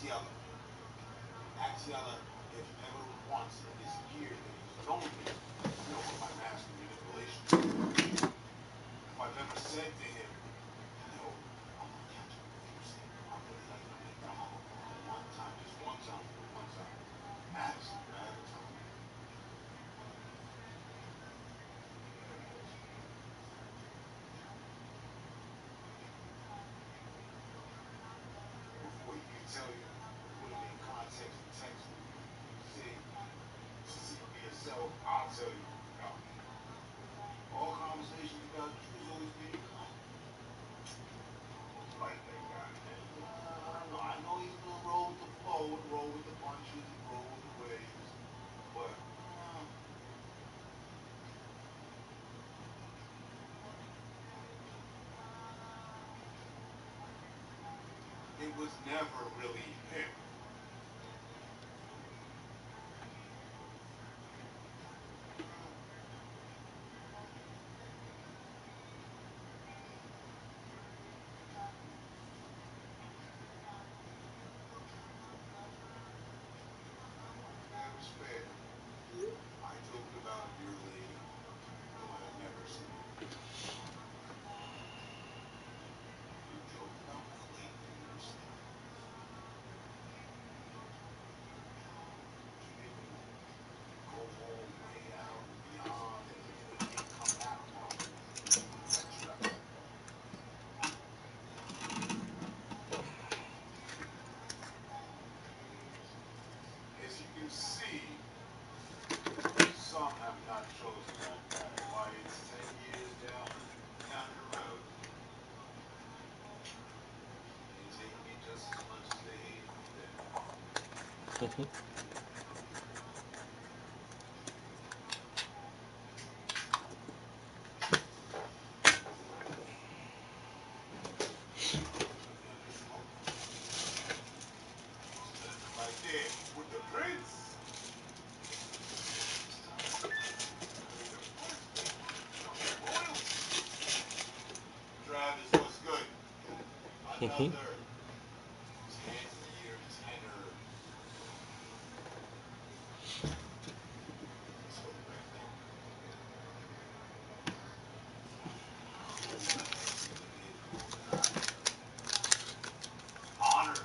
Axiella has never once in this year that he's known me, with my master manipulation tools, if I've ever said to him, I'm gonna catch him with you, Sam. I really like him like that. One time, just one time, one time. Madison, I had to tell him. Before he can tell you, put him in context and text him. See, see for yourself, I'll tell you. All conversations about you is always being like that guy, man. I know he's gonna roll with the flow and roll with the punches and roll with the waves, but it was never really him. That was fair. I joked about your lady, though I had never seen it. You joked about Clayton and your stuff. You didn't go all the way out and beyond, and it didn't come back on. Extra. As you can see, some have not chosen that path. Why it's 10 years down the road. They hate me just as much as they hated me then. Right there, with the prince. Travis, what's good? Another 10-year tenor. Honor.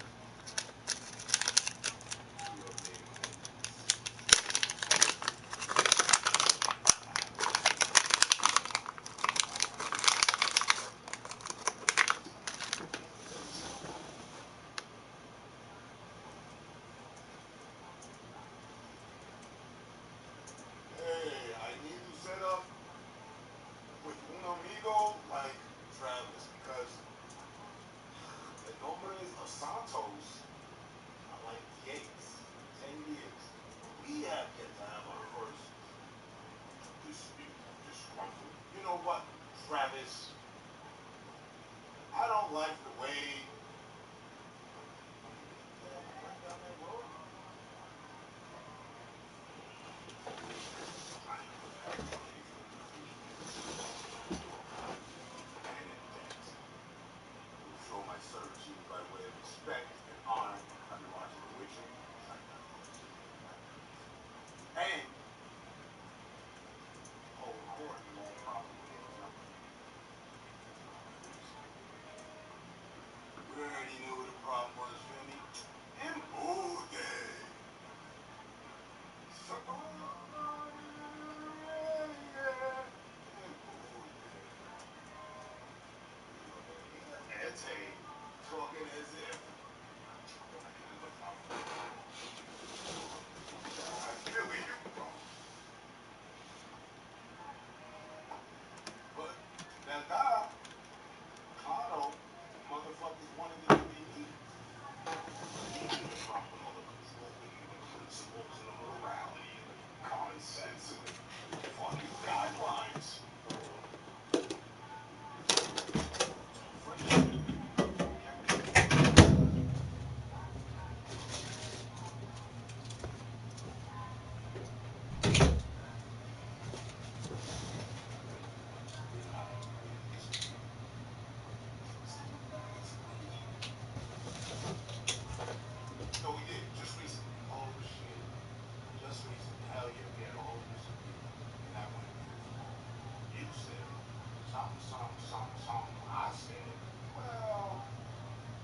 I said, well,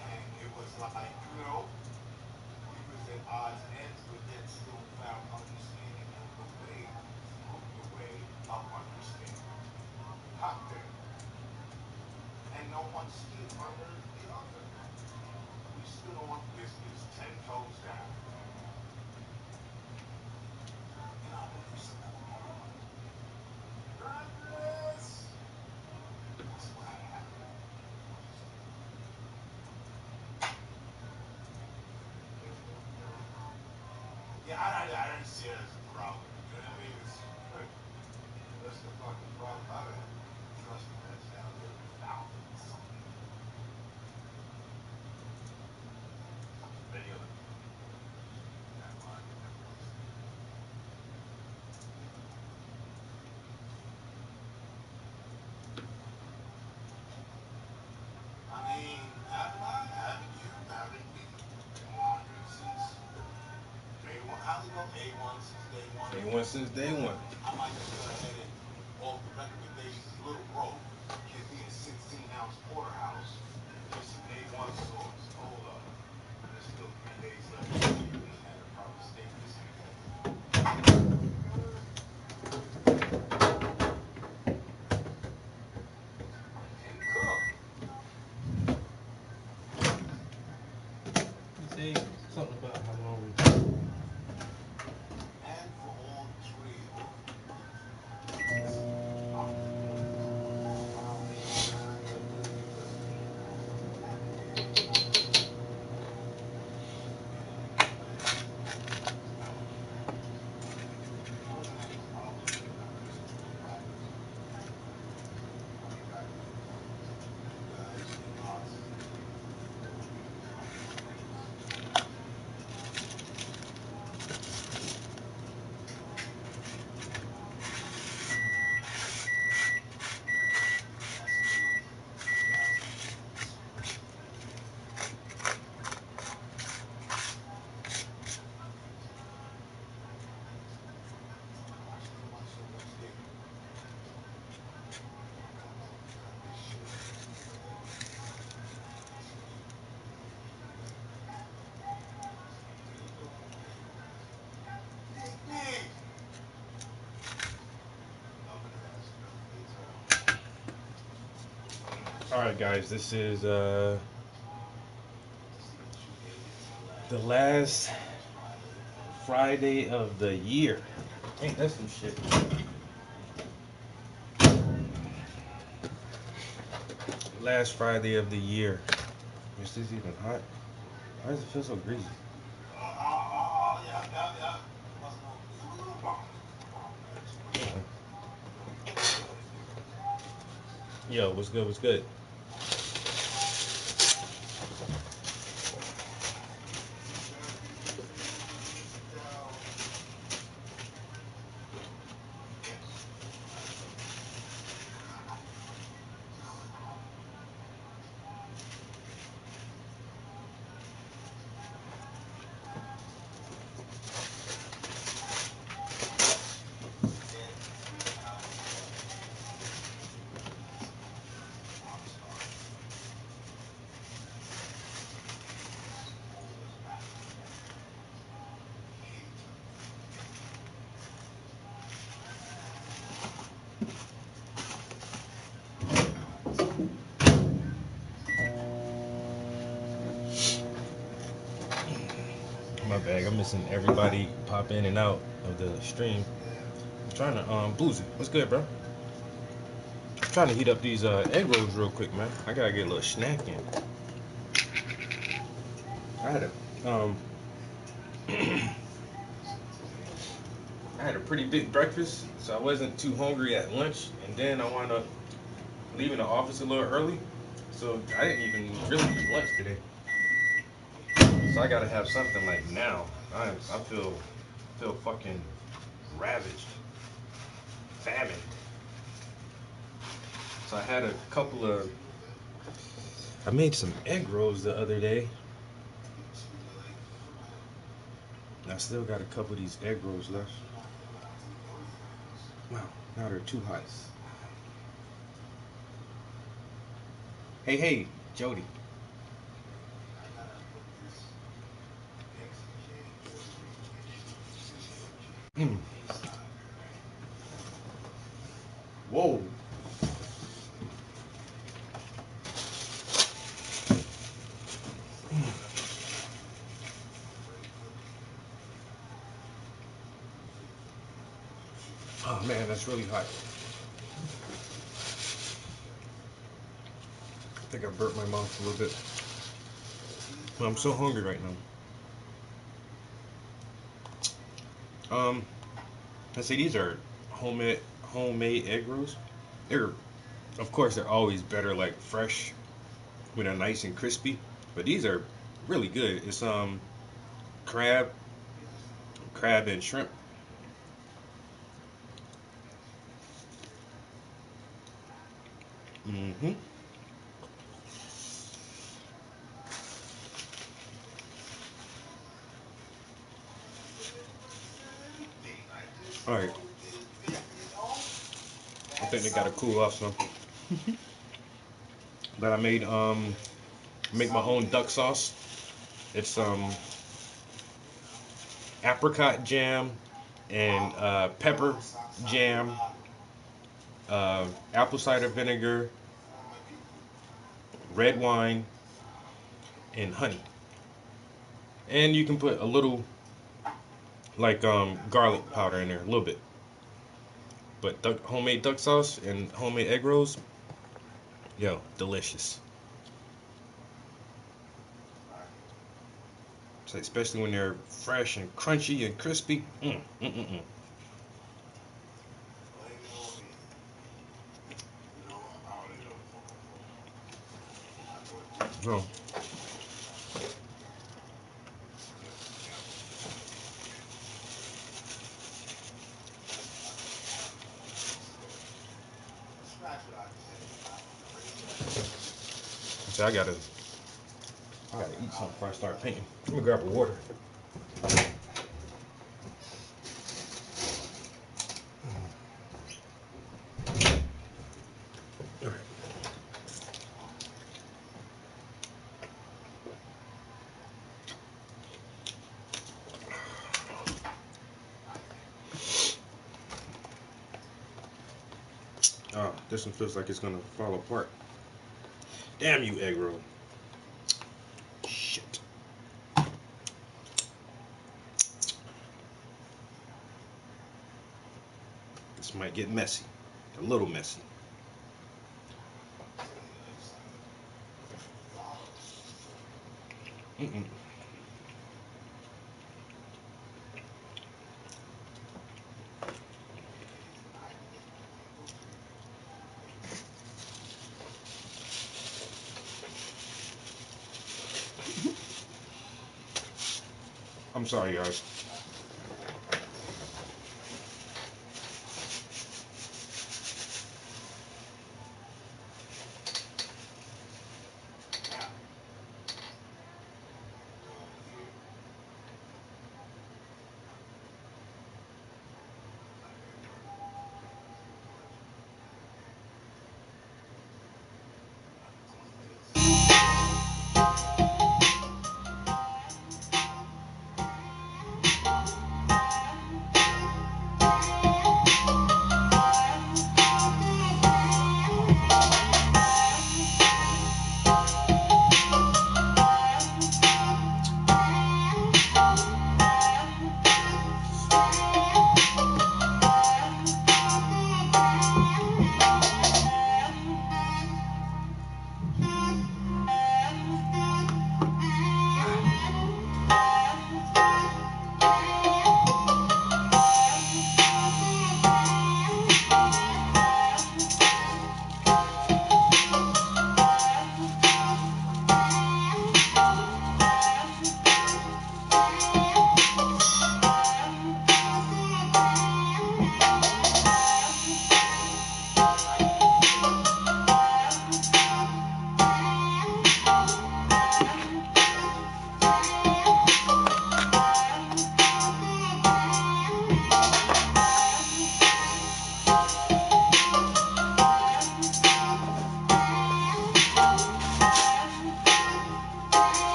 and it was like, he was at odds and ends, but yet still found understanding of the way of understanding. Got there. And no one stood under the other. We stood on business 10 toes down. And I believe some of the moment. Progress! That's what happened. Yeah, I didn't see it as a problem. You know what I mean? That's the fucking problem I had. Trust me, that's down there without something. Many other people that line that was. I mean, haven't you, haven't we been wandering since day one? How's it go? A1 since day one? A1 since day one. I might just go ahead and off the recommendations of Little Bro, give me a 16-ounce porterhouse with some A1 sauce. Hold up. There's still 3 days left. We ain't had a proper steak this weekend. Can cook. You say something about how long we. And for all three of them, I'm All right, guys, this is the last Friday of the year. Ain't that some shit? Last Friday of the year. Is this even hot? Why does it feel so greasy? yeah. Yo, what's good? What's good? My bag. I'm missing everybody pop in and out of the stream. I'm trying to Boozy. What's good, bro? I'm trying to heat up these egg rolls real quick, man. I gotta get a little snack in. I had a I had a pretty big breakfast, so I wasn't too hungry at lunch, and then I wound up leaving the office a little early, so I didn't even really eat lunch today. So I gotta have something like now. I feel fucking ravaged, famine. So I had a couple of. I made some egg rolls the other day. I still got a couple of these egg rolls left. Wow, now they're too hot. Hey, hey, Jody. I gotta put this Mexican Mm. inside, right? Whoa. Oh man, that's really hot. I think I burnt my mouth a little bit. I'm so hungry right now. I say these are homemade egg rolls. They're, of course, they're always better like fresh when they're nice and crispy. But these are really good. It's crab, crab and shrimp. Mm-hmm. All right. I think they gotta cool off some. But I made make my own duck sauce. It's apricot jam and pepper jam, apple cider vinegar, red wine, and honey. And you can put a little like garlic powder in there, a little bit. But homemade duck sauce and homemade egg rolls, yo, delicious. So especially when they're fresh and crunchy and crispy. Oh, so I gotta eat something before I start painting. Let me grab a water. All right. Oh, this one feels like it's gonna fall apart. Damn you, egg roll. Shit. This might get messy. A little messy. Mm-mm. I'm sorry, guys.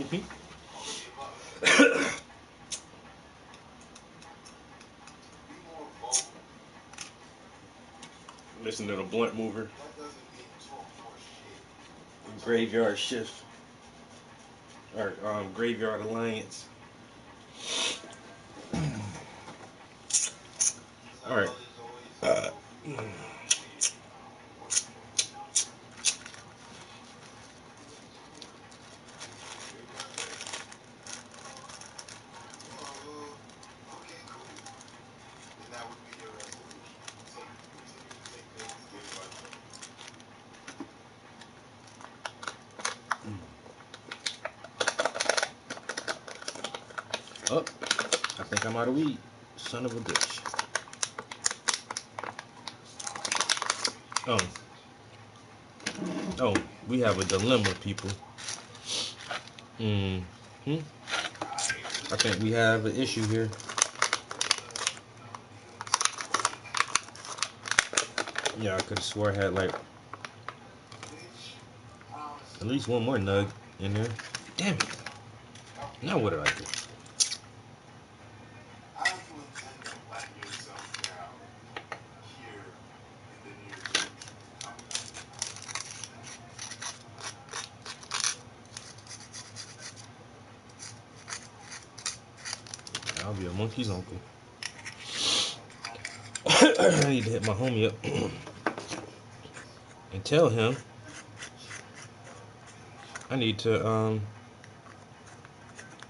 Be more vocal. Listen to the blunt mover. That doesn't mean talk more shit. Graveyard shift. Or Graveyard Alliance. Alright. Okay, cool. Then that would be your resolution. Continue to take things day by day. Oh, I think I'm out of weed. Son of a bitch. Oh, we have a dilemma, people. I think we have an issue here. Yeah, I could have swore I had like at least one more nug in there. Damn it. Now what did I do? How do you intend to let yourself down here in the near future? I'll be a monkey's uncle. I need to hit my homie up and tell him I need to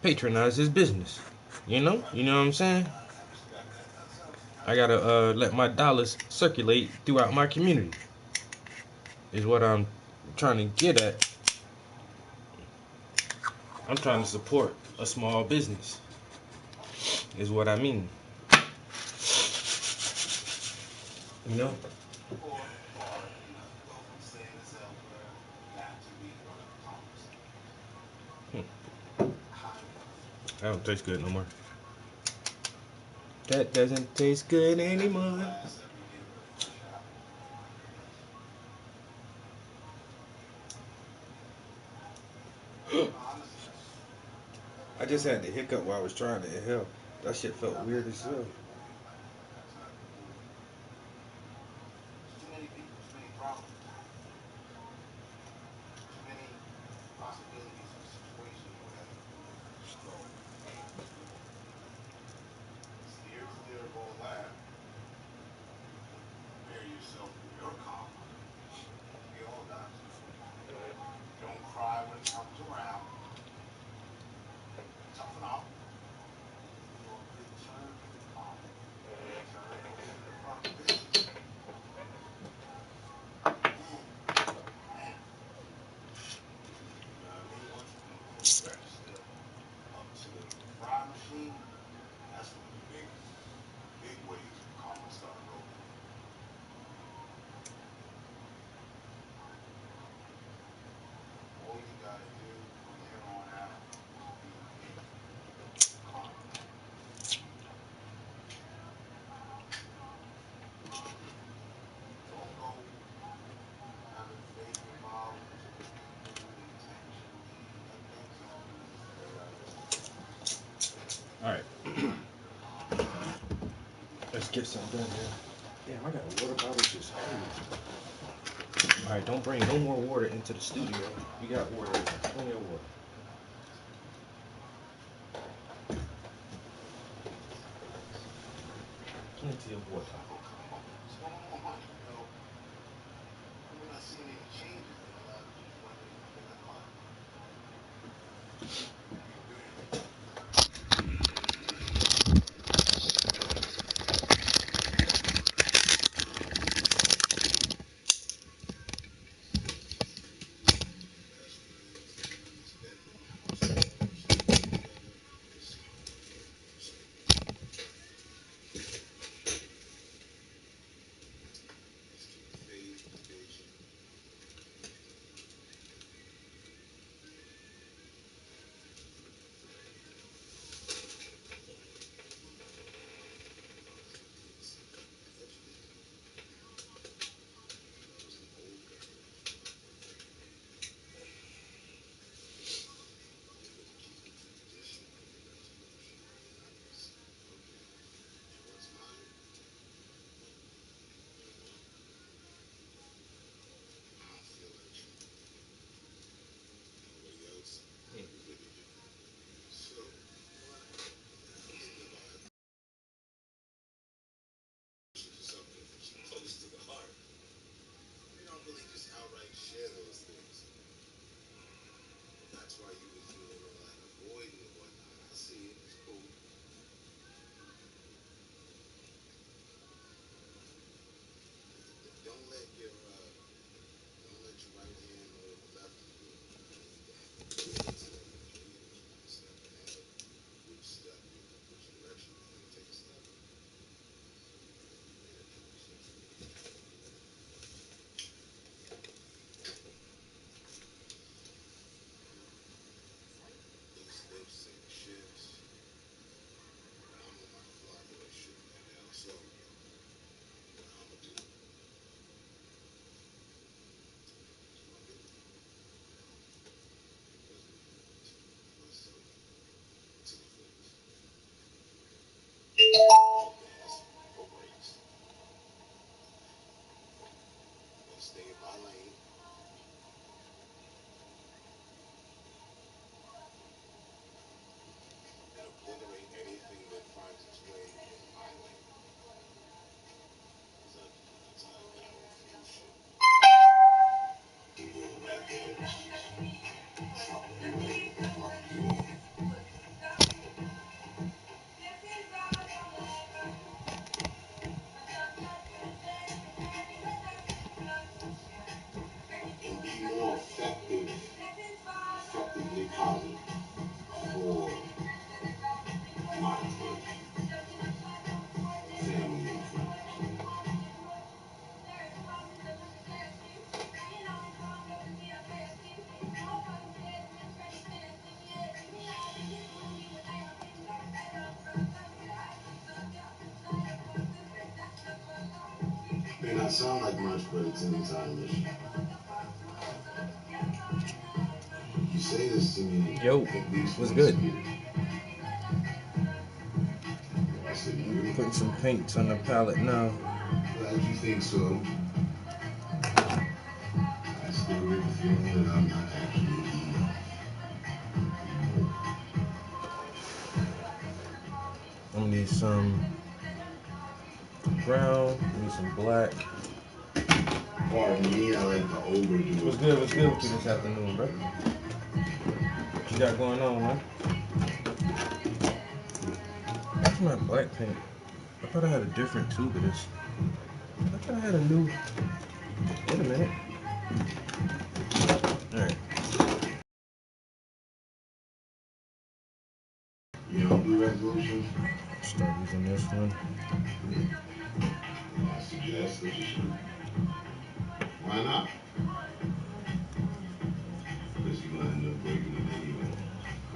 patronize his business. You know what I'm saying? I gotta let my dollars circulate throughout my community. Is what I'm trying to get at. I'm trying to support a small business. Is what I mean. You know? That don't taste good no more. That doesn't taste good anymore. I just had the hiccup while I was trying to inhale. That shit felt weird as hell. Too many people, too many problems, too many possibilities of situations, whatever. So, steer clear of all that. Prepare yourself for your karma. We all got to. Don't cry when it comes around. Toughen up. You'll return to the karma. Return to the proper business. Man. You know what I mean? Once you register up to the fry machine, that's when the big waves of karma start rolling. All you gotta do from here on out is be karma. Don't go having faith involved into the people intentionally. Let things happen as they Alright. Let's get something done here. Damn, I got a water bottle just heavy. Alright, don't bring no more water into the studio. We got water. Plenty of water. Plenty of water. What's going on? You know, we're not seeing any changes in the last few Mondays you've been in line. not sound like much, but it's an entire mission. You say this to me. Yo, at least what's once good? a year. I said, you really Putting some paints on the palette now. glad you think so. I still get the feeling that I'm not actually enough. I'm gonna need some brown, need some black. Pardon me, I like to overdo What's it. good? What's good with you this afternoon, bro? What you got going on, man? That's my black paint. I thought I had a different tube of this. I thought I had a new. Wait a minute. Alright. You don't do resolutions? Start using this one. I suggest that you should. Why not? Because you're gonna end up breaking it anyway.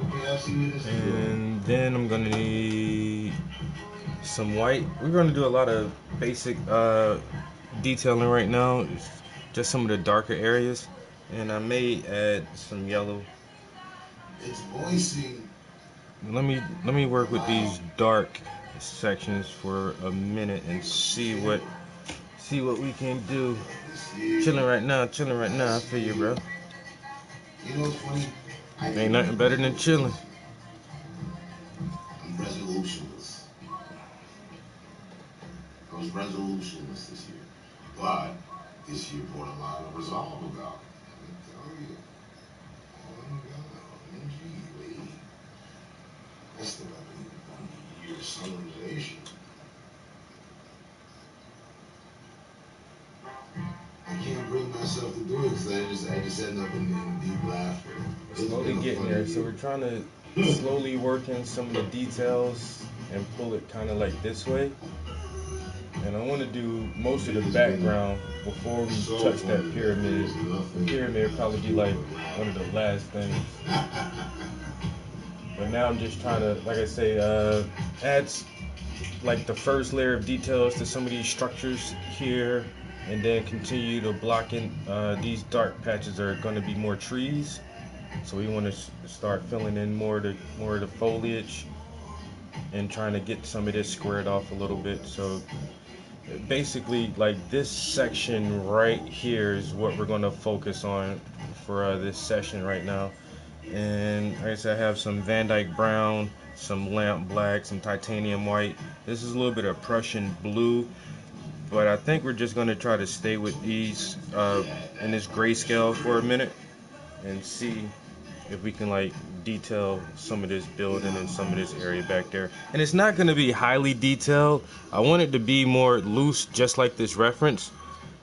Okay, I see where this is going. And then I'm gonna need some white. We're gonna do a lot of basic detailing right now. It's just some of the darker areas. And I may add some yellow. It's voicing. Let me work with these dark sections for a minute and see what we can do. Chilling right now. I feel you, bro. You know what's funny? Ain't nothing better than chilling. I'm resolutionless. I was resolutionless this year. But this year brought a lot of resolve about it. Let me tell you. Oh my God. OMG, wait. I still haven't even done the year's summarization. I can't bring myself to do it because I just end up in deep laughter. Slowly getting there. So we're trying to slowly work in some of the details and pull it kind of like this way. And I want to do most of the background before we touch that pyramid. The pyramid will probably be like one of the last things. But now I'm just trying to, like I say, add like the first layer of details to some of these structures here, and then continue to block in these dark patches are going to be more trees. So we want to start filling in more of the foliage and trying to get some of this squared off a little bit. So basically, like this section right here is what we're going to focus on for this session right now. And like I said, I have some Van Dyke brown, some lamp black, some titanium white. This is a little bit of Prussian blue, but I think we're just going to try to stay with these in this grayscale for a minute and see if we can like detail some of this building and some of this area back there. And it's not going to be highly detailed. I want it to be more loose, just like this reference,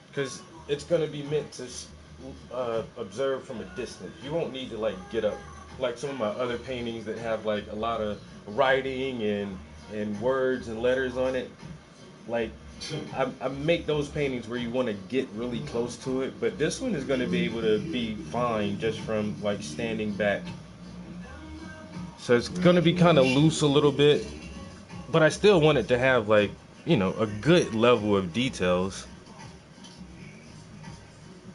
because it's going to be meant to observe from a distance. You won't need to like get up like some of my other paintings that have like a lot of writing and words and letters on it. Like I make those paintings where you want to get really close to it, but this one is going to be able to be fine just from like standing back. So it's going to be kind of loose a little bit, but I still want it to have like, you know, a good level of details.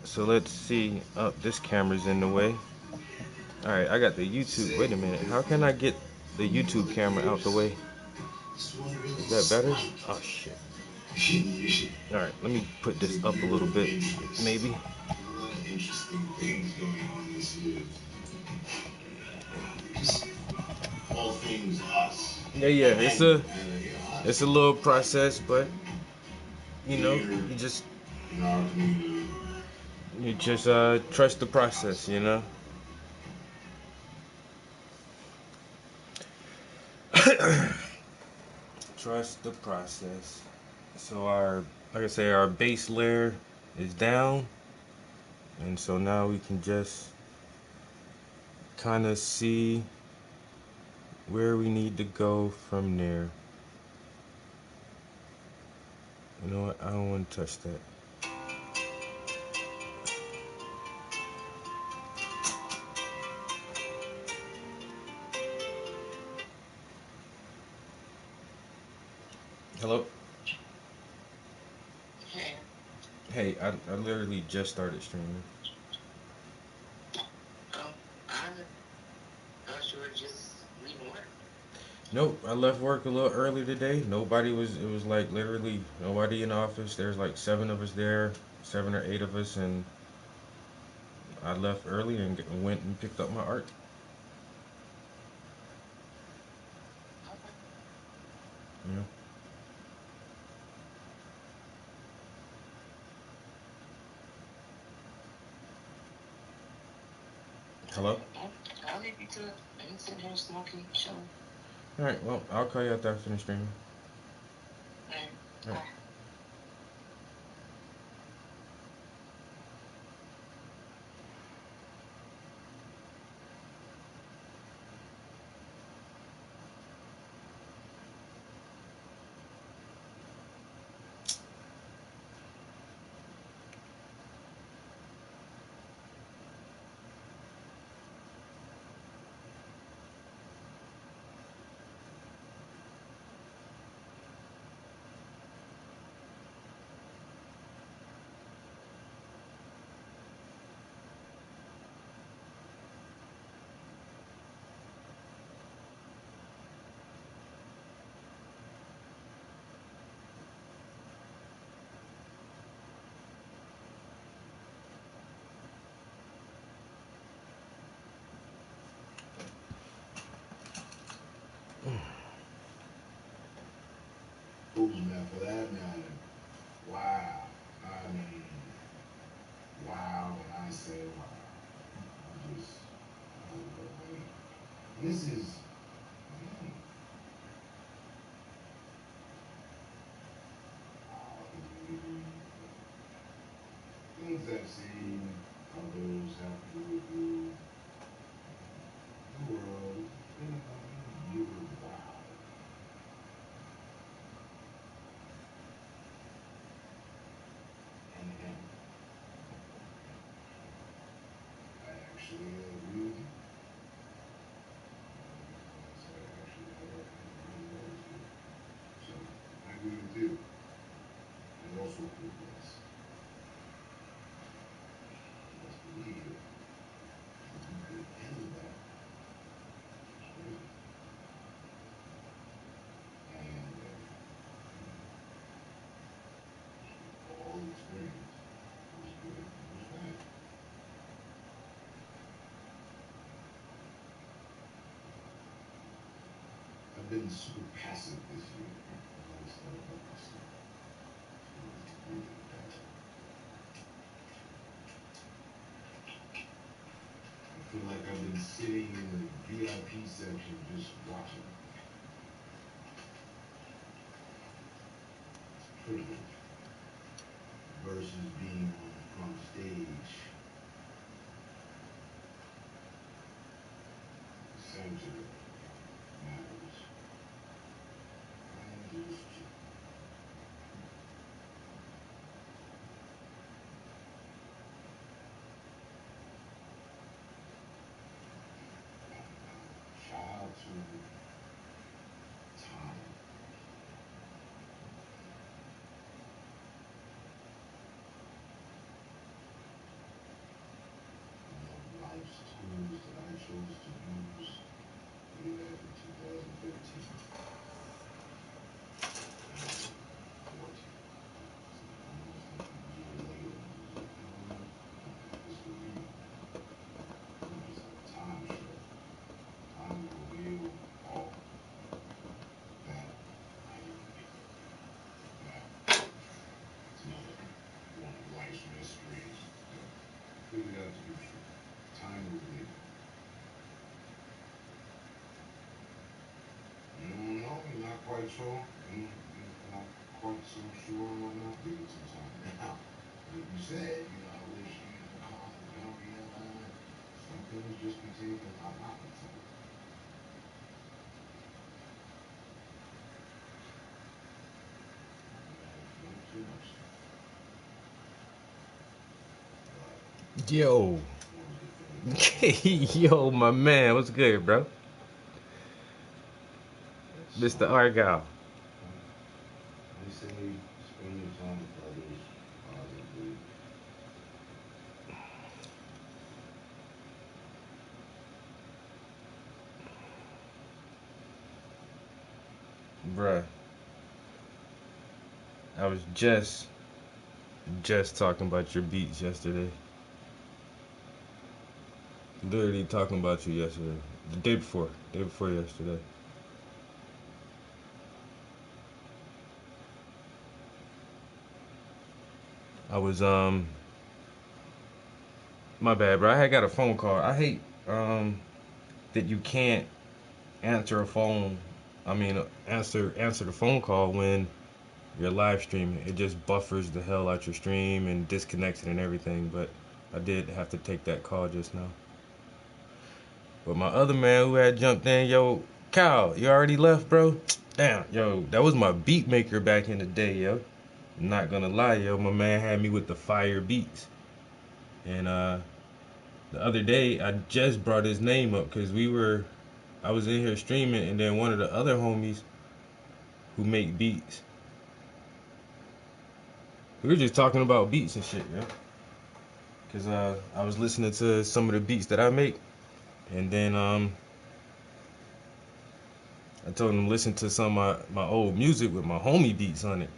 So let's see. Oh, this camera's in the way. Alright, I got the YouTube. Wait a minute. How can I get the YouTube camera out the way? Is that better? Oh, shit. Alright, let me put this up a little bit. Maybe. Yeah, it's a little process, but you know, you just trust the process, you know. Trust the process. So like I say, our base layer is down, and so now we can just kind of see where we need to go from there. You know what? I don't want to touch that. Hello? Hey. Hey, I literally just started streaming. Oh, I thought you were just leaving work. Nope, I left work a little early today. Nobody was. It was like literally nobody in the office. There's like seven of us there, 7 or 8 of us, and I left early and went and picked up my art. Okay. Yeah. Hello. I'll leave you to it. I'm sitting here smoking, chilling. All right. Well, I'll call you after I finish streaming. All right. All right. Bye. Who's man for that matter? Wow. I mean, wow. When I say wow, I just, I mean, this is, man, wow. Things I've seen others have to go through, the world, it's been about a year of wow. And I actually agree with you. So I actually, I really always do. So I agree with you. I also feel blessed. Blessed to be here. To be the end of that. It's crazy. And all experience was good, it was bad. I've been super passive this year. I always thought about myself. Really passive. I feel like I've been sitting in the VIP section just watching. Privilege versus being on the front stage, center matters. And just shout out to time. Life's tools that I chose to use way back in 2013 and 14. So almost like a year later, I was like, you know what? This could be just a time show. Time will reveal all that I am that it's another one of life's mysteries that I figured out to be true. Time will reveal. You don't know, you're not quite sure. You're not quite so sure on what not. Give it some time. Now, like you said, I wish you to come, realize some things just be taking a lot of time. Not too much time. But Yo. I wanted to finish that off. Yo, my man, what's good, bro? Mr. Some, Argyle. I say spend your time with others positively. Bruh, I was just talking about your beats yesterday. Literally talking about you yesterday. The day before yesterday. I was my bad, bro. I had got a phone call. I hate that you can't answer a phone. I mean, answer the phone call when you're live streaming. It just buffers the hell out your stream and disconnects it and everything. But I did have to take that call just now. But my other man who had jumped in, yo, Kyle, you already left, bro? Damn, yo, that was my beat maker back in the day, yo. I'm not gonna lie, yo, my man had me with the fire beats. And the other day, I just brought his name up because I was in here streaming, and then one of the other homies who make beats, we were just talking about beats and shit, yo. Because I was listening to some of the beats that I make, and then I told him to listen to some of my old music with my homie beats on it.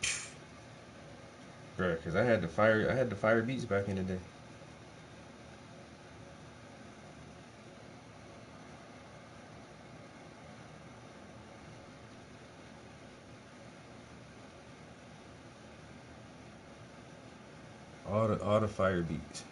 Bruh, because I had the fire beats back in the day. All the fire beats.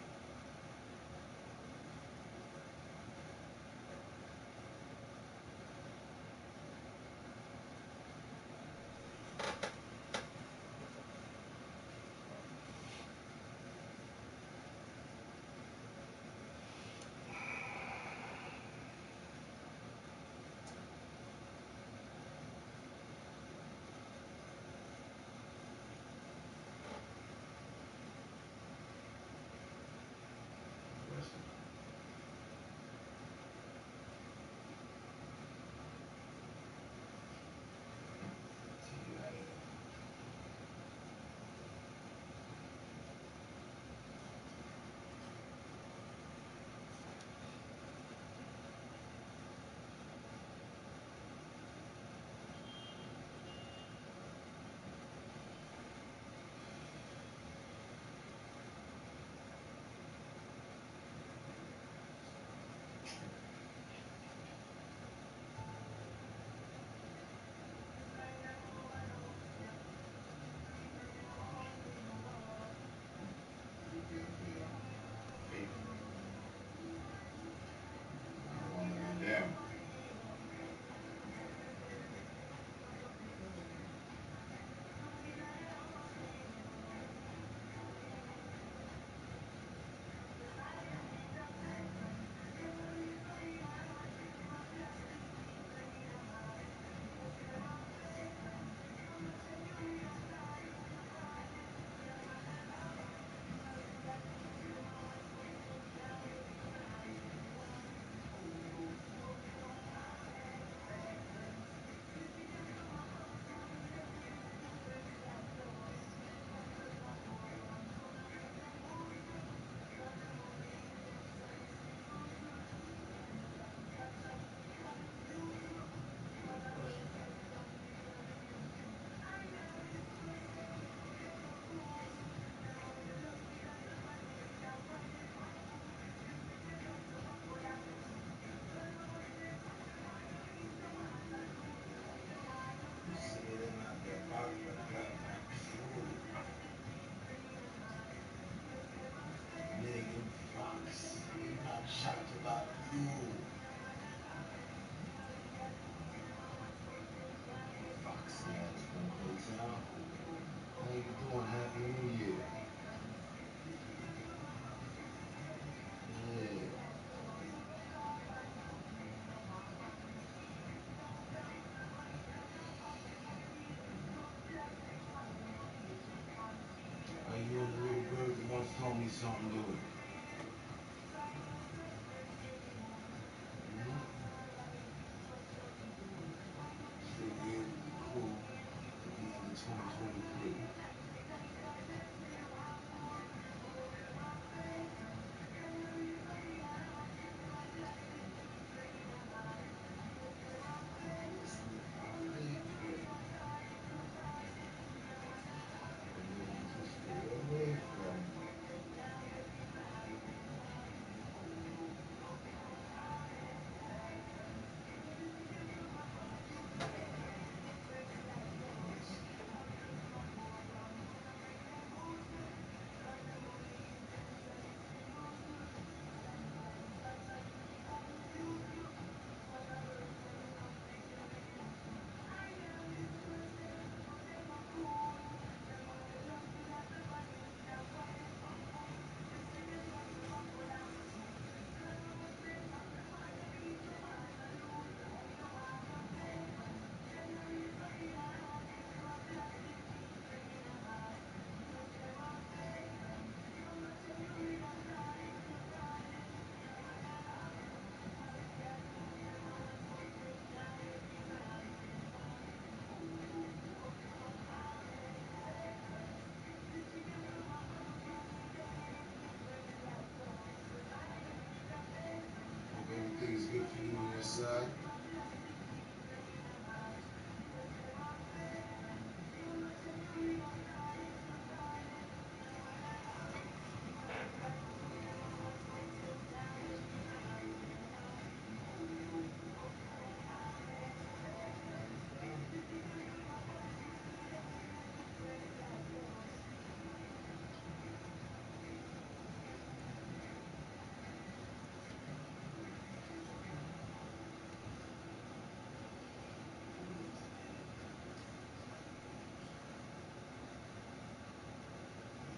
side.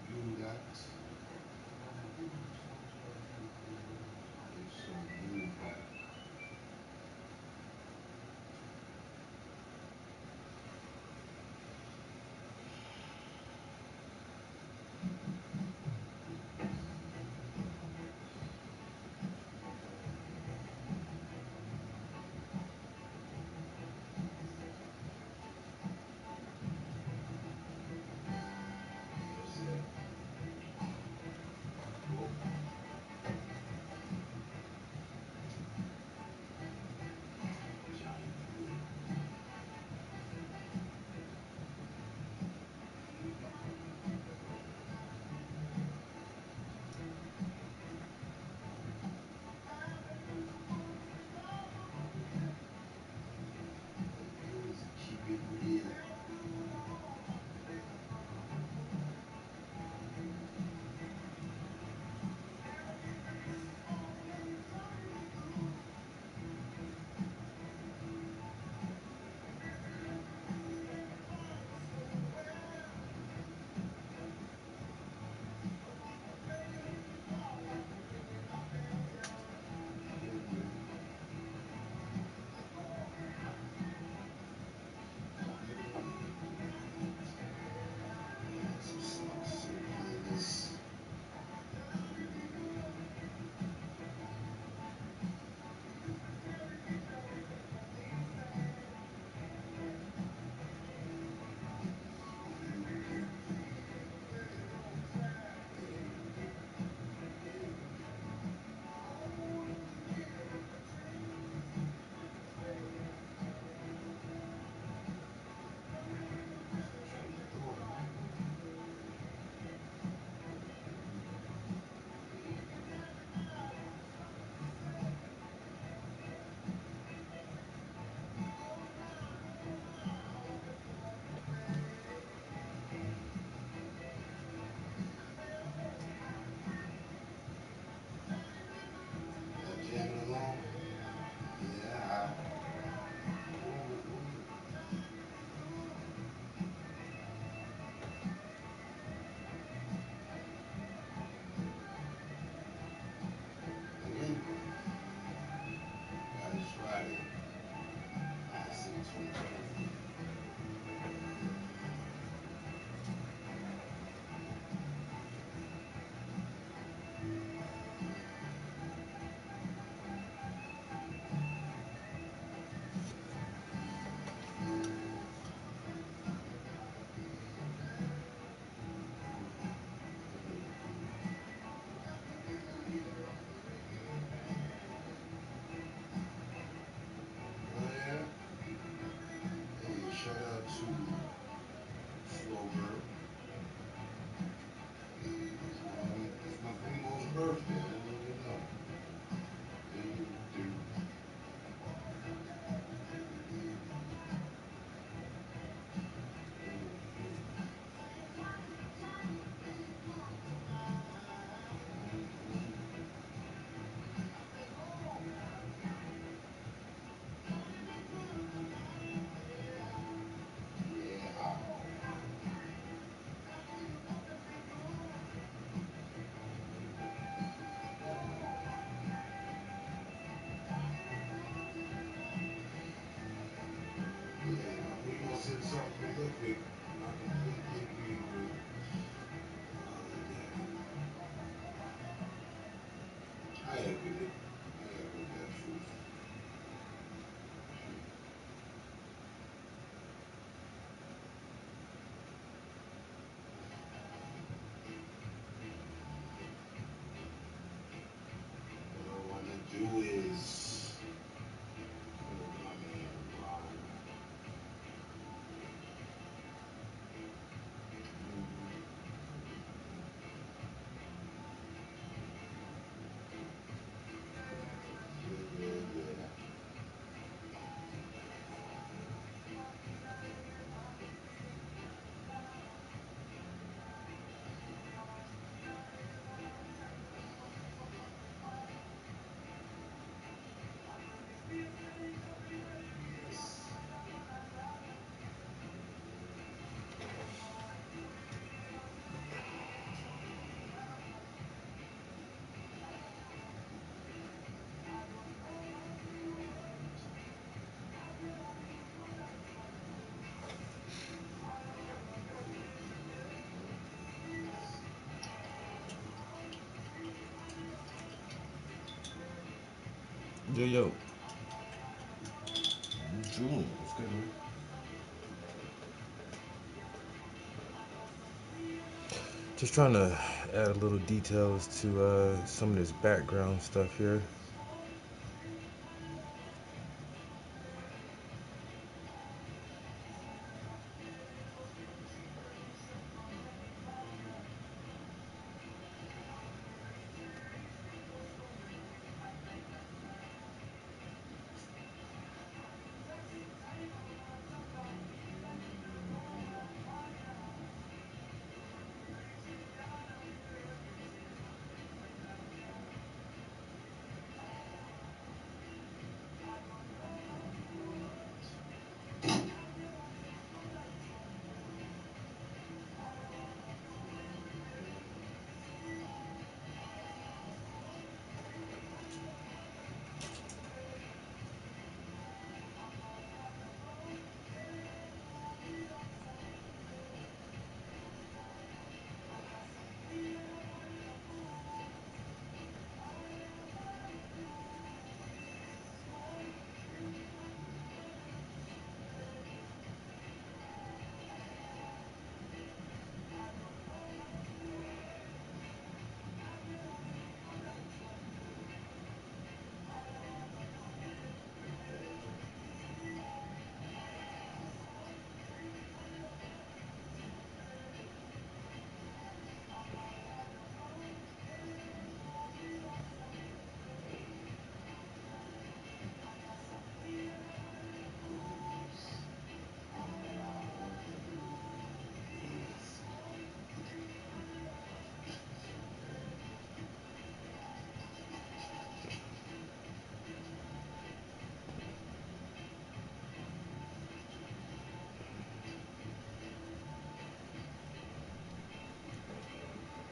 Do that. Get some blue back. That's it. Oh, giant blue. Blue is keep it real. Some some behind this. Jamming along. Yeah. Again, that's Friday. Classic 2023. Oh yeah. Hey, shout out to Slow Girl. It's my primo's birthday. I didn't even know. Do. Yeah. Yeah, my primo said something real quick. I completely agree with that. I echoed it. I echoed that truth. What I want to do is Yo. Julian, what's good, man? Just trying to add a little details to some of this background stuff here.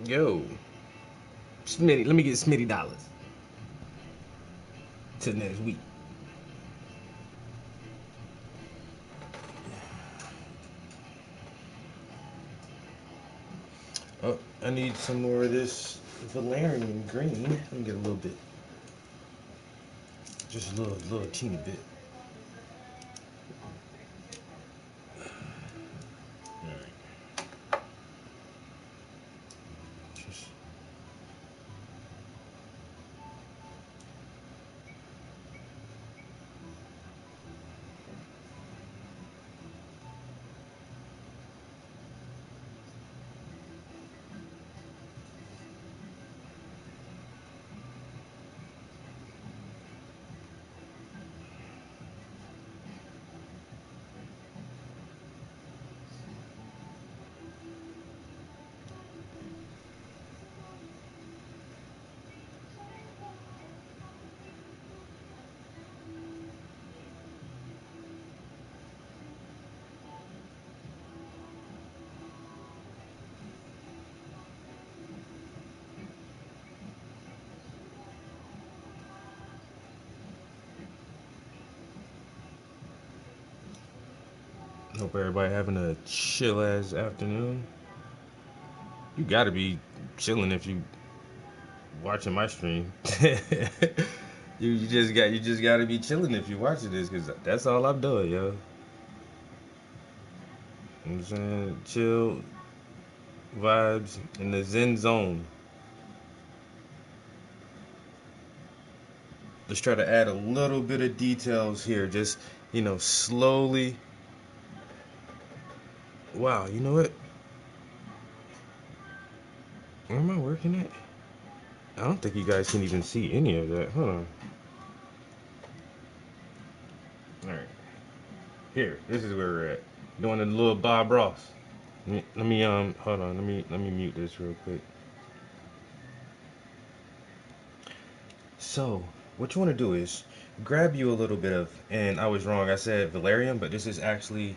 Yo, Smitty, let me get Smitty dollars till next week. Oh, I need some more of this Valerian green. Let me get a little bit, just a little teeny bit. All right, just hope everybody having a chill ass afternoon. You gotta be chilling if you watching my stream. You just gotta be chilling if you watching this, cause that's all I'm doing, yo. You know what I'm saying? Chill vibes in the Zen zone. Let's try to add a little bit of details here, just slowly. Wow, you know what? Where am I working at? I don't think you guys can even see any of that. Hold on. All right, here. This is where we're at. Doing a little Bob Ross. Let me hold on. Let me mute this real quick. So what you want to do is grab you a little bit of, and I was wrong, I said valerium, but this is actually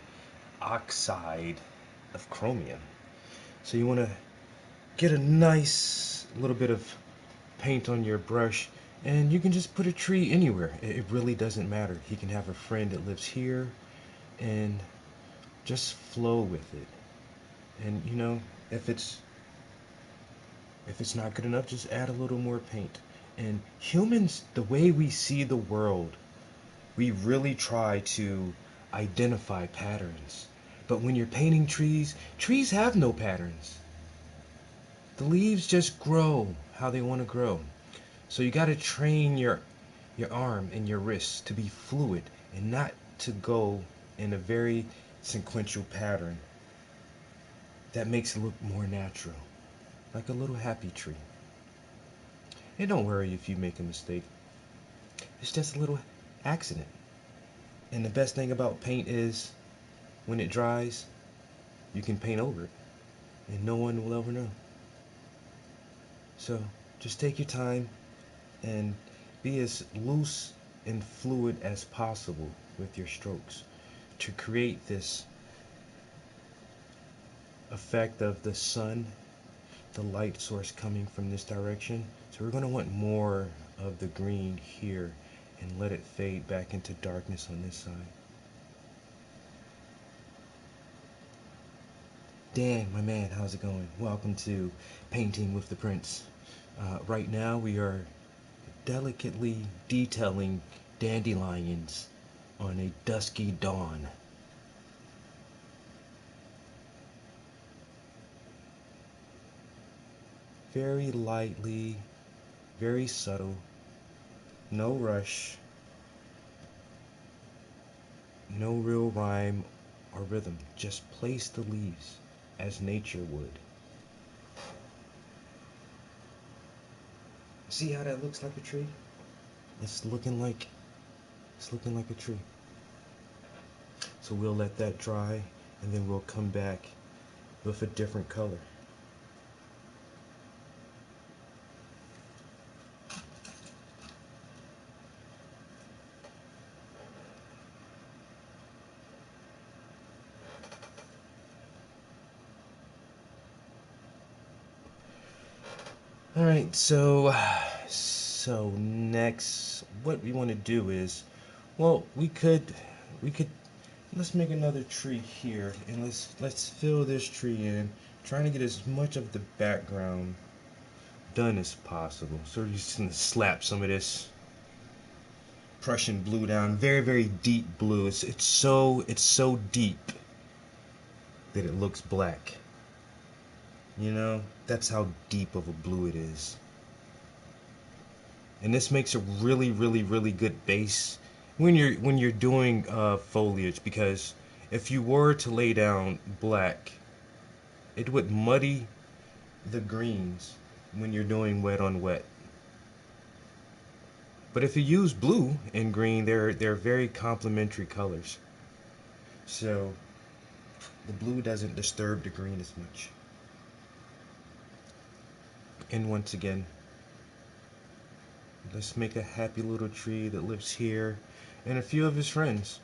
oxide of chromium. So you want to get a nice little bit of paint on your brush, and you can just put a tree anywhere. It really doesn't matter. He can have a friend that lives here, and just flow with it. And you know, if it's if it's not good enough, just add a little more paint. And humans, the way we see the world, we really try to identify patterns. But when you're painting trees, trees have no patterns. The leaves just grow how they want to grow. So you got to train your arm and your wrist to be fluid and not to go in a very sequential pattern that makes it look more natural, like a little happy tree. And don't worry if you make a mistake. It's just a little accident. And the best thing about paint is when it dries, you can paint over it and no one will ever know. So just take your time and be as loose and fluid as possible with your strokes to create this effect of the sun, the light source coming from this direction. So we're going to want more of the green here and let it fade back into darkness on this side. Dan, my man, how's it going? Welcome to Painting with the Prince. Right now we are delicately detailing dandelions on a dusky dawn. Very lightly, very subtle, no rush, no real rhyme or rhythm. Just place the leaves as nature would. See how that looks like a tree? It's looking like a tree. So we'll let that dry and then we'll come back with a different color. All right, so next, what we want to do is, well, we could let's make another tree here, and let's fill this tree in, trying to get as much of the background done as possible. So we're just gonna slap some of this Prussian blue down, very deep blue. It's so deep that it looks black. You know, that's how deep of a blue it is. And this makes a really good base when you're doing foliage, because if you were to lay down black, it would muddy the greens when you're doing wet on wet. But if you use blue and green, they're very complementary colors. So the blue doesn't disturb the green as much. And once again, let's make a happy little tree that lives here and a few of his friends.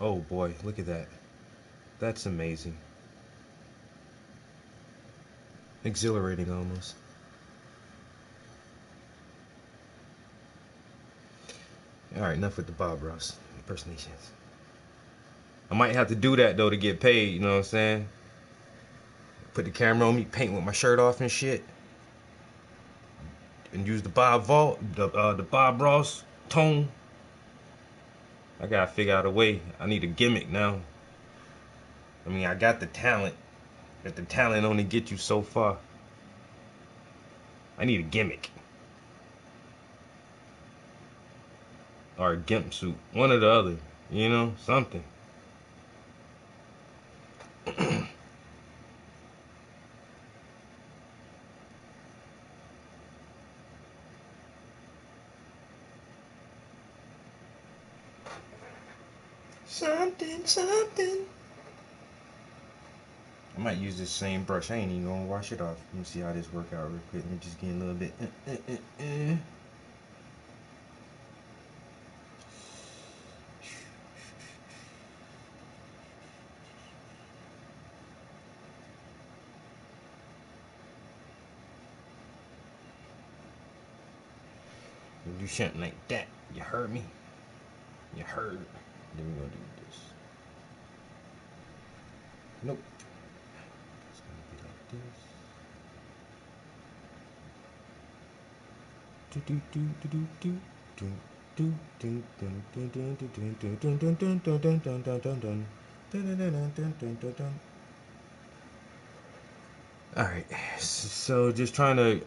Oh boy, look at that. That's amazing. Exhilarating almost. Alright, enough with the Bob Ross impersonations. I might have to do that though to get paid, you know what I'm saying? Put the camera on me, paint with my shirt off and shit. And use the the Bob Ross tone. I gotta figure out a way. I need a gimmick now. I mean, I got the talent, but the talent only gets you so far. I need a gimmick. Or a gimp suit. One or the other. You know, something. Something. I might use this same brush. I ain't even gonna wash it off. Let me see how this work out real quick. Let me just get a little bit. Do something like that. You heard me? You heard. Then we're gonna do this. Nope. It's gonna be like this. Do do do do do do do do do dun dun dun dun dun dun dun dun dun dun dun dun dun dun dun dun dun dun dun. All right, so just trying to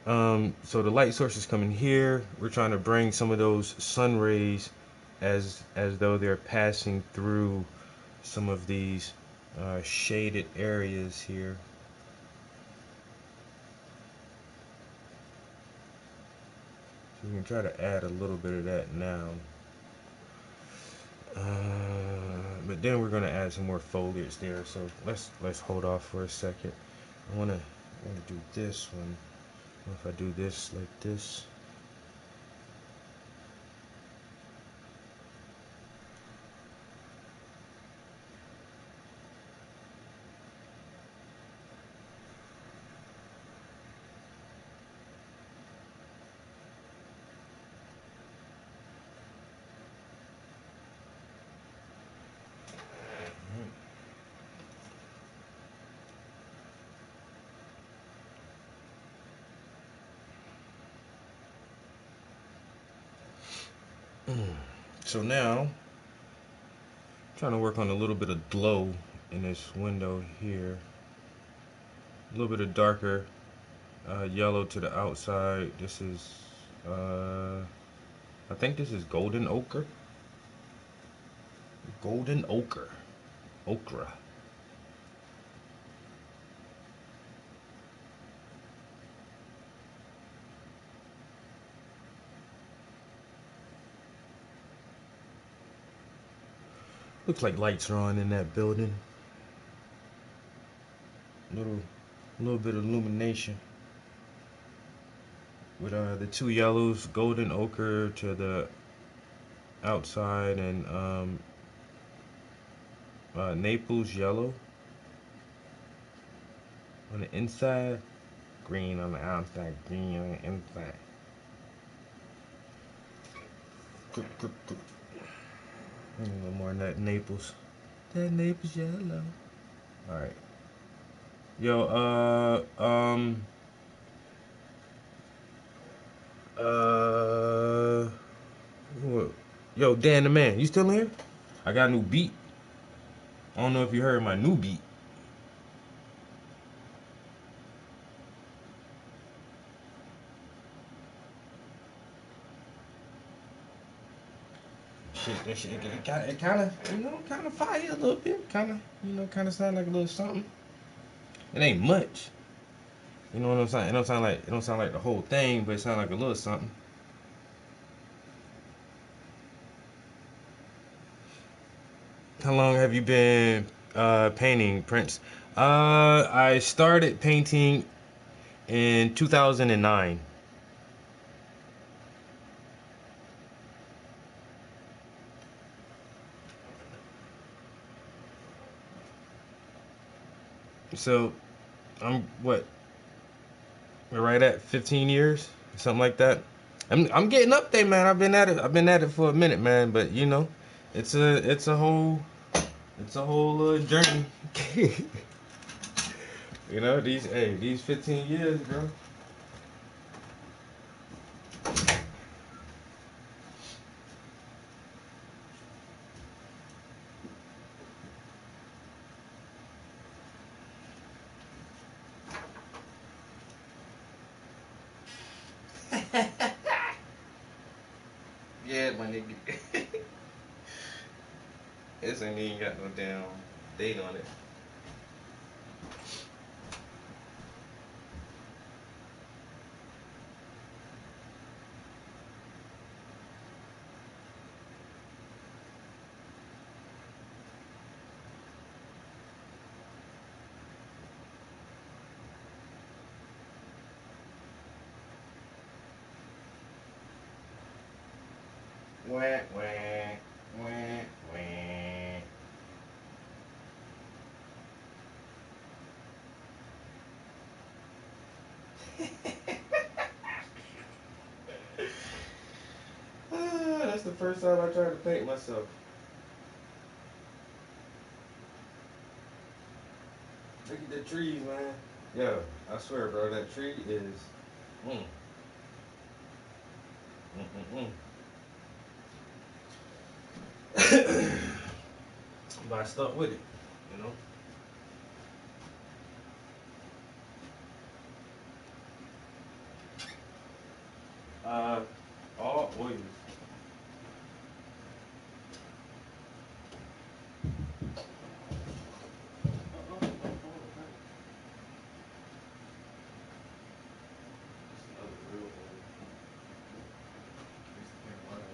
so the light source is coming here. We're trying to bring some of those sun rays as though they're passing through some of these shaded areas here. So we can try to add a little bit of that now. But then we're gonna add some more foliage there. So let's hold off for a second. I wanna do this one. If I do this like this. So now, I'm trying to work on a little bit of glow in this window here. A little bit of darker yellow to the outside. This is, I think this is golden ochre. Golden ochre. Okra. Looks like lights are on in that building. Little bit of illumination. With the two yellows, golden ochre to the outside and Naples yellow on the inside, green on the outside, green on the inside. A little more of that Naples. That Naples yellow. All right. Yo, what? Yo, Dan the man, you still in here? I got a new beat. I don't know if you heard my new beat. Shit, that shit, it kind of, kind of fire a little bit. Kind of, kind of sound like a little something. It ain't much. You know what I'm saying? It don't sound like the whole thing, but it sound like a little something. How long have you been painting, Prince? I started painting in 2009. So I'm what? We're right at 15 years, something like that. I'm getting up there, man. I've been at it for a minute, man. But it's a whole journey. These 15 years, bro. Yeah, my nigga. This ain't even got no damn date on it. Wah, wah, wah, wah. That's the first time I tried to paint myself. Look at the trees, man. Yo, I swear, bro, that tree is. Mm, but I stuck with it, you know. Uh, all oils. It's another real oil. It's the Carolina,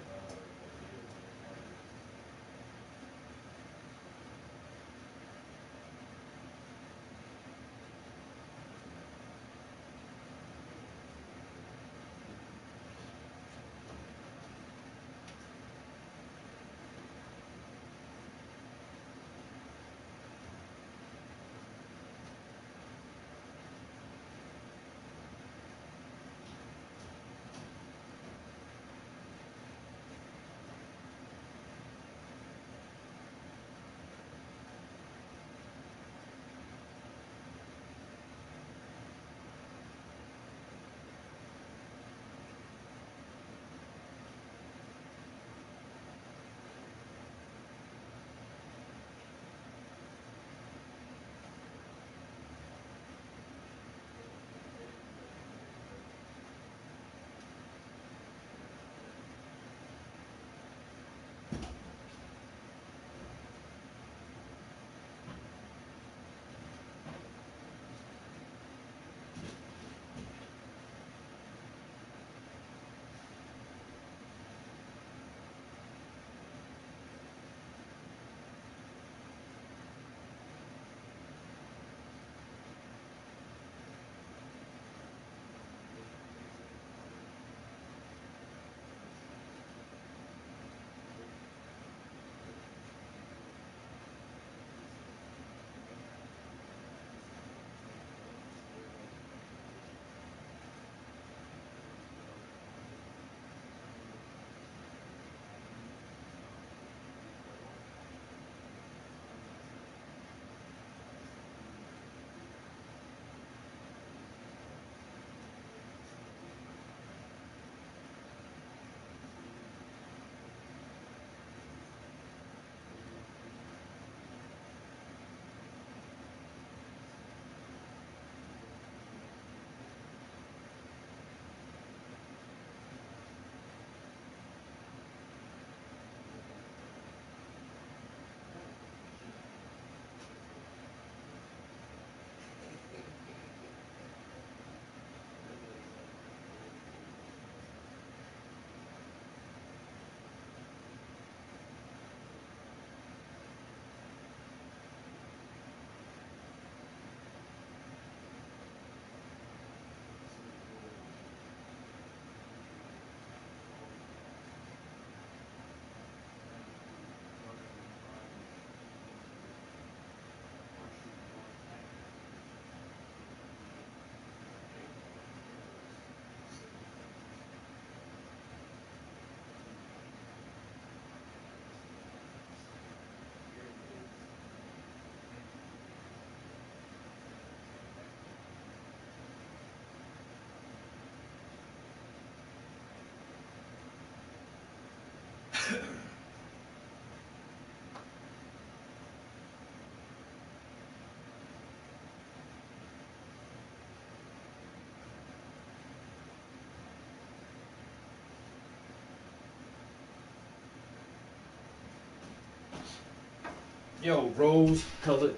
Yo, rose colored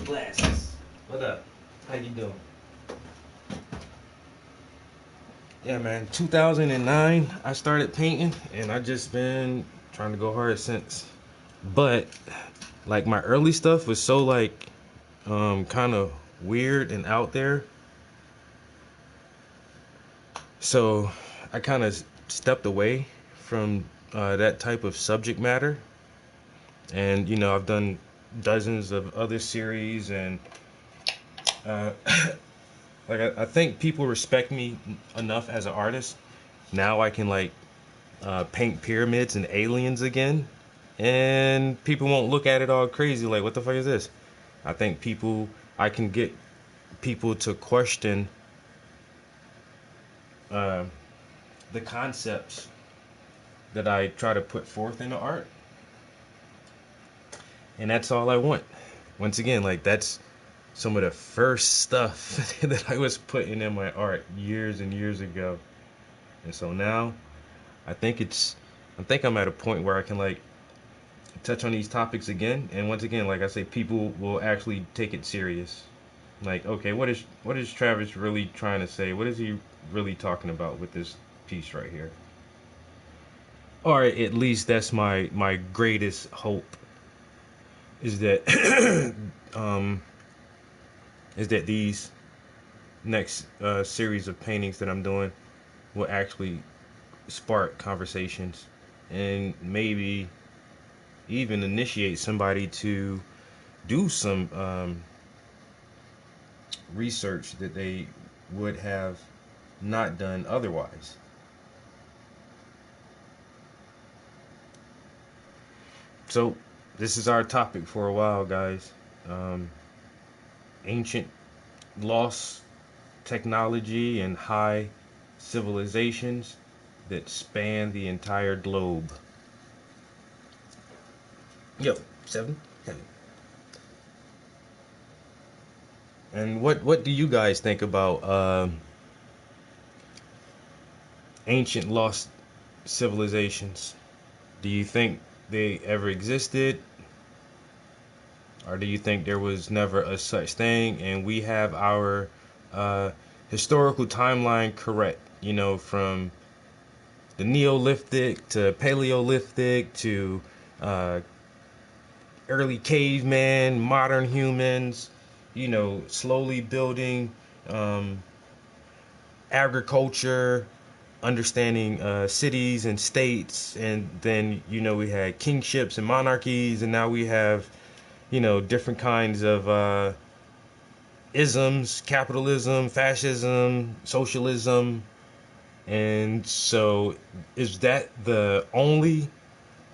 glasses. What up? How you doing? Yeah, man. 2009, I started painting, and I just been trying to go hard since. But like my early stuff was so like kind of weird and out there, so I kind of stepped away from that type of subject matter. And I've done dozens of other series, and uh, like I think people respect me enough as an artist. Now I can like paint pyramids and aliens again, and people won't look at it all crazy like, what the fuck is this? I think I can get people to question uh, the concepts that I try to put forth in the art, and that's all I want. Once again, like that's some of the first stuff that I was putting in my art years and years ago, and so now I think I'm at a point where I can like touch on these topics again, and once again, like I say, people will actually take it serious. Like, okay, what is Travis really trying to say? What is he really talking about with this piece right here? Or at least that's my greatest hope, is that um is that these next series of paintings that I'm doing will actually spark conversations, and maybe even initiate somebody to do some research that they would have not done otherwise. So this is our topic for a while, guys. Um, Ancient lost technology and high civilizations that span the entire globe. Yo, 7. And what do you guys think about ancient lost civilizations? Do you think they ever existed? Or do you think there was never a such thing, and we have our uh, historical timeline correct? From the Neolithic to Paleolithic to uh, early caveman, modern humans, slowly building um, agriculture, understanding cities and states, and then we had kingships and monarchies, and now we have different kinds of isms: capitalism, fascism, socialism. And so, is that the only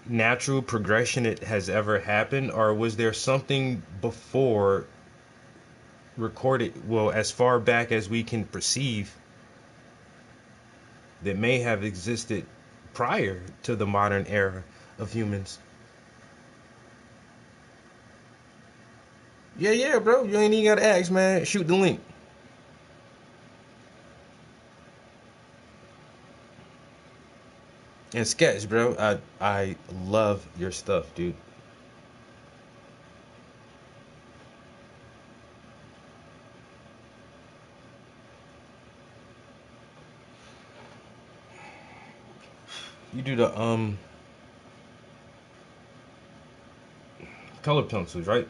natural progression it has ever happened, or was there something before recorded, well, as far back as we can perceive, that may have existed prior to the modern era of humans? Yeah, bro. You ain't even gotta ask, man. Shoot the link. And Sketch, bro. I love your stuff, dude. You do the color pencils, right?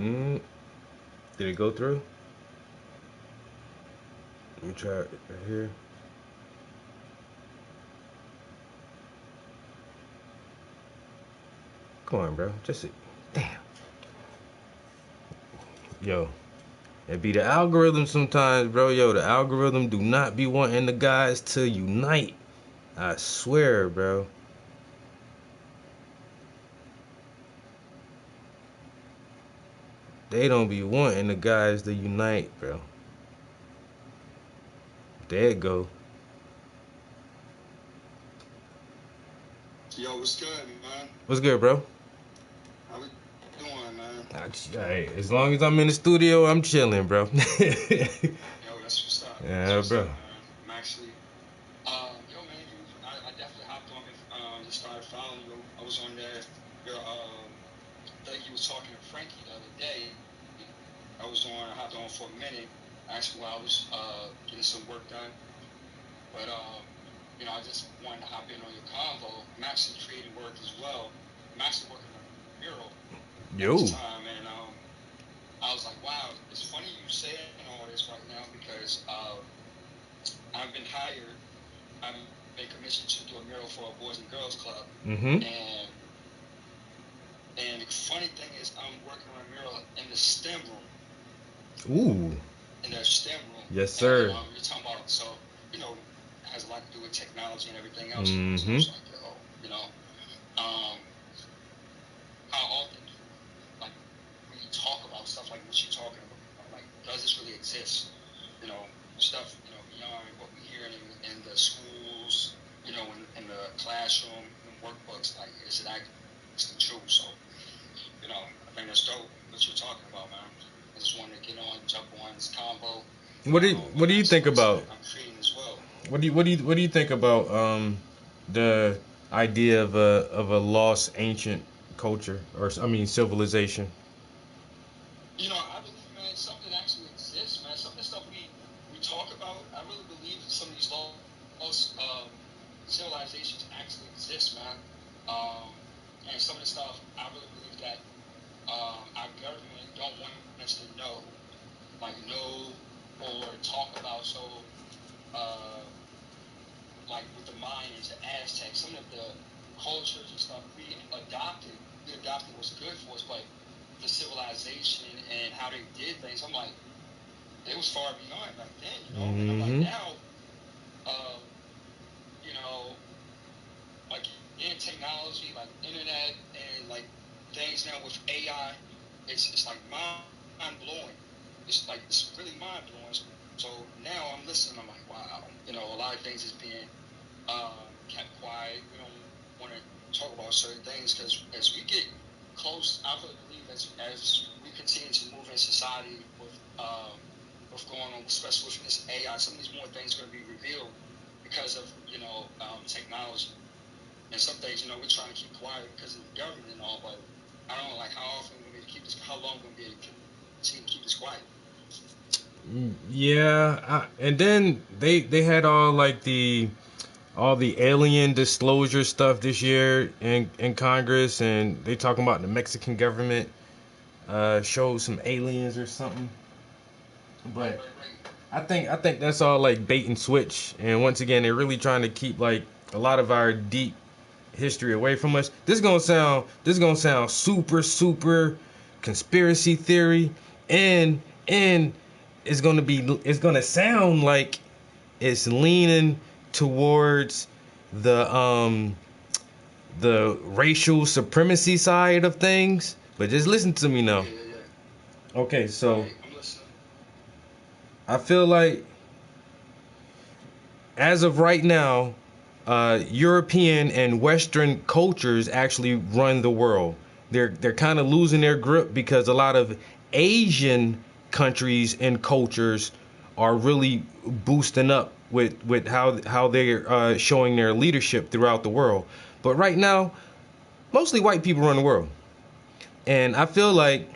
Mm, did it go through? Let me try it right here. Come on, bro. Just damn. Yo, it be the algorithm sometimes, bro. Yo, the algorithm do not be wanting the guys to unite. I swear, bro. They don't be wanting the guys to unite, bro. There it go. what's good, man? What's good, bro? How we doing, man? Hey, as long as I'm in the studio, I'm chilling, bro. Yo, that's what's up. Yeah, That's what's bro. up, man. I'm actually, yo, man, I definitely hopped on and just started following you. I was on there. Your, I think you was talking to Frankie the other day. I hopped on for a minute. Actually, while I was getting some work done. But I just wanted to hop in on your convo. I'm actually creating work as well. I'm actually working on a mural Yo. this time, and I was like, wow, it's funny you saying all this right now because I've been hired. I've been commissioned to do a mural for a Boys and Girls Club, Mm-hmm. and the funny thing is, I'm working on a mural in the STEM room. Ooh. In their STEM room. Yes, sir. And, you're talking about it has a lot to do with technology and everything else. Mm-hmm. So I was like, how often do when you talk about stuff like what you're talking about, like, does this really exist? Stuff, beyond what we hear in the schools, in the classroom, in workbooks, like, is it actually true? So, I think that's dope what you're talking about, man. I just wanted to jump on this combo. What do you think about? I'm creating as well. What do you think about the idea of a lost ancient culture, or I mean civilization? I believe, man, something actually exists, man. Some of the stuff we talk about, I really believe that some of these lost civilizations actually exist, man. And some of the stuff, I really believe that our government don't want us to know or talk about. So, like with the Mayans, the Aztecs, some of the cultures and stuff we adopted what's good for us, but the civilization and how they did things, I'm like, it was far beyond back then, And I'm like, now, like in technology, like internet and like things now with AI, it's like mind blowing. It's really mind blowing. So now I'm listening, I'm like, wow, a lot of things is being kept quiet. We don't want to talk about certain things because as we get close, I really believe as we continue to move in society with going on, especially with this AI, some of these more things are going to be revealed because of technology. And some things, we're trying to keep quiet because of the government and all, but I don't know, like, how long we're going to be able to continue to keep this quiet. Yeah, and then they had all the alien disclosure stuff this year in Congress, and they talking about the Mexican government showed some aliens or something. But I think that's all like bait and switch, and once again they're really trying to keep like a lot of our deep history away from us. This is gonna sound super conspiracy theory, and it's gonna sound like it's leaning towards the racial supremacy side of things. But just listen to me now. Yeah. Okay, so I'm listening. I feel like as of right now, European and Western cultures actually run the world. They're kind of losing their grip because a lot of Asian countries and cultures are really boosting up with how they're showing their leadership throughout the world. But right now, mostly white people run the world, and I feel like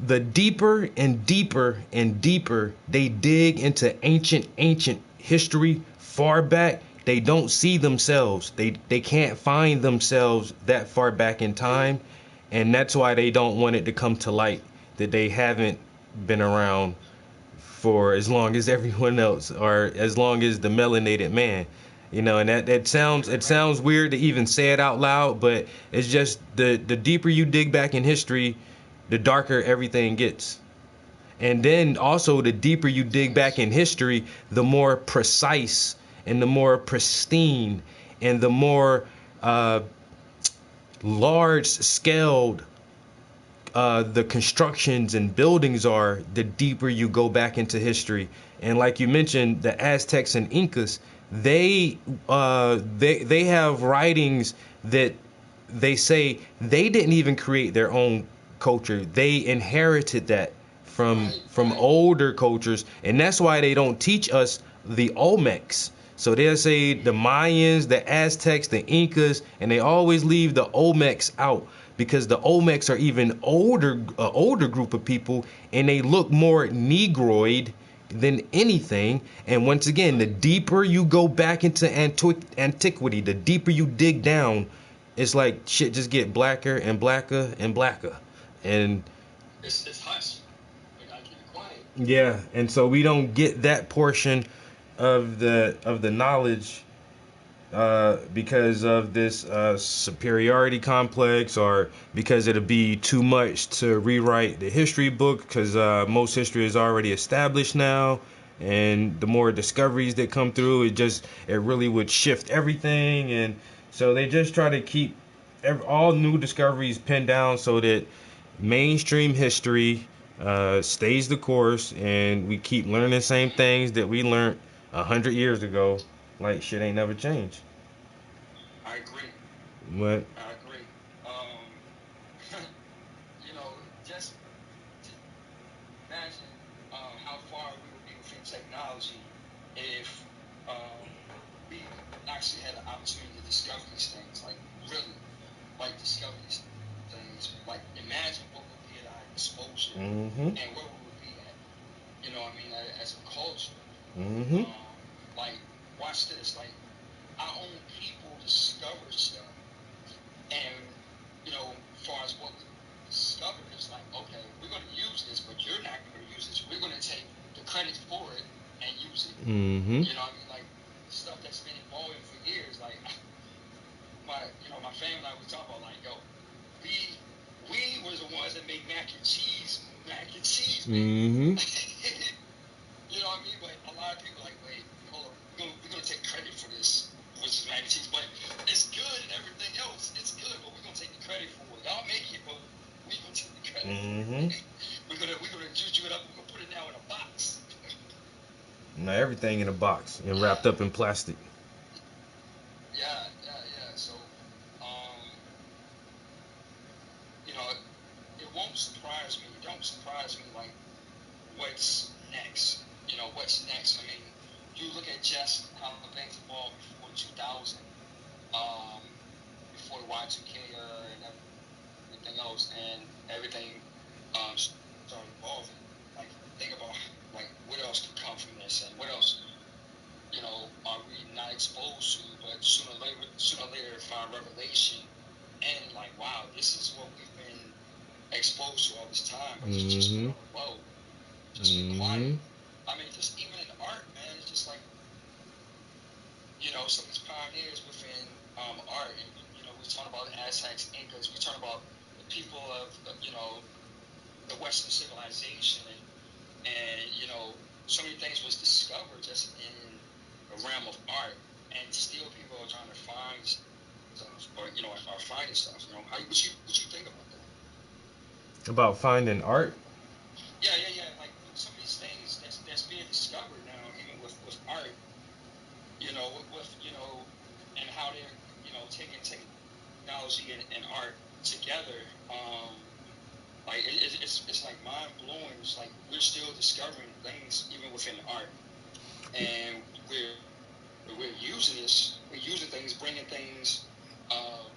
the deeper and deeper and deeper they dig into ancient history far back, they don't see themselves. They can't find themselves that far back in time, and that's why they don't want it to come to light that they haven't been around for as long as everyone else, or as long as the melanated man. And that sounds weird to even say it out loud, but it's just the deeper you dig back in history, the darker everything gets. And then also the deeper you dig back in history, the more precise and the more pristine and the more large scaled the constructions and buildings are, the deeper you go back into history. And like you mentioned, the Aztecs and Incas, they have writings that they say they didn't even create their own culture. They inherited that from older cultures, and that's why they don't teach us the Olmecs. So they'll say the Mayans, the Aztecs, the Incas, and they always leave the Olmecs out because the Olmecs are even older group of people, and they look more Negroid than anything. And once again, the deeper you go back into antiquity, the deeper you dig down, it's like shit just get blacker and blacker and blacker. And It's hush. We gotta keep it quiet. yeah, and so we don't get that portion of the knowledge because of this superiority complex, or because it'll be too much to rewrite the history book, because most history is already established now, and the more discoveries that come through, it really would shift everything. And so they just try to keep all new discoveries pinned down so that mainstream history stays the course, and we keep learning the same things that we learned 100 years ago, like shit ain't never changed. I agree. But I agree. You know, just imagine how far we would be within technology if we actually had the opportunity to discover these things, like really, like discover these things. Like imagine what would be at our exposure mm-hmm. and where we would be at. You know what I mean? As a culture. Mm-hmm. Like, watch this. Like, our own people discover stuff, and you know, as far as what we discovered, it's like, okay, we're going to use this, but you're not going to use this. We're going to take the credit for it and use it. Mm-hmm. You know what I mean? Like, stuff that's been evolving for years. Like, my family and I was talking about, like, yo, we was the ones that made mac and cheese. Mm-hmm. You know what I mean? But a lot of people are like, wait, hold on, we're gonna take credit for this, which is mac and cheese. But it's good and everything else. It's good, but we're gonna take the credit for it. Y'all make it, but we're gonna take the credit. Mm-hmm. We're gonna juju it up. We're gonna put it now in a box. Now everything in a box and wrapped up in plastic. Yeah. So, you know, it won't surprise me. It don't surprise me, like, what's next. You know, what's next? I mean, you look at just how the things evolved before 2000, before the Y2K era and everything else, and everything started evolving. Like, think about, like, what else could come from this, and what else, you know, are we not exposed to, but sooner or later find revelation, and like, wow, this is what we've been exposed to all this time, but it's just Mm-hmm. low, just quiet. I mean, just even in art, man, it's just like, you know, some of these pioneers within art, and you know, we talk about Aztecs, Incas, we talk about the people of you know, the Western civilization, and you know, so many things was discovered just in the realm of art, and still people are trying to find stuff, or you know, are finding stuff. You know, what you think about that? About finding art. Yeah. Like some of these things that's being discovered now, even with art, you know, with you know, and how they're you know taking technology and art together. Like it's like mind blowing. It's like we're still discovering things even within art, and we're using this. We're using things, bringing things out,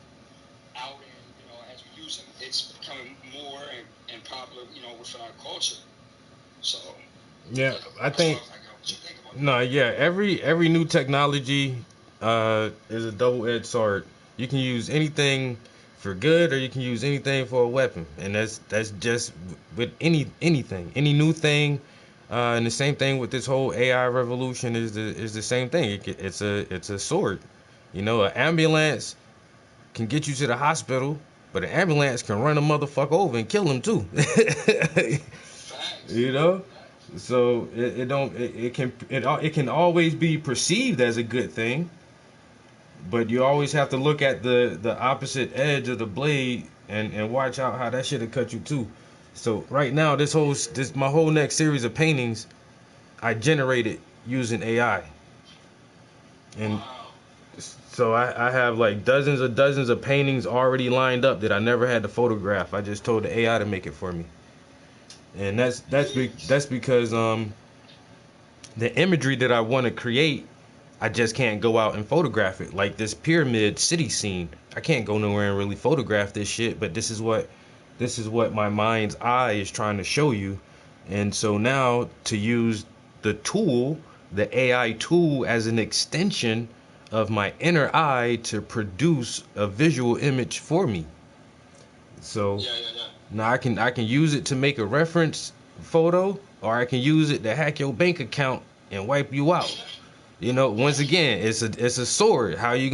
and you know, as we use them, it's becoming more and popular, you know, within our culture. So Yeah, I as far think as I go, what you think about no, yeah. Every new technology is a double-edged sword. You can use anything for good, or you can use anything for a weapon, and that's just with anything, any new thing. And the same thing with this whole AI revolution is the same thing. It's a sword. You know, an ambulance can get you to the hospital, but an ambulance can run a motherfucker over and kill him too. Facts. You know, so it can always be perceived as a good thing, but you always have to look at the opposite edge of the blade and watch out how that shit will cut you too. So right now, this my whole next series of paintings I generated using AI. And Wow. so I have like dozens of paintings already lined up that I never had to photograph. I just told the AI to make it for me. And that's because the imagery that I want to create, I just can't go out and photograph it. Like this pyramid city scene, I can't go nowhere and really photograph this shit. But this is what my mind's eye is trying to show you. And so now to use the tool, the AI tool, as an extension of my inner eye to produce a visual image for me. So Yeah, yeah, yeah. now I can use it to make a reference photo, or I can use it to hack your bank account and wipe you out. You know, once again, it's a sword. How you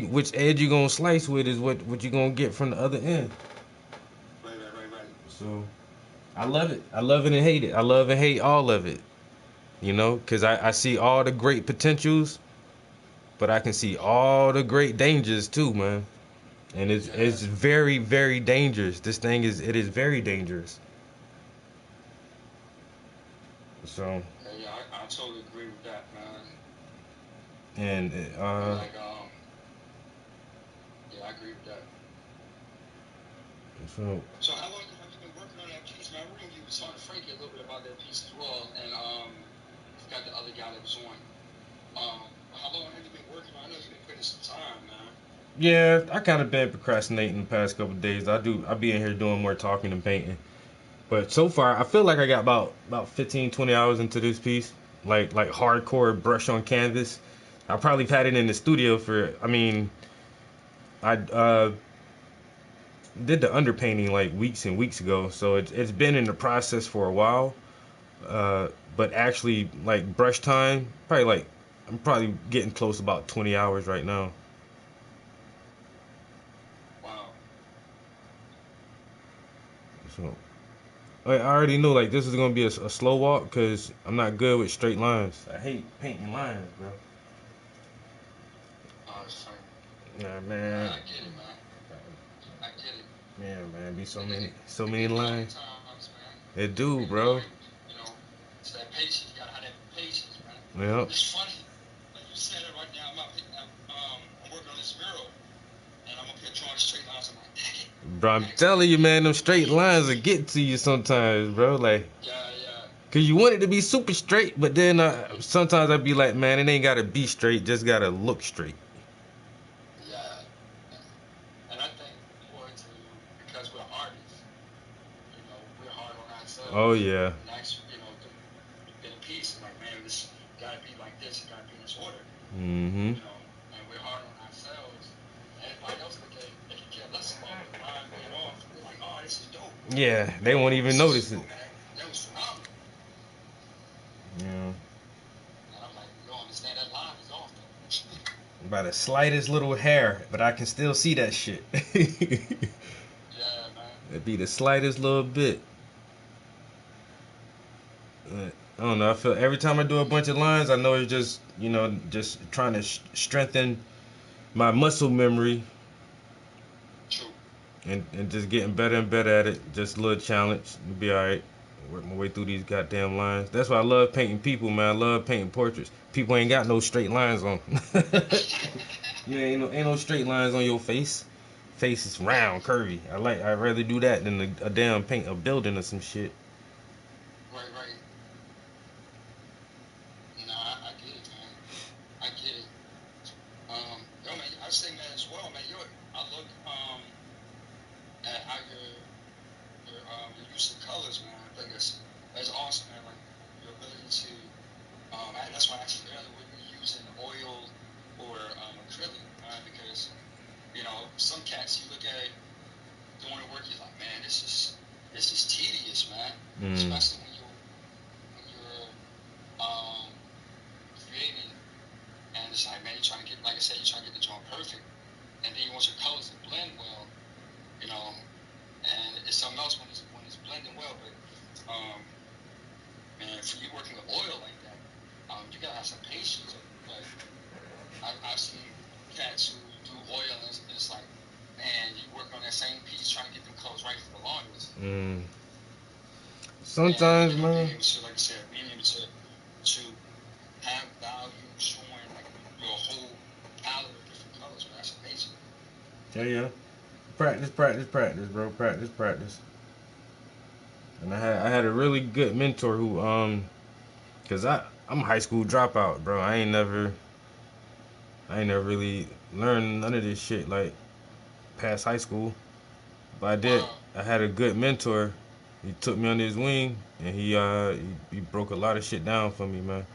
which edge you gonna slice with is what you gonna get from the other end. Right. So I love it. I love it and hate it. I love and hate all of it. You know, because I see all the great potentials, but I can see all the great dangers too, man. And it's very very dangerous. This thing is very dangerous. So Yeah, I totally agree with that, man. and And like, yeah, I agree with that. so So how long have you been working on that piece, man? I remember you was talking to Frankie a little bit about that piece as well, and I forgot the other guy that was on. How long have you been working on? I know you've been putting some time, man. yeah, I kind of been procrastinating the past couple of days. I be in here doing more talking and painting. But so far, I feel like I got about 15, 20 hours into this piece. Like hardcore brush on canvas. I probably had it in the studio for. I mean, I did the underpainting like weeks and weeks ago, so it's been in the process for a while. But actually, like brush time, probably like I'm probably getting close to about 20 hours right now. Wow. So I already knew like this is gonna be a slow walk because I'm not good with straight lines. I hate painting lines, bro. Oh, it's funny. Nah, man. I get it, man. I get it. Yeah, man. Be so It many get long lines. times, man. It It do, be bro. long, you know. It's that patience. You gotta have that patience, man. Yep. It's funny. Like you said it right now. I'm working on this mural, and I'm up here drawing straight lines. I'm like, dang it. Bro, I'm telling you, man, them straight lines will get to you sometimes, bro. Like, Yeah. cause you want it to be super straight, but then sometimes I'd be like, man, it ain't gotta be straight, just gotta look straight. Yeah. And I think more to because we're artists, you know, we're hard on Oh ourselves. yeah. And that's, you know, the piece, like, man, this gotta be like this, it gotta be in this order, Mm-hmm. you know, and we're hard on ourselves. And everybody else look at it, they can care less about the line being off. They're like, oh, this is dope. Yeah, You they know, won't even this is notice it. dope, man. That was phenomenal. Yeah. And I'm like, you don't understand that line is off though. By the slightest little hair, but I can still see that shit. Yeah, man. It'd be the slightest little bit. I don't know. I feel every time I do a bunch of lines, I know it's just just trying to strengthen my muscle memory True. and just getting better and better at it. Just a little challenge. It'll be all right. Work my way through these goddamn lines. That's why I love painting people, man. I love painting portraits. People ain't got no straight lines on. Ain't no straight lines on your face. Face is round, curvy. I'd rather do that than a damn paint a building or some shit. Right. No, I get it, man. I get it. Yo, man, I say, man, as well, man. I look at how your use of colors, man. I think that's awesome, man. Like your ability to, that's why I asked you earlier when you're using oil or acrylic, because some cats you look at it doing the work, you're like, man, this is tedious, man. Mm. Especially when you're creating, and it's like, man, you're trying to get, like I said, you're trying to get the joint perfect, and then you want your colors to blend well, you know, and it's something else when it's blending well. But man, for you working with oil like that, you gotta have some patience. But I've seen cats who do oil, and it's like, man, you work on that same piece trying to get them colors right for the longest. Mm. And Sometimes, man. being able to, like I said, being able to have value showing, like whole palette of different colors, man. That's amazing. Yeah. Practice, bro. Practice. And I had a really good mentor who cause I'm a high school dropout, bro. I ain't never really learned none of this shit like past high school. But I did. Wow. I had a good mentor. He took me under his wing, and he broke a lot of shit down for me, man.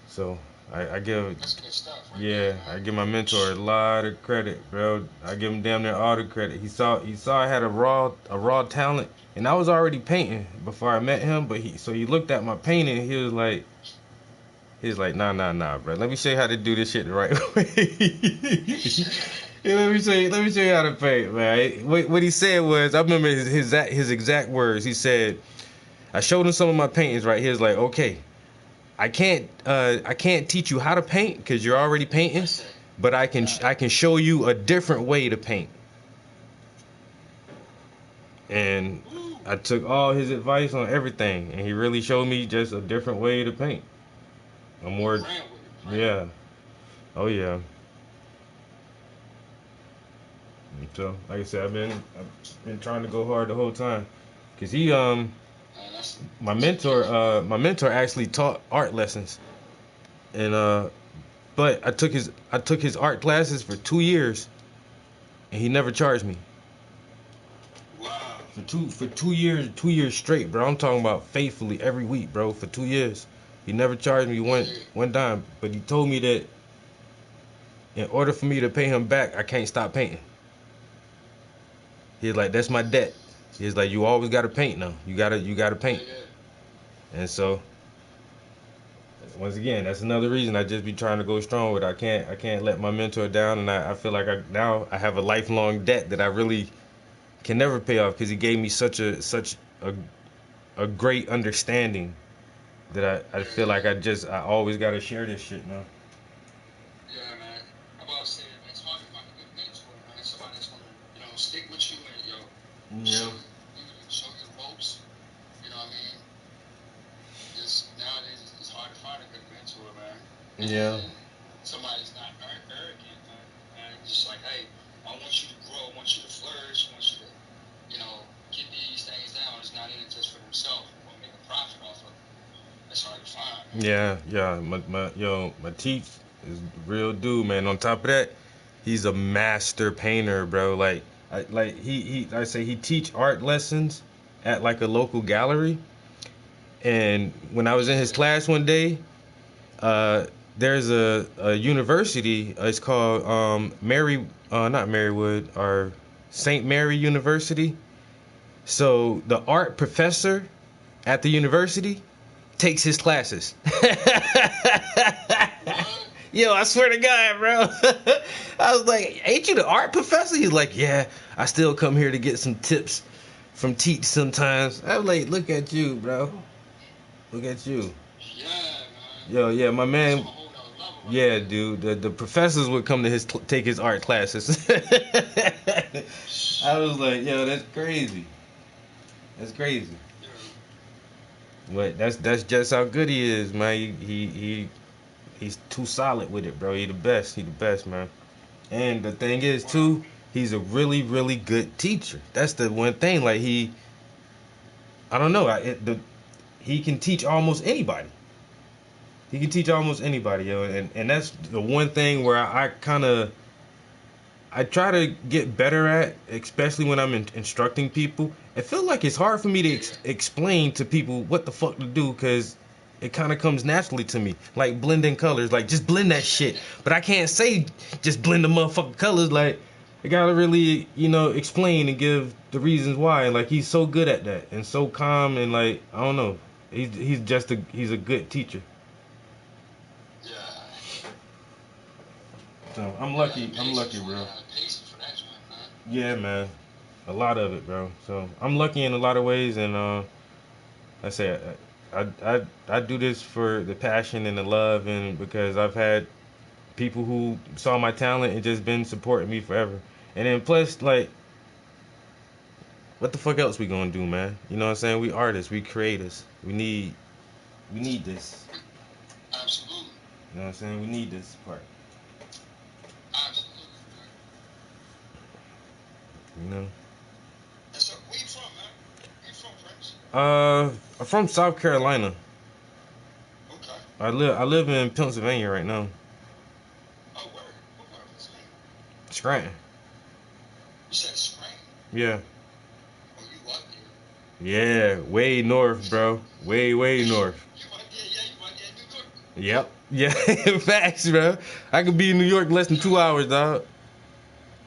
So I give That's good stuff, right yeah, there, I man. give my mentor a lot of credit, bro. I give him damn near all the credit. He saw I had a raw talent, and I was already painting before I met him. But he looked at my painting, and he was like, nah, bro. Let me show you how to do this shit the right way. Yeah, let me show you how to paint, man. What he said was, I remember his exact words. He said, I showed him some of my paintings, right? He was like, okay, I can't teach you how to paint because you're already painting, That's it. but I can show you a different way to paint. And Woo. I took all his advice on everything, and he really showed me just a different way to paint. A more, Ran with it, right? yeah, oh yeah. So, like I said, I've been trying to go hard the whole time, cause That's my mentor actually taught art lessons, and but I took his art classes for 2 years, and he never charged me wow. for 2 years straight, bro. I'm talking about faithfully every week, bro, for 2 years. He never charged me one dime, but he told me that in order for me to pay him back, I can't stop painting. He's like, that's my debt. He's like, you always gotta paint now. You gotta paint. Yeah. And so, once again, that's another reason I just be trying to go strong with. I can't let my mentor down, and I feel like I have a lifelong debt that I really can never pay off because he gave me such a great understanding that I feel like I always gotta share this shit now. Yeah, man. I'm about to say, man, it's hard to find a good mentor, man. Somebody that's gonna, stick with you and Yeah. show you the ropes. You know what I mean? Just nowadays, it's hard to find a good mentor, man. Yeah. And somebody's not arrogant, man. And just like, hey, I want you to grow, I want you to flourish, I want you to, get these things down. It's not in it just for themselves. We want to make a profit off of it. That's hard to find, man. Yeah. My teeth is real dude, man. On top of that, he's a master painter, bro. I say he teach art lessons at like a local gallery. And when I was in his class one day, there's a university. It's called not Marywood, or St. Mary University. So the art professor at the university takes his classes. Yo, I swear to God, bro. I was like, ain't you the art professor? He's like, yeah, I still come here to get some tips from Teach sometimes. I was like, look at you, bro. Look at you. Yeah, man. Yo, yeah, my man. That's on a whole nother level, right? Yeah, dude. The professors would come to take his art classes. I was like, yo, that's crazy. That's crazy. Yeah. But that's just how good he is, man. He's too solid with it, bro. He the best, man. And the thing is, too, he's a really, really good teacher. That's the one thing. Like I don't know. He can teach almost anybody. He can teach almost anybody, yo. And that's the one thing where I try to get better at, especially when I'm instructing people. I feel like it's hard for me to explain to people what the fuck to do, because it kind of comes naturally to me. Like blending colors, like just blend that shit. But I can't say just blend the motherfucking colors. Like I gotta really, explain and give the reasons why. Like he's so good at that and so calm, and like I don't know, he's a good teacher. Yeah. So I'm lucky, bro. Patience for that joint, man. Yeah, man. A lot of it, bro. So I'm lucky in a lot of ways, and I say I do this for the passion and the love, and because I've had people who saw my talent and just been supporting me forever. And then plus, like, what the fuck else we gonna do, man? You know what I'm saying? We artists, we creators. We need this. Absolutely. You know what I'm saying? We need this part. Absolutely, man. You know. And so, where you from, man? Where you from, Prince? I'm from South Carolina. Okay. I live in Pennsylvania right now. Oh, word. What part of Pennsylvania? Scranton. You said Scranton. Yeah. Oh, you up there? Yeah, way north, bro. Way north. You out there? Yeah, you out there in New York? Yep. Yeah, facts, bro. I could be in New York in less than 2 hours, dog.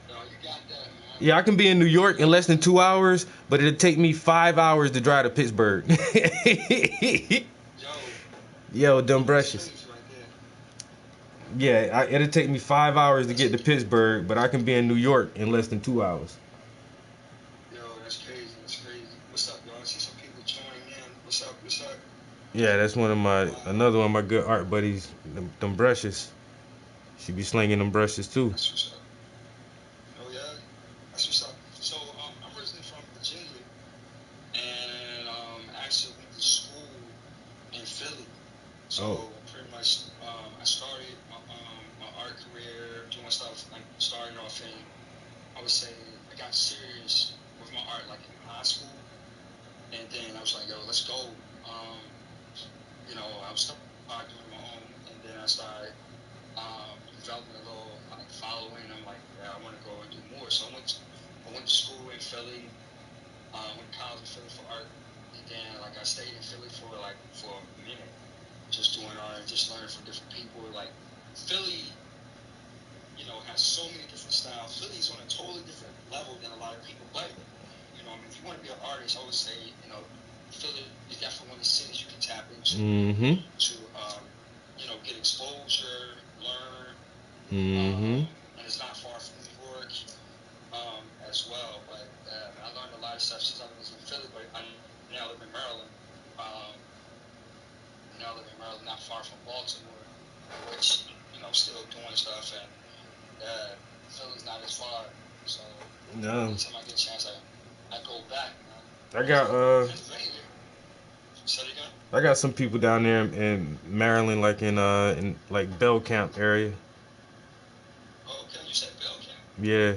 No, you got that, man. Yeah, I can be in New York in less than 2 hours, but it'll take me 5 hours to drive to Pittsburgh. Yo, Yo, dumb that's brushes. crazy right there. Yeah, it'll take me 5 hours to get to Pittsburgh, but I can be in New York in less than 2 hours. Yo, that's crazy. That's crazy. What's up, y'all? I see some people joining in. What's up? What's up? Yeah, that's another one of my good art buddies, them brushes. She be slinging them brushes too. That's what's up. Oh, yeah? That's what's up. So, I'm originally from Virginia, and actually went to school in Philly. So, Oh. pretty much, I started my art career doing stuff, like, starting off in, I would say, I got serious with my art, like, in high school. And then I was like, yo, let's go. I was started doing my own, and then I started developing a little like following. I'm like, yeah, I want to go and do more. So I went to school in Philly, went to college in Philly for art, and then like I stayed in Philly for a minute, just doing art and just learning from different people. Like Philly, has so many different styles. Philly's on a totally different level than a lot of people, but if you want to be an artist, I would say, Philly is definitely one of the cities you can tap into Mm-hmm. to, get exposure, learn, Mm-hmm. and it's not far from New York as well. But I learned a lot of stuff since I was in Philly, but I now live in Maryland. Not far from Baltimore, which still doing stuff, and Philly's not as far. So No. anytime I get a chance, I go back. I got Pennsylvania. Say it again. I got some people down there in Maryland, like in like Bell Camp area. Oh, okay. You said Bell Camp. Yeah.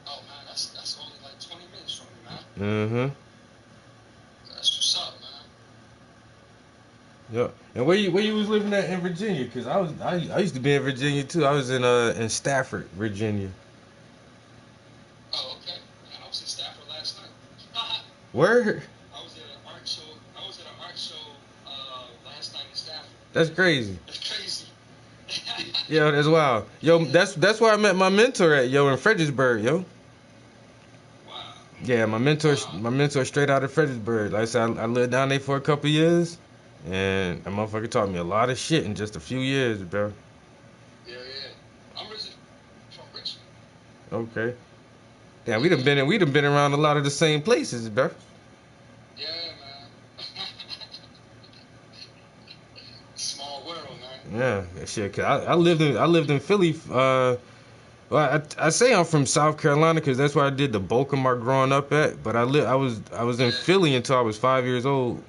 Oh man, that's only like 20 minutes from you, man. Mm-hmm. That's what's up, man. Yep. And where you was living at in Virginia? Cause I used to be in Virginia too. I was in Stafford, Virginia. Oh, okay. Man, I was in Stafford last night. Where? I was at an art show. Last night in Stafford. That's crazy. That's crazy. Yo, that's wild. Yo, that's where I met my mentor at, yo, in Fredericksburg, yo. Wow. Yeah, my mentor straight out of Fredericksburg. Like I said, I lived down there for a couple years, and that motherfucker taught me a lot of shit in just a few years, bro. Yeah. I'm originally from Richmond. Okay. Yeah, we done been around a lot of the same places, bro. Yeah, man. Small world, man. Yeah, shit. 'Cause I lived in Philly. Well, I say I'm from South Carolina because that's where I did the bulk of my growing up at. But I was in Philly until I was 5 years old.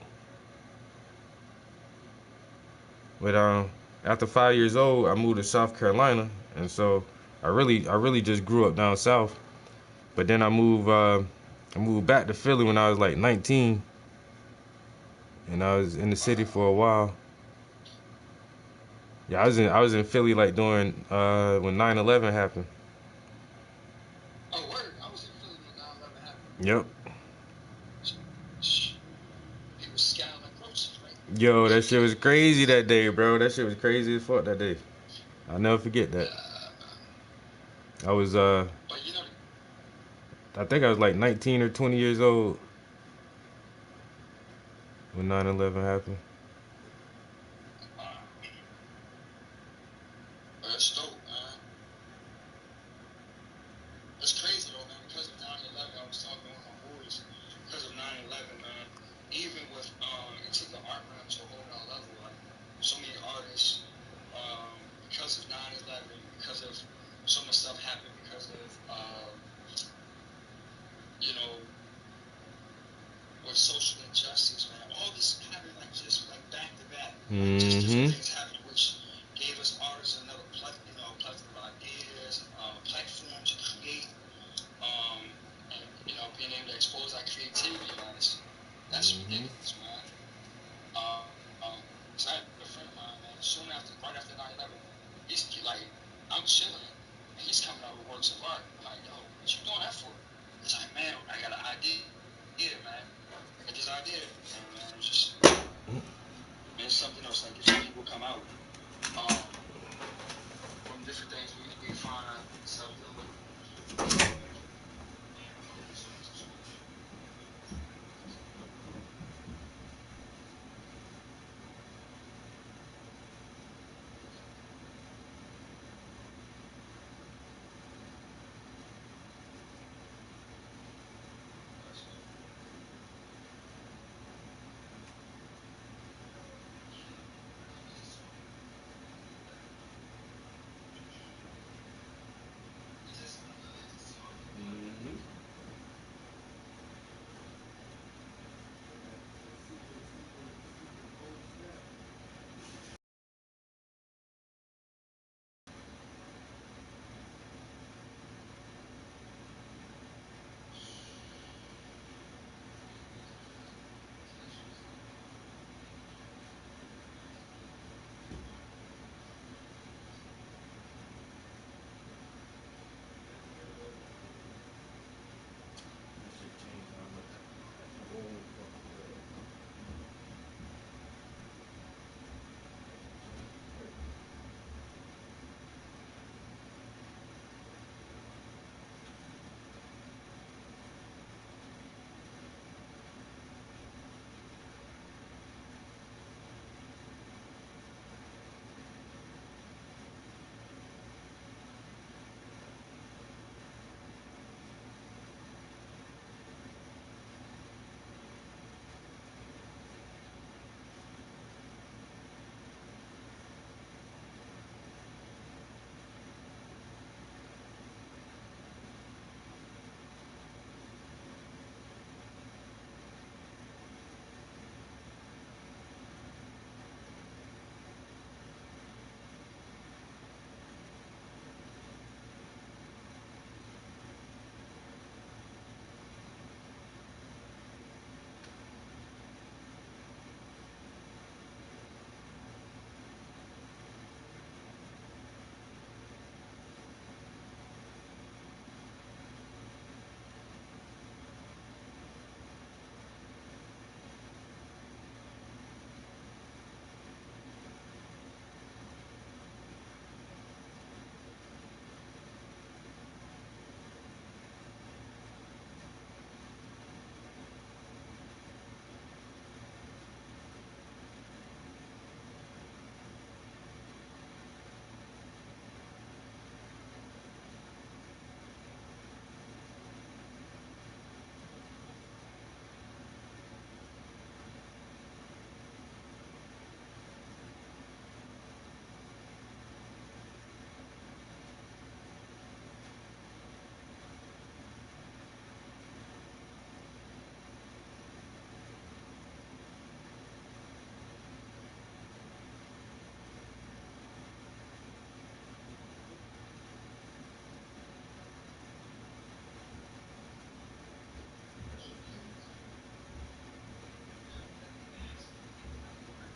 But after 5 years old, I moved to South Carolina, and so I really just grew up down south. But then I moved back to Philly when I was like 19, and I was in the city for a while. Yeah, I was in Philly like during when 9/11 happened. Oh, word. I was in Philly when 9/11 happened. Yep. People scouting like roaches, right? Yo, that shit was crazy that day, bro. That shit was crazy as fuck that day. I'll never forget that. I was But I think I was like 19 or 20 years old when 9/11 happened. that's dope, man. It's crazy though, man. Because of 9/11, I was talking with my boys. Because of 9/11, man. Even with it took the art realm to a whole nother level. Like so many artists, because of 9/11, because of so much stuff happened, because of with social injustice, man. All this happened like just like back to back. Like just different things happened, which being able to expose that creativity, man, that's ridiculous, man. So I had a friend of mine, man, right after 9/11, like, I'm chilling, and he's coming out with works of art. I'm like, yo, what you doing that for? He's like, man, I got an idea, man. I got this idea, and it's just, man, it's something else. Like, if people come out from different things, we find ourselves dealing with.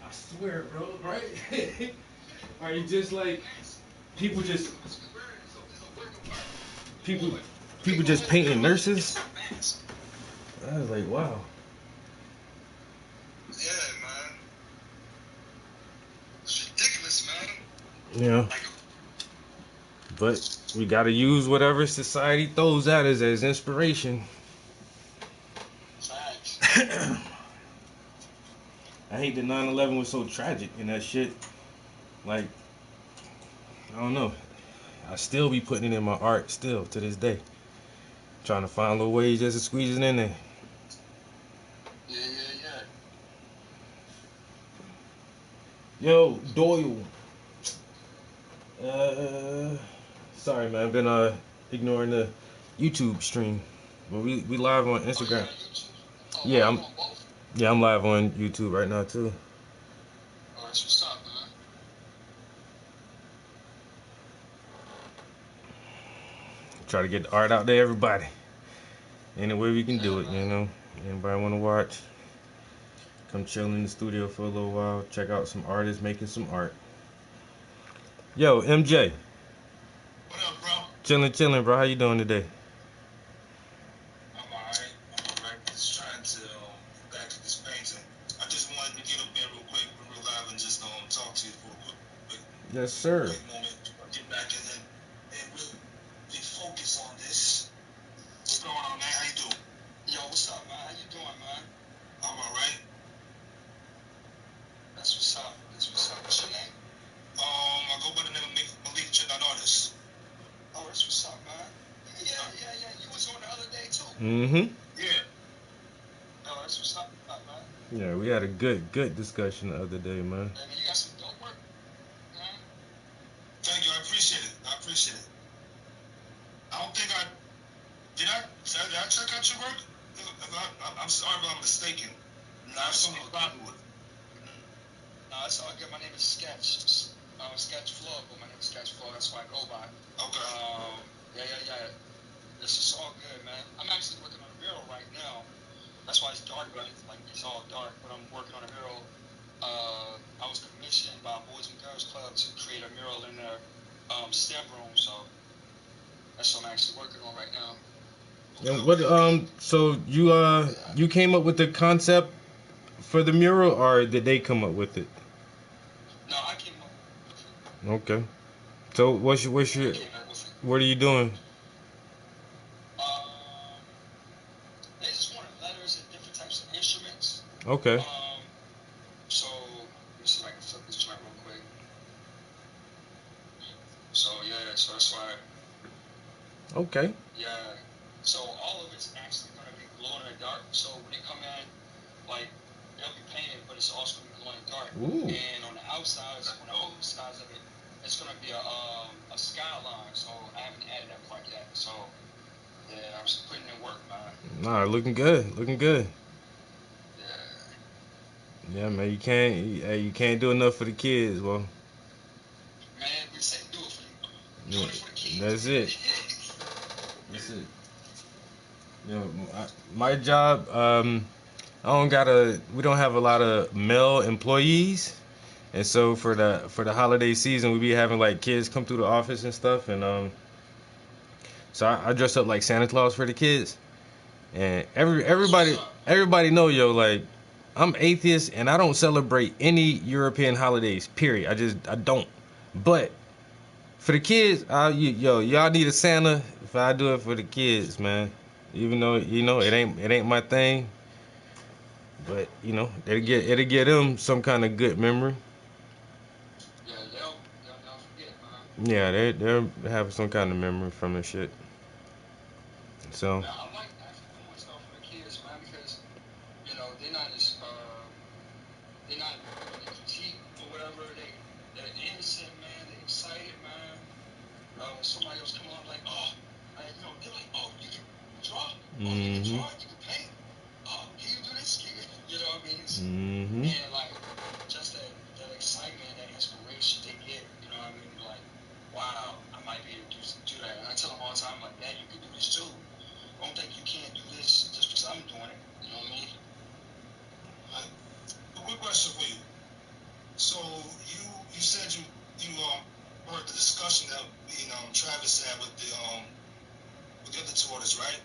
I swear, bro, right? Are you just like people just people people just painting nurses? I was like, wow. Yeah, man. It's ridiculous, man. Yeah. But we gotta use whatever society throws at us as inspiration. Facts. I hate that 9/11 was so tragic and that shit. Like, I don't know. I still be putting it in my art still to this day. Trying to find little ways just to squeeze it in there. Yeah, yeah, yeah. Yo, Doyle. Sorry man, I've been ignoring the YouTube stream. But we live on Oh, you're Instagram. on YouTube? Oh, Yeah, I'm I'm on both. yeah, I'm live on YouTube right now too. Oh, that's what's up, man. Try to get the art out there, everybody. Any way we can do it, you know. Anybody want to watch? Come chill in the studio for a little while. Check out some artists making some art. Yo, MJ. What up, bro? Chilling, bro. How you doing today? I'm alright. Just trying to get back to this painting. I just wanted to get up there real quick, real live, and just talk to you for a quick Yes, sir. moment. Get back and really focus on this. What's going on, man? How you doing? Yo, what's up, man? How you doing, man? I'm alright. That's what's up. That's what's up. What's your name? I go by the name of Malik Chinnan Artist. Oh, that's what's up, man. Yeah. You was on the other day too. Mm-hmm. Yeah. Oh, that's what's up, man. Yeah, we had a good discussion the other day, man. Yeah, man, you got some dope work, man. Thank you. I appreciate it. I don't think did I check out your work? I'm sorry if I'm mistaken. Nah, I've only followed it. No, it's all good. My name is Sketch. Sketch Flow. My name is Sketch Flow. That's what I go by. Okay. Yeah. This is all good, man. I'm actually working on a mural right now. That's why it's dark, right? Like, it's all dark, but I'm working on a mural. I was commissioned by Boys and Girls Club to create a mural in their STEM room, so that's what I'm actually working on right now. And what so you came up with the concept for the mural, or did they come up with it? No, I came up with it. Okay. So what's your I came up with it. what are you doing? They just wanted letters and different types of instruments. Okay. So let me see if I can flip this chart real quick. So so that's why. Okay. Yeah. So all of it's actually gonna be glow in the dark. So when they come in, like they'll be painted, but it's also gonna be glow in the dark. Ooh. And on the outsides of it, it's gonna be a skyline. So I haven't added that part yet. So yeah, I'm just putting in work, man. Nah, looking good. Yeah. Yeah, man. You can't do enough for the kids, well. Man, we say do it for you. Doing it for the kids. That's it. That's it. You know, my job, we don't have a lot of male employees, and so for the holiday season, we be having like kids come through the office and stuff, and so I dress up like Santa Claus for the kids, and everybody know, yo, like I'm atheist and I don't celebrate any European holidays. Period. I don't. But for the kids, y'all need a Santa. If I do it for the kids, man. Even though it ain't my thing, but it'll get them some kind of good memory. Yeah, they'll forget, man. Yeah, they'll have some kind of memory from the shit. So. Yeah, I like actually doing stuff for the kids, man, because they're not really critique or whatever. They're innocent, man. They're excited, man. When somebody else come on, like, they're like, oh, you can draw, you can paint, can you do this? You know what I mean? And like just that excitement, that inspiration they get, you know what I mean? Like, wow, I might be able to do that. And I tell them all the time, like, man, you can do this too. Don't think you can't do this just because I'm doing it. You know what I mean? A quick question for you. So you said you heard the discussion that Travis had with the other two artists, right?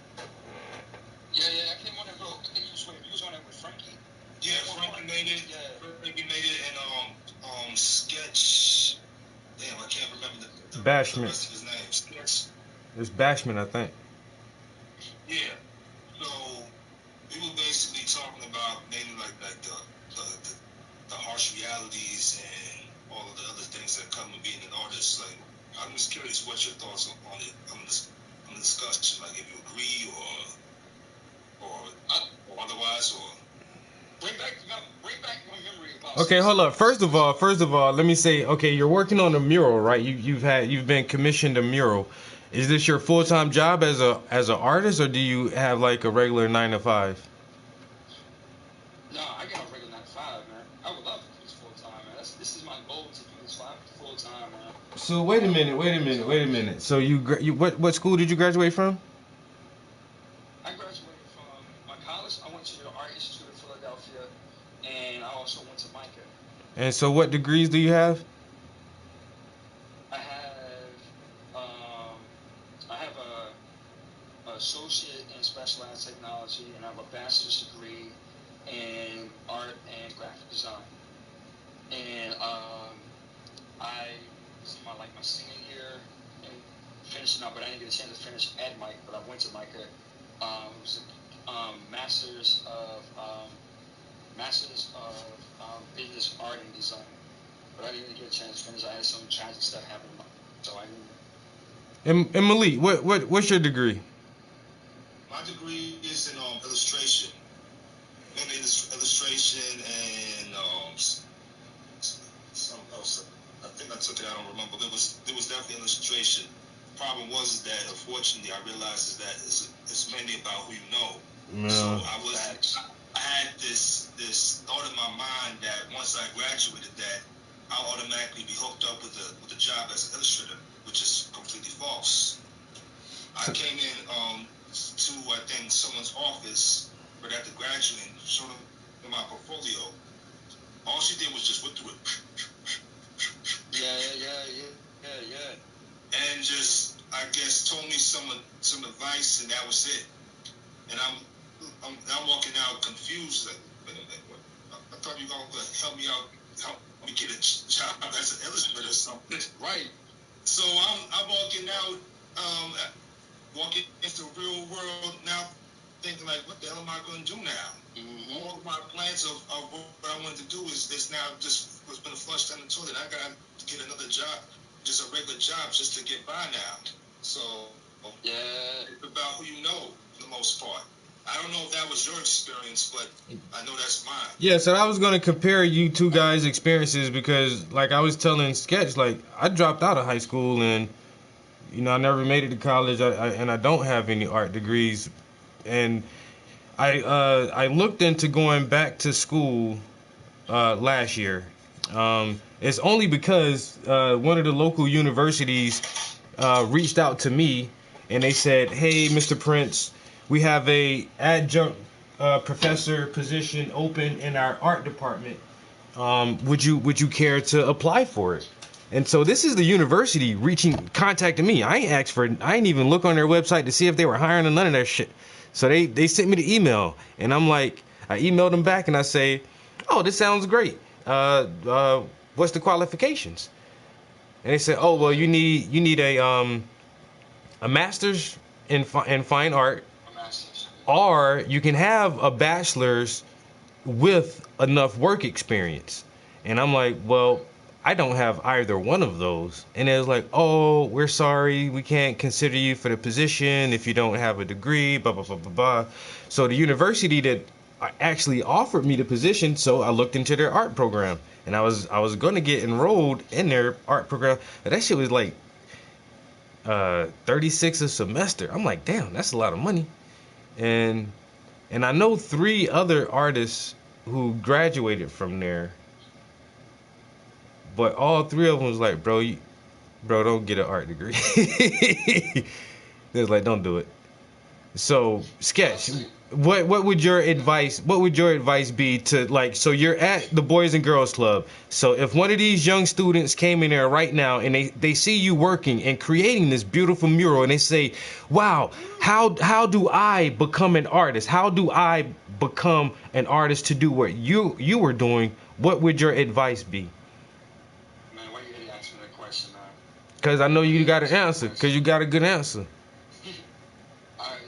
Yeah, I came on that real. I think you was on that with Frankie. Yeah, Frankie made it. Yeah. Frankie made it, and Sketch. Damn, I can't remember the Bashman. rest of his name. Sketch. It's Bashman, I think. Yeah. So we were basically talking about maybe like the harsh realities and all of the other things that come with being an artist. Like, I'm just curious what your thoughts on it, on the discussion. Like, if you agree or otherwise, or Bring back my memory about. Okay, hold up. First of all, let me say, okay, you're working on a mural, right? You've been commissioned a mural. Is this your full-time job as an artist, or do you have like a regular 9 to 5? No, I got a regular 9 to 5, man. I would love to do this full time, man. This is my goal to do this full time, man. So wait a minute. So what school did you graduate from? I graduated I went to the Art Institute of Philadelphia, and I also went to Micah. And so, what degrees do you have? I have a associate in specialized technology, and I have a bachelor's degree in art and graphic design. And I was in my senior year and finishing up, but I didn't get a chance to finish at Micah. But I went to Micah. It was a master's of business art and design. But I didn't get a chance to finish. I had some tragic stuff happen, so I didn't. And Malik, what's your degree? My degree is in illustration, mainly illustration and some else. I think I took it. I don't remember. But it was definitely illustration. The problem was that unfortunately I realized is that it's mainly about who you know. Yeah. So I had this thought in my mind that once I graduated that I'll automatically be hooked up with a job as an illustrator, which is completely false. I came in to I think someone's office right after graduating, showed them my portfolio. All she did was just whip through it. Yeah. And just I guess told me some advice, and that was it. And I'm walking out confused. Like, wait a minute, what? I thought you were gonna help me out, help me get a job as an illustrator or something. Right. So I'm walking out, walking into the real world now, thinking like, what the hell am I going to do now? Mm-hmm. All of my plans of what I wanted to do is now just was been flushed down the toilet. I got to get another job, just a regular job, just to get by now. So yeah, it's about who you know for the most part. I don't know if that was your experience, but I know that's mine. Yeah, so I was going to compare you two guys' experiences because, like I was telling Sketch, like I dropped out of high school and, you know, I never made it to college, and I don't have any art degrees, and I looked into going back to school last year. It's only because one of the local universities reached out to me and they said, "Hey, Mr. Prince, we have a adjunct professor position open in our art department. Would you care to apply for it?" And so this is the university contacting me. I ain't even look on their website to see if they were hiring or none of that shit. So they sent me the email, and I'm like, I emailed them back and I say, "Oh, this sounds great. What's the qualifications?" And they said, "Oh, well, you need a master's in fine art, or you can have a bachelor's with enough work experience." And I'm like, "Well, I don't have either one of those." And it was like, "Oh, we're sorry, we can't consider you for the position if you don't have a degree, blah, blah, blah, blah, blah." So the university that actually offered me the position, so I looked into their art program. And I was going to get enrolled in their art program. But that shit was like $36 a semester. I'm like, damn, that's a lot of money. And I know 3 other artists who graduated from there. But all 3 of them was like, bro, don't get an art degree. They was like, don't do it. So, Sketch, what would your advice be to, like, so you're at the Boys and Girls Club. So if one of these young students came in there right now and they see you working and creating this beautiful mural and they say, "Wow, how do I become an artist? How do I become an artist to do what you were doing?" What would your advice be? Man, why you didn't ask me that question, man? Because I know you got an answer. Because you got a good answer. Alright,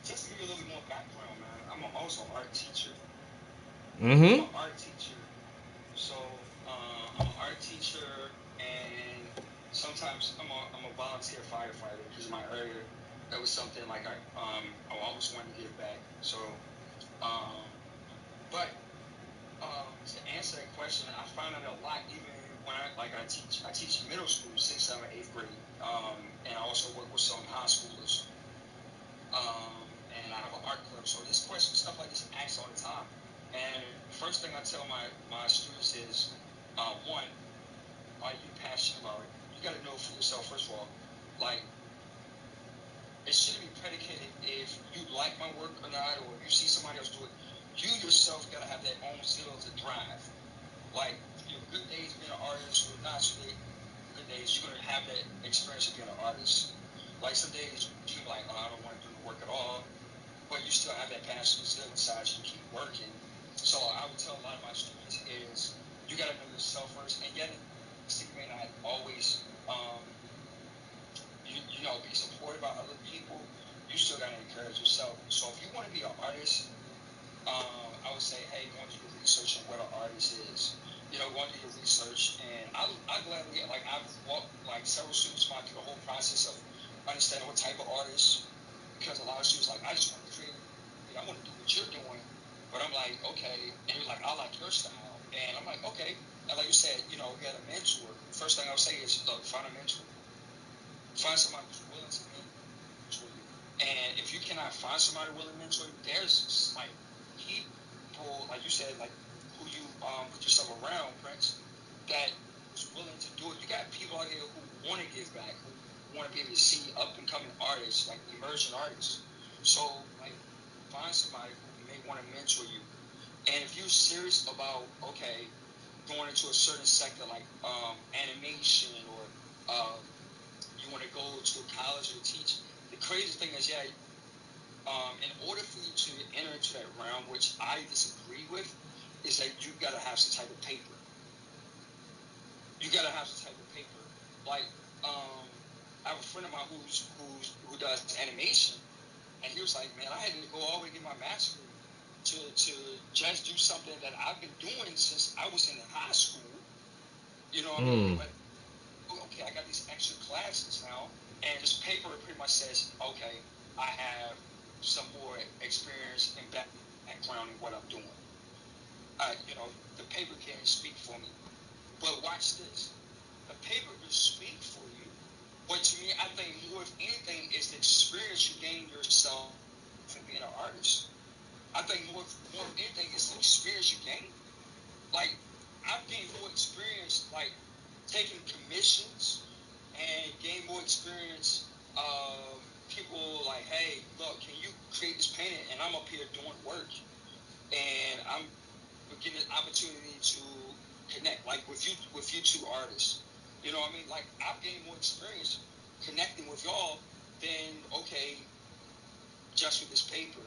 just to give you a little bit more background, man, I'm also an art teacher. Mm-hmm. I'm an art teacher. So, I'm an art teacher, and sometimes I'm a volunteer firefighter because in my area, that was something like I always wanted to give back. So, but to answer that question, I find out a lot even when I teach middle school, 6th, 7th, 8th grade, and I also work with some high schoolers. And I have an art club, so this question, stuff like this, is asked all the time. And first thing I tell my students is, one, are you passionate about it? You got to know for yourself, first of all, like, it shouldn't be predicated if you like my work or not, or if you see somebody else do it. You yourself gotta have that own zeal to drive. Like your good days being an artist, or not so good days, you're gonna have that experience of being an artist. Like some days you're like, oh, I don't want to do the work at all, but you still have that passion and zeal inside you, keep working. So I would tell a lot of my students is you got to know yourself first, and yet you may not always, you know, be supported by other people. You still got to encourage yourself. So if you want to be an artist, I would say, hey, go and do your research on what an artist is. You know, go and do your research, and I gladly, like, I've walked like several students through the whole process of understanding what type of artist, because a lot of students like, I just want to create, I want to do what you're doing, but I'm like, okay, and you're like, I like your style, and I'm like, okay, and like you said, you know, you got a mentor. First thing I would say is, look, find a mentor, find somebody who's willing to mentor you, and if you cannot find somebody willing to mentor you, there's like people, like you said, like who you put yourself around, Prince, that is willing to do it. You got people out here who want to give back, who want to be able to see up and coming artists, like emerging artists. So, like, find somebody who may want to mentor you. And if you're serious about, okay, going into a certain sector like animation, or you want to go to college or teach, the crazy thing is, yeah, in order for you to enter into that realm, which I disagree with, is that you got to have some type of paper. You got to have some type of paper. Like, I have a friend of mine who does animation, and he was like, man, I had to go all the way to get my master's to just do something that I've been doing since I was in high school. You know what I mean? But okay, I got these extra classes now, and this paper pretty much says, okay, I have some more experience and background in what I'm doing. You know, the paper can't speak for me. But watch this. The paper can speak for you. But to me, I think more of anything is the experience you gain yourself from being an artist. I think more of anything is the experience you gain. Like, I've gained more experience, like, taking commissions, and gain more experience of people like, hey, look, can you create this painting? And I'm up here doing work, and I'm getting an opportunity to connect, like with you two artists. You know what I mean? Like, I've gained more experience connecting with y'all than, okay, just with this paper.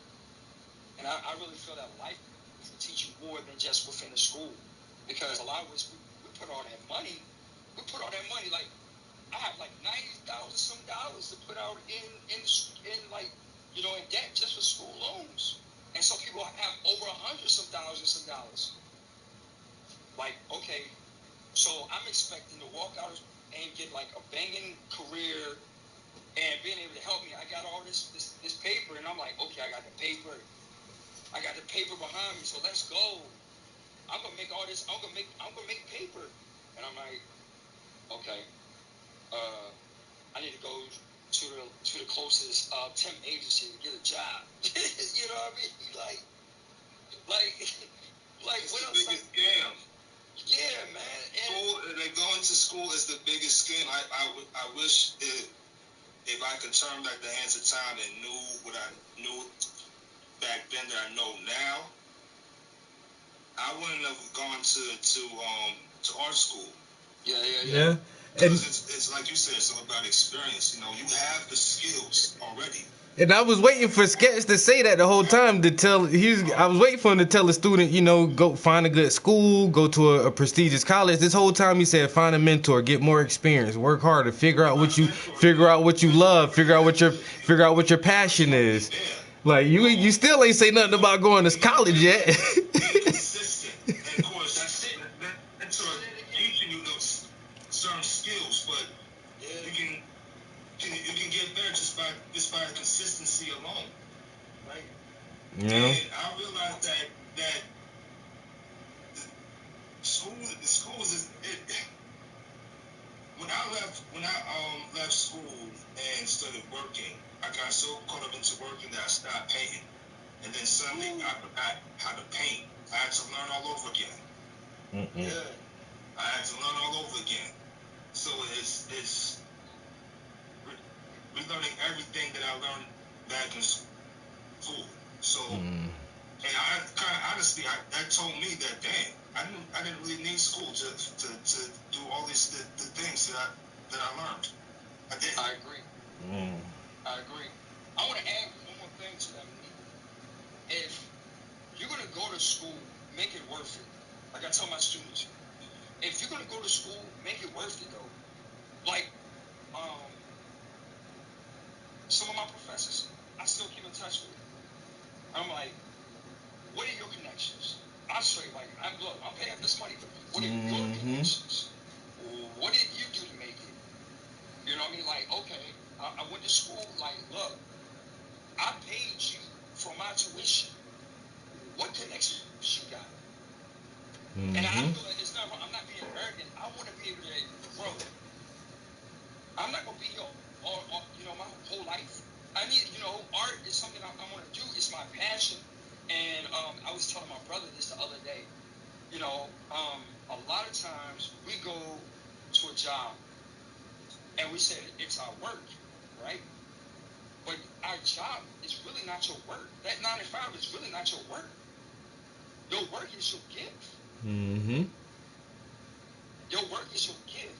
And I really feel that life will teach you more than just within the school, because a lot of us, we put all that money. We put all that money, like, I have like $90,000 some dollars to put out in like, you know, in debt just for school loans. And some people have over $100 some dollars. Like, okay, so I'm expecting to walk out and get like a banging career and being able to help me. I got all this paper, and I'm like, okay, I got the paper. I got the paper behind me, so let's go. I'm gonna make all this. I'm gonna make paper. And I'm like, okay, I need to go to the closest temp agency to get a job. You know what I mean? Like It's what the else? biggest scam. Yeah, man. School, like going to school is the biggest scam. I wish if I could turn back the hands of time and knew what I knew back then that I know now, I wouldn't have gone to art school. Yeah. Because it's like you said, it's all about experience. You know, you have the skills already. And I was waiting for Sketch to say that the whole time, to tell I was waiting for him to tell a student, you know, go find a good school, go to a prestigious college. This whole time he said find a mentor, get more experience, work harder, figure out what you love, figure out what your passion is. Like you still ain't say nothing about going to college yet. Consistent. And of course that's it. Mentor teaching you those certain skills, but you can get better just by consistency alone. Right? Yeah. And I realized that the schools is it. When I left school and started working, I got so caught up into working that I stopped painting. And then suddenly I forgot how to paint. I had to learn all over again. Yeah. I had to learn all over again. So it's relearning everything that I learned back in school. So, and I kind of honestly, that told me that damn, I didn't really need school to do all these the things that I learned. I did. I agree. I agree. I want to add one more thing to that. If you're going to go to school, make it worth it. Like I tell my students, if you're going to go to school, make it worth it, though. Like, some of my professors, I still keep in touch with. I'm like, what are your connections? I straight like, look, I'm paying this money. What are your connections? What did you do to make it? You know what I mean? Like, okay, I went to school. Like, look, I paid you for my tuition. What connections you got? And I feel like it's not. I'm not being arrogant. I want to be able to grow. I'm not gonna be here all my whole life. I mean, art is something I want to do. It's my passion. And I was telling my brother this the other day. A lot of times we go to a job and we say it's our work, right? But our job is really not your work. That 9 to 5 is really not your work. Your work is your gift. Your work is your gift.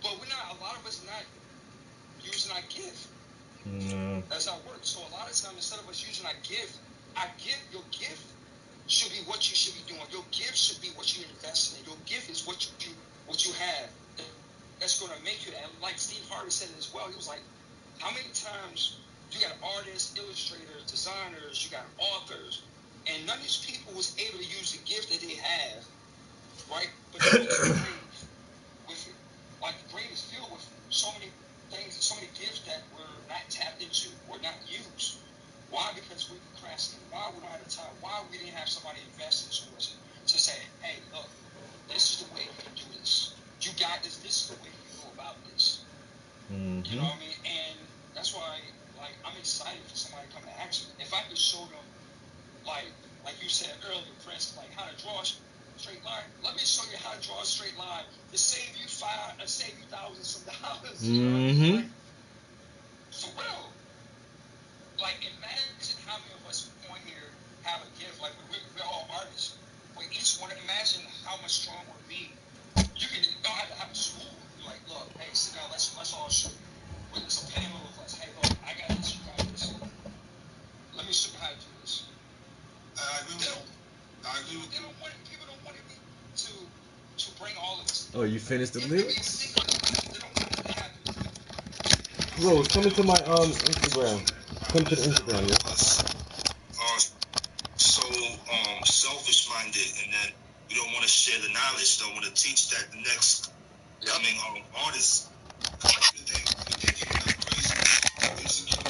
But a lot of us not using our gift. As our work. So a lot of times, instead of us using our gift, your gift should be what you should be doing. Your gift should be what you invest in. Your gift is what you have that's going to make you. And like Steve Harvey said as well, he was like, how many times you got artists, illustrators, designers, you got authors, and none of these people was able to use the gift that they have, right? But they went to the grave with it. Like the grave is filled with so many things, so many gifts that were not tapped into or not used. Why? Because we procrastinated. Why we don't have the time? Why we didn't have somebody invest into us to say, hey, look, this is the way you can do this. You got this. This is the way you go about this. You know what I mean? And that's why, like, I'm excited for somebody to come to action. If I could show them, like you said earlier, for instance, like how to draw a straight line. Let me show you how to draw a straight line to save you thousands of dollars. You know what I mean? Like, for real. Like, imagine how many of us on here have a gift. Like, we're all artists. But each one, imagine how much stronger we'll be. You don't have to have a school. You're like, look, hey, sit down, let's all shoot. With some panel of us. Hey, look, I got this, you got this. Let me show you how to do this. I agree with you. People don't want to bring all of this. Oh, you finished the lyrics? They don't want to have it. Bro, come into my Instagram. Come to the Instagram, yeah. So selfish minded, and then we don't want to share the knowledge. Don't want to teach that the next coming artists. They get crazy. Insecure.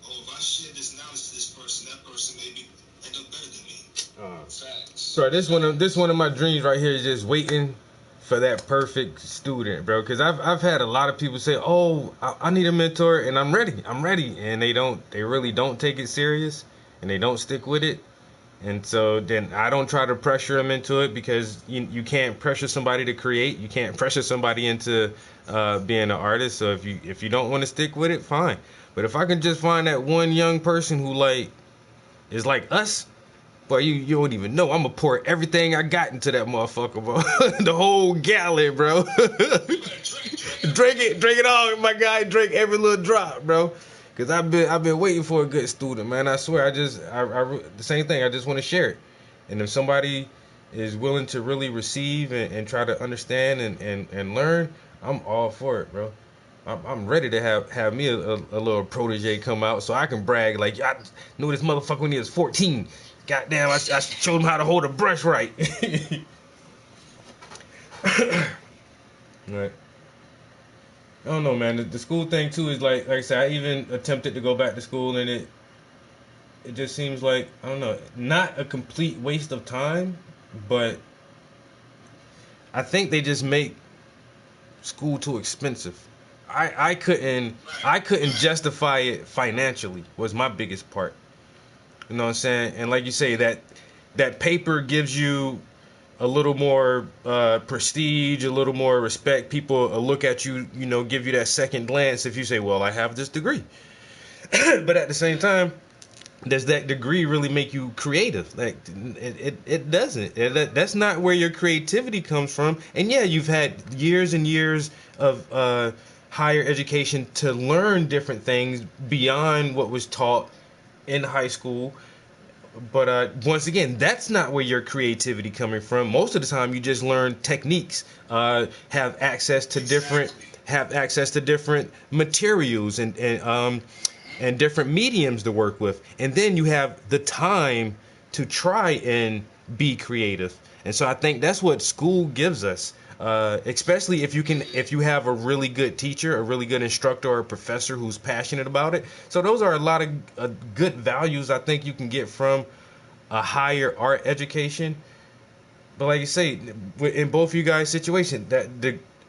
Oh, if I share this knowledge to this person, that person maybe end up better than me. So this one of my dreams right here is just waiting for that perfect student, bro. Because I've had a lot of people say, "Oh, I need a mentor," and I'm ready, and they really don't take it serious, and they don't stick with it, and so then I don't try to pressure them into it because you can't pressure somebody to create, you can't pressure somebody into being an artist. So if you don't want to stick with it, fine. But if I can just find that one young person who is like us. Boy, you don't even know. I'm gonna pour everything I got into that motherfucker, bro. The whole gallon, bro. Drink it all, my guy. Drink every little drop, bro. Cause I've been waiting for a good student, man. I swear, I the same thing. I just want to share it. And if somebody is willing to really receive and try to understand and learn, I'm all for it, bro. I'm ready to have me a little protege come out so I can brag like, I knew this motherfucker when he was 14. Goddamn, I showed him how to hold a brush right. Right. I don't know, man. The school thing too is like I said, I even attempted to go back to school, and it just seems like, I don't know, not a complete waste of time, but I think they just make school too expensive. I couldn't justify it financially was my biggest part. You know what I'm saying? And like you say, that paper gives you a little more prestige, a little more respect. People look at you, give you that second glance if you say, well, I have this degree. But at the same time, does that degree really make you creative? Like, it doesn't. That's not where your creativity comes from. And yeah, you've had years and years of higher education to learn different things beyond what was taught in high school. But once again, that's not where your creativity coming from. Most of the time, you just learn techniques, have access to different materials and different mediums to work with, and then you have the time to try and be creative. And so I think that's what school gives us. Especially if you have a really good teacher, a really good instructor, or a professor who's passionate about it. So those are a lot of good values I think you can get from a higher art education. But like you say, in both of you guys' situation, that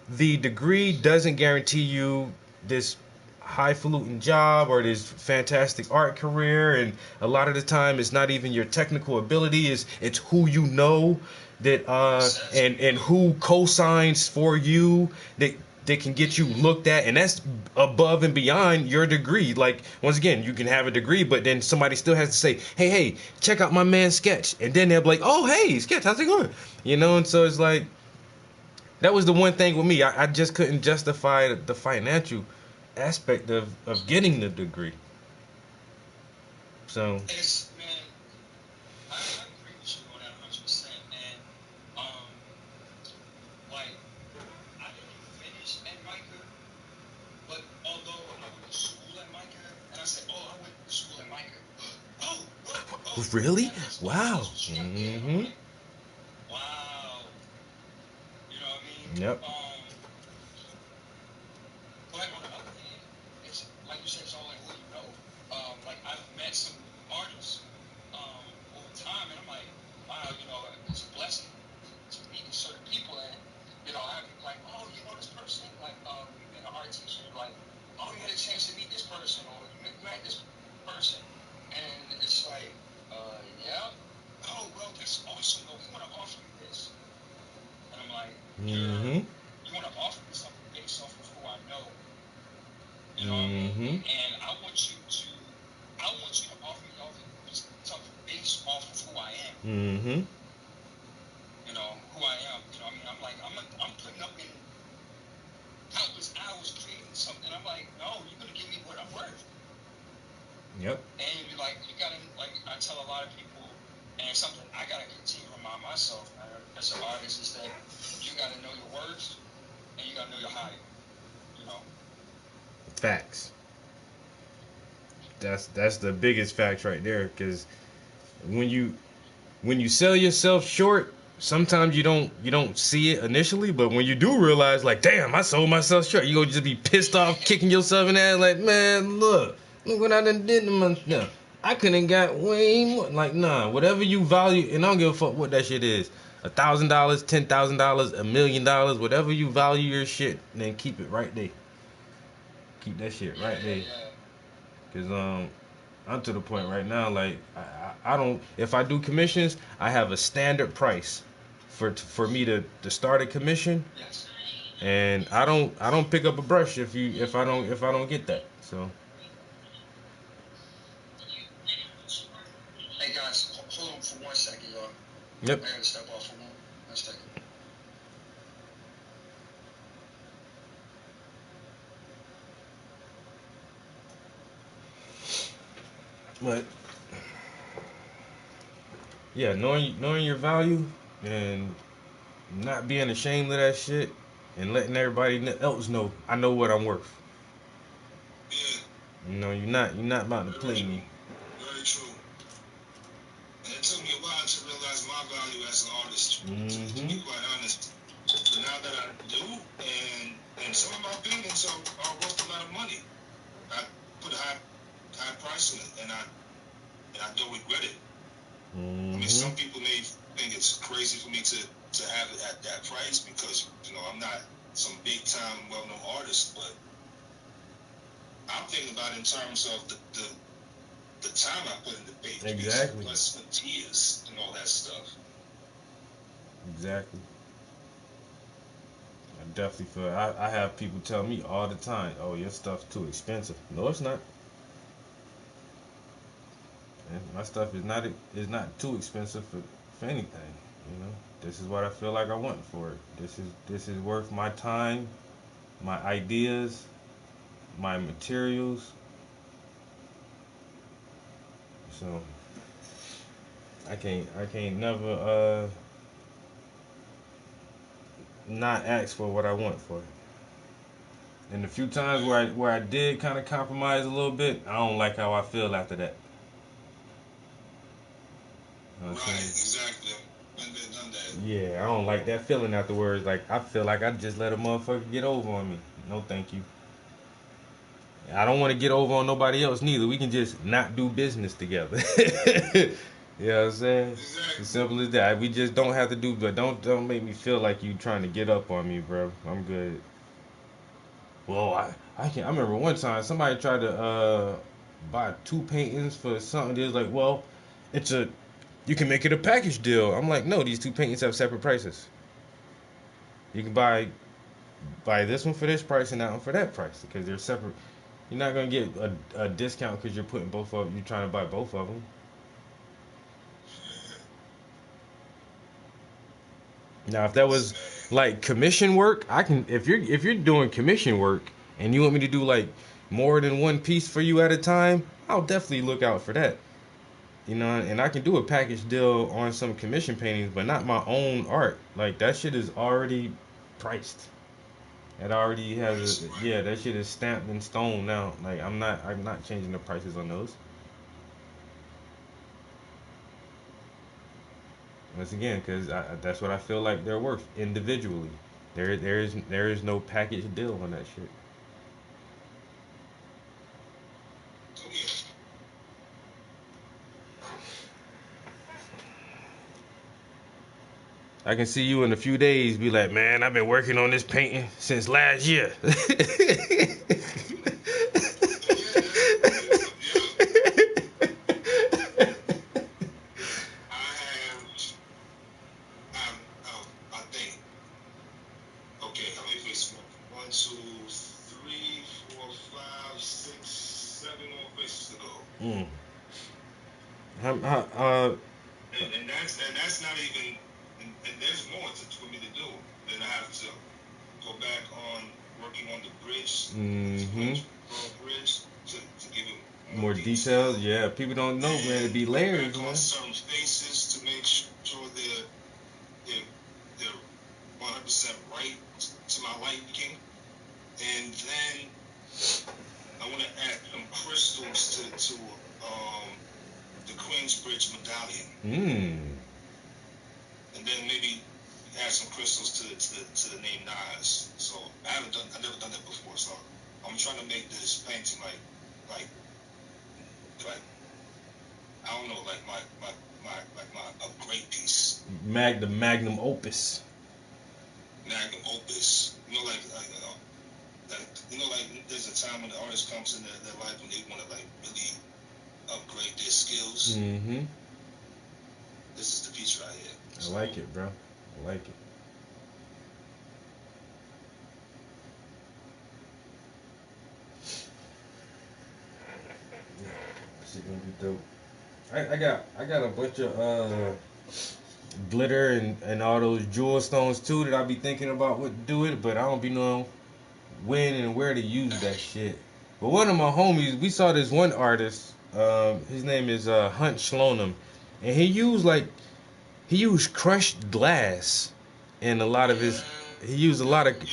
the degree doesn't guarantee you this highfalutin job or this fantastic art career, and a lot of the time it's not even your technical ability, it's who you know that and who co-signs for you that can get you looked at, and that's above and beyond your degree. Like, once again, you can have a degree, but then somebody still has to say, hey, check out my man Sketch, and then they'll be like, oh, hey, Sketch, how's it going? And so it's like, that was the one thing with me. I just couldn't justify the financial aspect of getting the degree. So It's, man, I agree with you on that 100%, man. Like, I didn't finish at Micah, but although I went to school at Micah, and I said, oh, I went to school at Micah. Oh, what? Oh, really? Wow. Mm-hmm. Wow. You know what I mean? Yep. But on the other hand, it's like you said, it's all like who you know. Like, I've met some artists over time, and I'm like, wow, it's a blessing to meet certain people, and I have people like, oh, you know this person, like, an art teacher, like, oh, you had a chance to meet this person, or you met this person, and it's like, yeah, oh, well, that's awesome, but we want to offer you this, and I'm like, you want to offer me something based off of who I know, you know what I mean? And I want you to offer me something based off of who I am. Who I am. I mean, I'm like, I'm putting up in countless hours creating something. I'm like, no, you're gonna give me what I'm worth. Yep. And you gotta, like I tell a lot of people, and it's something I gotta continue to remind myself, as an artist, is that you gotta know your worth and you gotta know your higher. Facts. That's the biggest fact right there, because when you sell yourself short, sometimes you don't see it initially, but when you do realize, like, damn, I sold myself short, you gonna just be pissed off, kicking yourself in the ass, like, man, look what I done did to myself. I couldn't got way more. Like, nah, whatever you value, and I don't give a fuck what that shit is. $1,000, $10,000, $1 million, whatever you value your shit, then keep it right there. Keep that shit right there. Cause I'm to the point right now, like, I don't, if I do commissions, I have a standard price for me to start a commission. Yes. And I don't pick up a brush if I don't get that. So Hey guys, hold on for 1 second, y'all. yep. I gotta step off for 1 second. But yeah, knowing your value and not being ashamed of that shit and letting everybody else know I know what I'm worth. Yeah. You're not about to play me. Very true. And it took me a while to realize my value as an artist. To be quite honest. But now that I do, and some of my paintings are worth a lot of money. I put a high price on it, and I don't regret it. I mean, some people may think it's crazy for me to have it at that price because I'm not some big time well known artist, but I'm thinking about it in terms of the time I put in the paint. Exactly. Plus the tears and all that stuff. Exactly. I definitely feel. I have people tell me all the time, "Oh, your stuff's too expensive." No, it's not. And my stuff is not too expensive for anything. You know, this is what I feel like I want for it. This is worth my time, my ideas, my materials. So I can't never not ask for what I want for it. And the few times where I did kind of compromise a little bit, I don't like how I feel after that. You know what I'm Right, saying? exactly. Been there, done that. Yeah, I don't like that feeling afterwards. Like I feel like I just let a motherfucker get over on me. No, thank you. I don't want to get over on nobody else neither. We can just not do business together. You know what I'm saying? Exactly. As simple as that. We just don't have to do. But don't make me feel like you trying to get up on me, bro. I'm good. Well, I can. I remember one time somebody tried to buy two paintings for something. They was like, well, it's a you can make it a package deal. I'm like, no, these two paintings have separate prices. You can buy this one for this price and that one for that price because they're separate. You're not gonna get a discount because you're putting both of you're trying to buy both of them. Now, if that was like commission work, I can. If you're doing commission work and you want me to do like more than one piece for you at a time, I'll definitely look out for that. You know, and I can do a package deal on some commission paintings, but not my own art. Like that shit is already priced. It already has a yeah. That shit is stamped in stone now. Like I'm not changing the prices on those. Once again, because that's what I feel like they're worth individually. There is no package deal on that shit. Oh, yeah. I can see you in a few days be like, man, I've been working on this painting since last year. Yeah, yeah. I have, I think, okay, how many faces? One, two, three, four, five, six, seven more faces to go. Mm. How, And that's not even, and there's more for me to do. Then I have to go back on working on the bridge, the mm-hmm. Queensboro Bridge, to give it More details? Yeah, people don't know, man. It be and go layers, back on man. certain faces to make sure they're 100% right to my liking. And then I want to add some crystals to the Queensbridge medallion, Mm. and then maybe add some crystals to the name Nas. So I've never done that before. So I'm trying to make this painting like like I don't know, like my upgrade piece, Magnum opus. magnum opus. You know, like there's a time when the artist comes in their life when they want to like really upgrade their skills. Mm-hmm. This is the piece right here. I like it, bro. I like it. This is gonna be dope. I got a bunch of glitter and all those jewel stones too that I be thinking about what to do with, but I don't be knowing when and where to use that shit. But one of my homies, we saw this one artist. His name is Hunt Slonim, and he used crushed glass in a lot of his. He used a lot of. Yeah.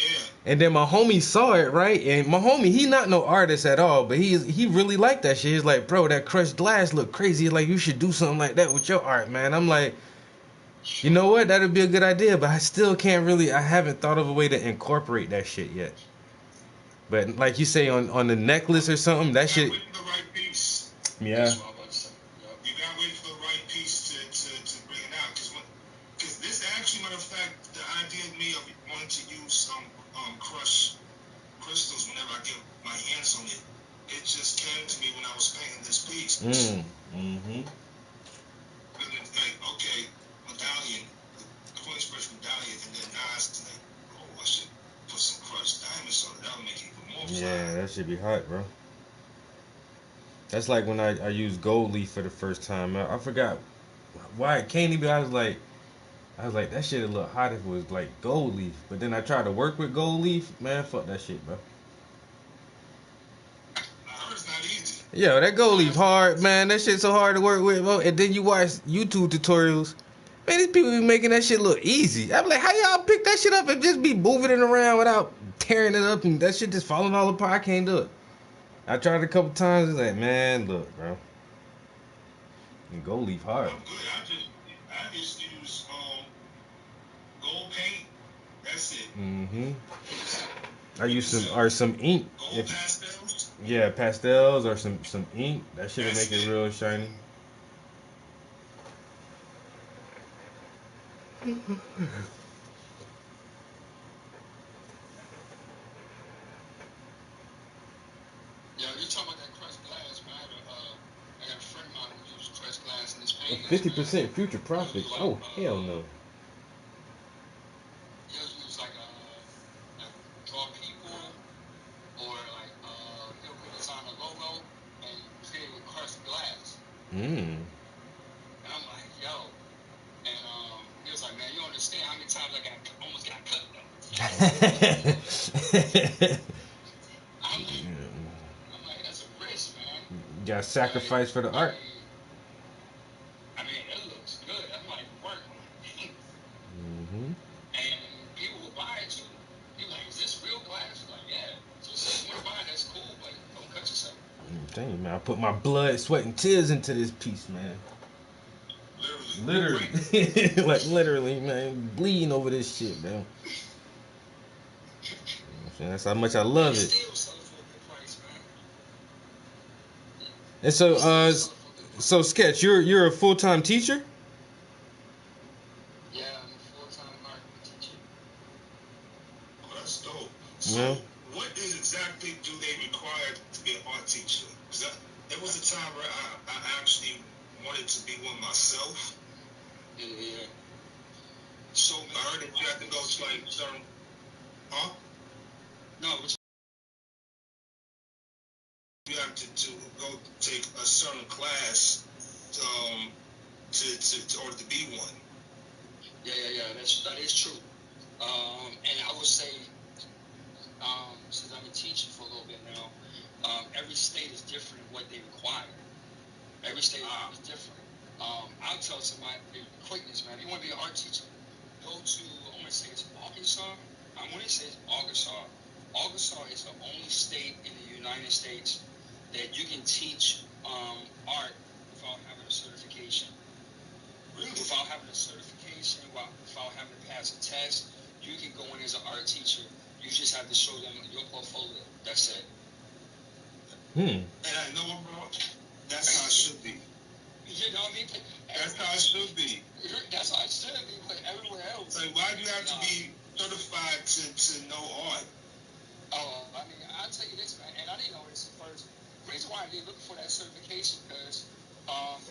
And then my homie saw it, right? And my homie, he not no artist at all, but he really liked that shit. He's like, bro, that crushed glass look crazy. He's like, you should do something like that with your art, man. I'm like, you know what? That'd be a good idea, but I still can't really. I haven't thought of a way to incorporate that shit yet. But like you say on the necklace or something, that shit. Wait for the right piece. Yeah. That's what I'm about to say. Yup. You gotta wait for the right piece to bring it out. Because this actually, matter of fact, the idea of me of wanting to use some crushed crystals whenever I get my hands on it, it just came to me when I was painting this piece. Mm-hmm. Like, okay, medallion, the Queensbridge Yeah, that should be hot, bro. That's like when I used gold leaf for the first time. I forgot why it came to me. I was like, that shit would look hot if it was like gold leaf. But then I tried to work with gold leaf. Man, fuck that shit, bro. Nah, it's not easy. Yo, that gold leaf hard, man. That shit so hard to work with, bro. And then you watch YouTube tutorials. Man, these people be making that shit look easy. I'm like, how y'all pick that shit up and just be moving it around without tearing it up and that shit just falling all apart? I can't do it. I tried it a couple times. It's like, man, look, bro. And gold leaf hard. I'm good. I just use gold paint. That's it. Mm-hmm. I use some ink. Gold pastels. Yeah, pastels or some ink. That shit'll make it real shiny. Yeah, you're talking about that crushed glass, man. I got a friend of mine who uses crushed glass in his paintings. 50% future profits. Oh hell no. He'll use like draw people or like he'll redesign a logo and create it with crushed glass. Mm. And I'm like, yo. And he was like, man, you don't understand how many times I almost got cut though. I'm like, that's a risk, man. You got sacrifice for the art. I mean, it looks good. I'm like, work. Mm-hmm. And people will buy it too. You're like, is this real glass? Like, yeah. So if you want to buy it, that's cool, but don't cut yourself. I'm telling you, man, I put my blood, sweat, and tears into this piece, man. Literally. Like, literally, man. Bleeding over this shit, man. That's how much I love it. And so Sketch, you're a full-time teacher? Yeah, I'm a full-time art teacher. Oh, that's dope. So, what is exactly do they require to be an art teacher? Because there was a time where I actually wanted to be one myself. Yeah. So I heard that you have to go to like certain, huh? No, you have to go take a certain class to order to be one. Yeah. That is true. And I would say, since I've been teaching for a little bit now, every state is different in what they require. Every state is different. I'll tell somebody, quickness, man, if you want to be an art teacher, go to, I want to say it's Arkansas. I want to say it's Arkansas. Arkansas is the only state in the United States that you can teach art without having a certification. Really? Without having a certification, without having to pass a test, you can go in as an art teacher. You just have to show them your portfolio. That's it. And I know, bro, that's how it should be. You know what I mean? That's how it should be. That's how it should be, but everywhere else. Like, why do you have to be certified to know art? Oh, I mean, I'll tell you this, man, and I didn't know this at first. The reason why I did looking for that certification because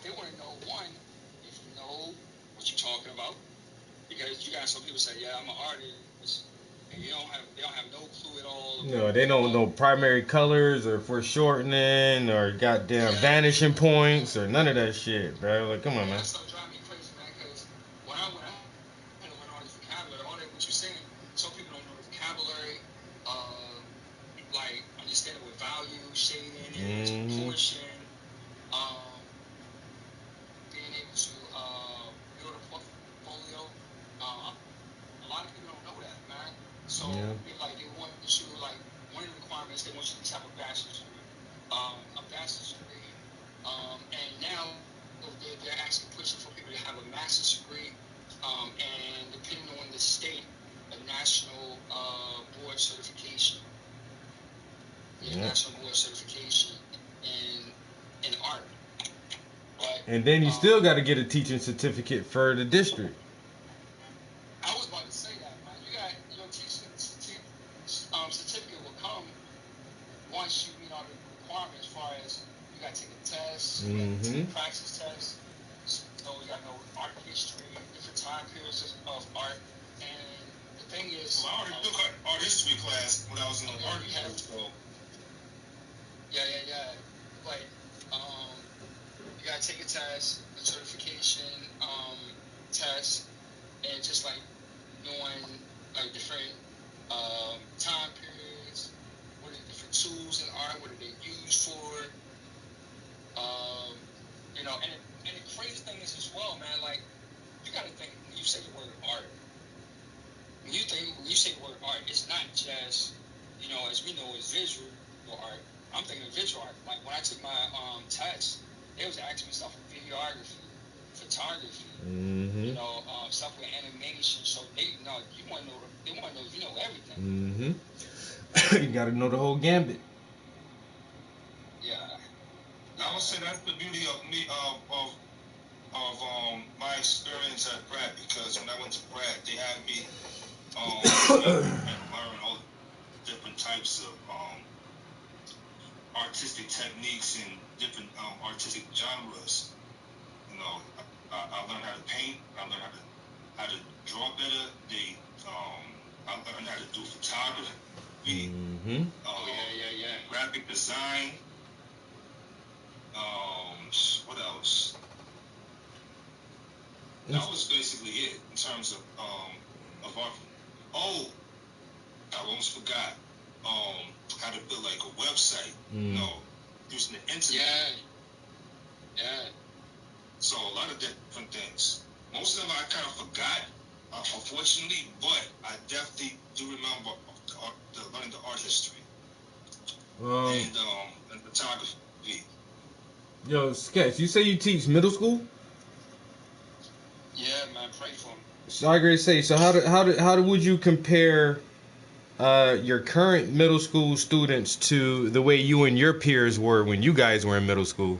they want to know, one, if you know what you're talking about. Because you got some people say, yeah, I'm an artist, and they don't have no clue at all. No, they don't know primary colors or foreshortening or goddamn vanishing points or none of that shit, bro. Like, come on, man. That stuff drives me crazy, man, because when I went on this vocabulary, all that what you're saying, some people don't know the vocabulary, like understanding what value, shading, and proportion, being able to build a portfolio. A lot of people don't know that, man. So they want you one of the requirements they want you to have a bachelor's degree, and now they're actually pushing for people to have a master's degree, and depending on the state, a national board certification. National board certification in art. But, and then you still got to get a teaching certificate for the district. I was about to say that, man. You got your teaching certificate will come once you meet all the requirements as far as you got to take a test, you got to take a praxis test. So you got to know art history, different time periods of art. And the thing is, I already took art history class when I was in art school. gotta take a test, a certification test, and just like knowing like different time periods, what are the different tools in art, what are they used for, you know, and the crazy thing is as well, man, like you gotta think when you say the word art, when you say the word art, it's not just, you know, as we know, it's visual art. I'm thinking of visual art. Like when I took my test, they was asking me stuff with videography, photography, you know, stuff with animation. So they know you want to know. They want to know if you know everything. You gotta know the whole gambit. Yeah. I would say that's the beauty of me of my experience at Pratt, because when I went to Pratt, they had me learn all different types of artistic techniques and different artistic genres. You know, I learned how to paint. I learned how to draw better. I learned how to do photography. Graphic design. What else? That was basically it in terms of art. Oh, I almost forgot. How to build like a website. No, using the internet. Yeah. So a lot of different things. Most of them I kind of forgot, unfortunately, but I definitely do remember learning the art history and photography. Yo, Sketch, you say you teach middle school? Yeah, man, pray for me. So I gotta say, so how would you compare your current middle school students to the way you and your peers were when you guys were in middle school?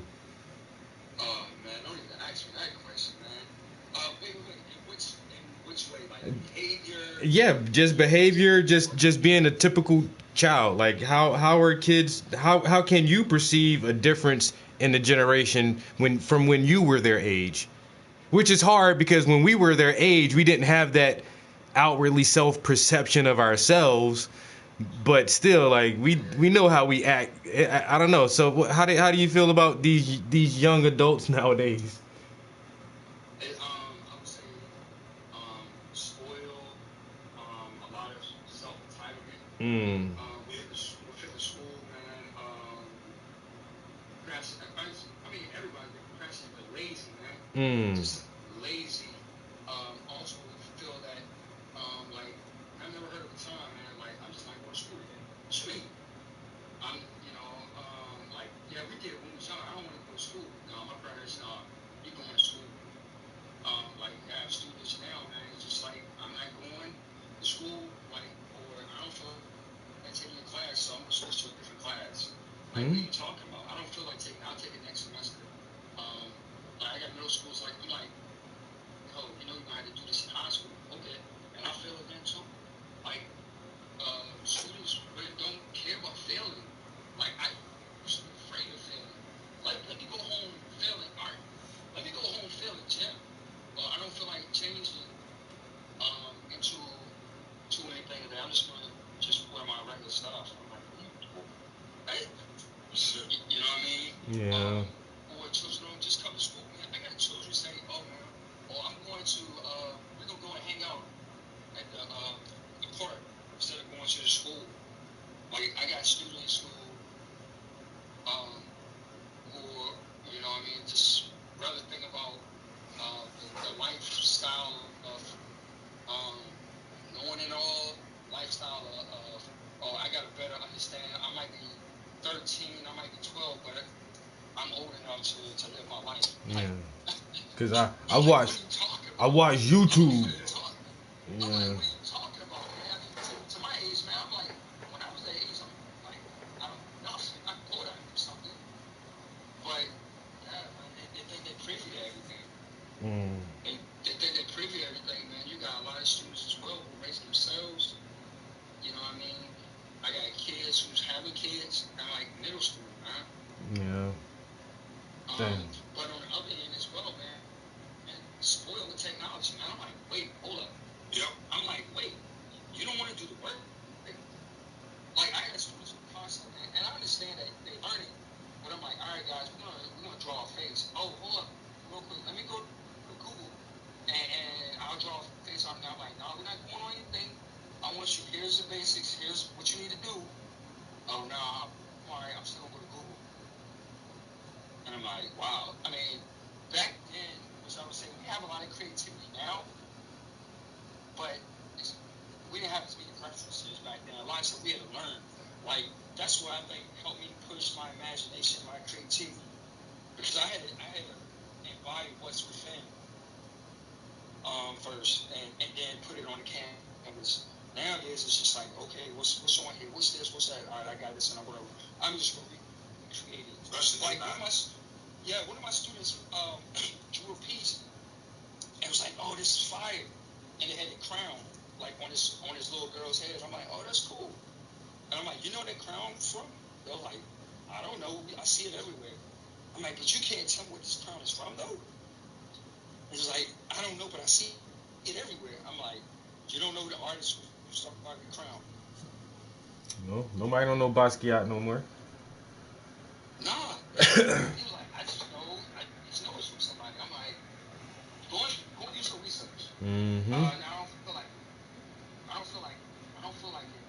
Oh man, don't even ask me that question, man. Wait. In which way? Like behavior? Yeah, just behavior, just being a typical child. Like how are kids? How can you perceive a difference in the generation from when you were their age? Which is hard because when we were their age, we didn't have that outwardly self-perception of ourselves, but still, like we know how we act. I don't know. So how do you feel about these young adults nowadays? I would say spoiled, a lot of self-entitlement within the school, man. I mean, everybody procrastinating, but lazy, man. Just lazy. Also feel that, like, I've never heard of a time, man, like, I'm just not going to school today. Sweet. I'm, you know, like, yeah, we did when we was young. I don't want to go to school. My parents, you going to school. Like, I have students now, man, it's just like, I'm not going to school, like, or I don't feel like taking a class, so I'm going to switch to a different class. Like, what are you talking about? I don't feel like I'll take it next semester. Like, I got middle schools, like, I'm like, yo, you know, you're going to have to do this in high school. Okay. And I feel it then, too. Like, students really don't care about failing. Like, I used to be afraid of failing. Like, let me go home failing art. Let me go home failing gym. I don't feel like changing into anything today. I'm just gonna just wear my regular stuff. I'm like, hey, you know what I mean? Yeah. Or children don't just come to school, man. I got children say, oh man, I'm going to we're gonna go and hang out at the park instead of going to the school. Like I got students who you know what I mean, just rather think about the lifestyle of knowing it all, lifestyle of oh, I got a better understanding. I might be 13, I might be 12, but I'm old enough to live my life. Yeah. Cause I watch YouTube. I'm like, what are you talking about, man? I mean, to my age, man, I'm like, when I was that age, I'm like, I don't know, I thought I knew something, but yeah, man, they think they're privy to everything. They think they're privy to everything, man. You got a lot of students as well who raise themselves. You know what I mean? I got kids who's having kids in like middle school, man. Yeah. But on the other end as well, man, spoiled with technology, man. I'm like, wait, hold up. Yep. I'm like, wait, you don't want to do the work? Like, I got students who constantly, and I understand that they're learning, but I'm like, all right, guys, we're gonna draw a face. Oh, hold up, real quick. Let me go to Google and I'll draw a face on there. I'm like, no, we're not going on anything. I want you. Here's the basics. Here's what you need to do. Oh no, all right. I'm still gonna go to Google. And I'm like, wow. I mean, back then, as I was saying, we have a lot of creativity now, but we didn't have as many references back then. A lot of stuff we had to learn. Like, that's what I think helped me push my imagination, my creativity, because I had to embody what's within first, and then put it on the canvas. Nowadays, it's just like, okay, what's on here? What's this? What's that? All right, I got this, and I'm just gonna recreate it. Especially Like one of my students drew a piece and was like, "Oh, this is fire," and it had a crown like on his little girl's head. I'm like, "Oh, that's cool." And I'm like, "You know where that crown from?" They're like, "I don't know. I see it everywhere." I'm like, "But you can't tell me what this crown is from, though." He's like, "I don't know, but I see it everywhere." I'm like, "You don't know the artist who started the crown?" No, nobody don't know Basquiat no more. Nah. He was like, "I just know it's from somebody." I'm like, go do some research. Mm-hmm. Now I don't feel like it. I'm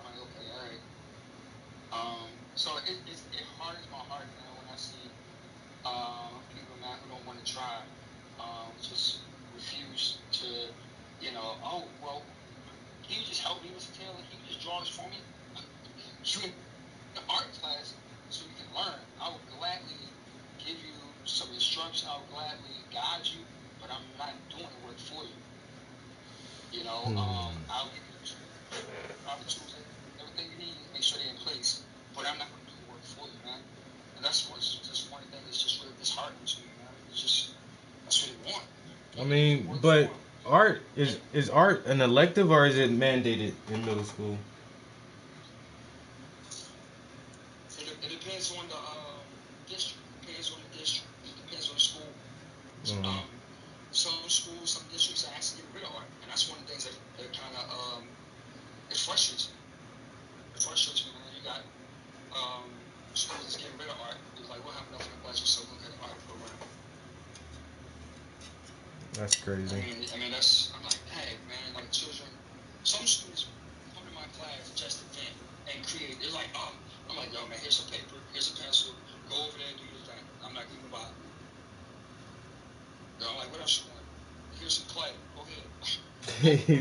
like, okay, all right. So it hardens my heart, man, when I see people, man, who don't want to try, just refuse to, oh well, can you just help me, Mr. Taylor? Can you just draw this for me? You in the art class so you can learn. I would gladly give you some instruction. I would gladly guide you, but I'm not doing the work for you. I'll give you the proper tools, everything you need, make sure they're in place. But I'm not going to do the work for you, man. And that's just one thing that's just really disheartening to me, man. It's just, that's what they want. I mean, but art is art an elective or is it mandated in middle school? It depends on the district. Depends on the district. It depends on the school. Mm. Some schools, some districts are actually getting rid of art, and that's one of the things that kind of it frustrates me. It frustrates me, man. You got schools that's getting rid of art. It's like, we'll have enough in the budget, so we'll get an art program. That's crazy. I'm like, hey, man, like children. Some students come to my class just to vent and create. They're like, oh, I'm like, yo, man, here's some paper, here's a pencil, go over there and do your thing. I'm not giving a bother. I'm like, what else you want? Here's some clay. Go ahead.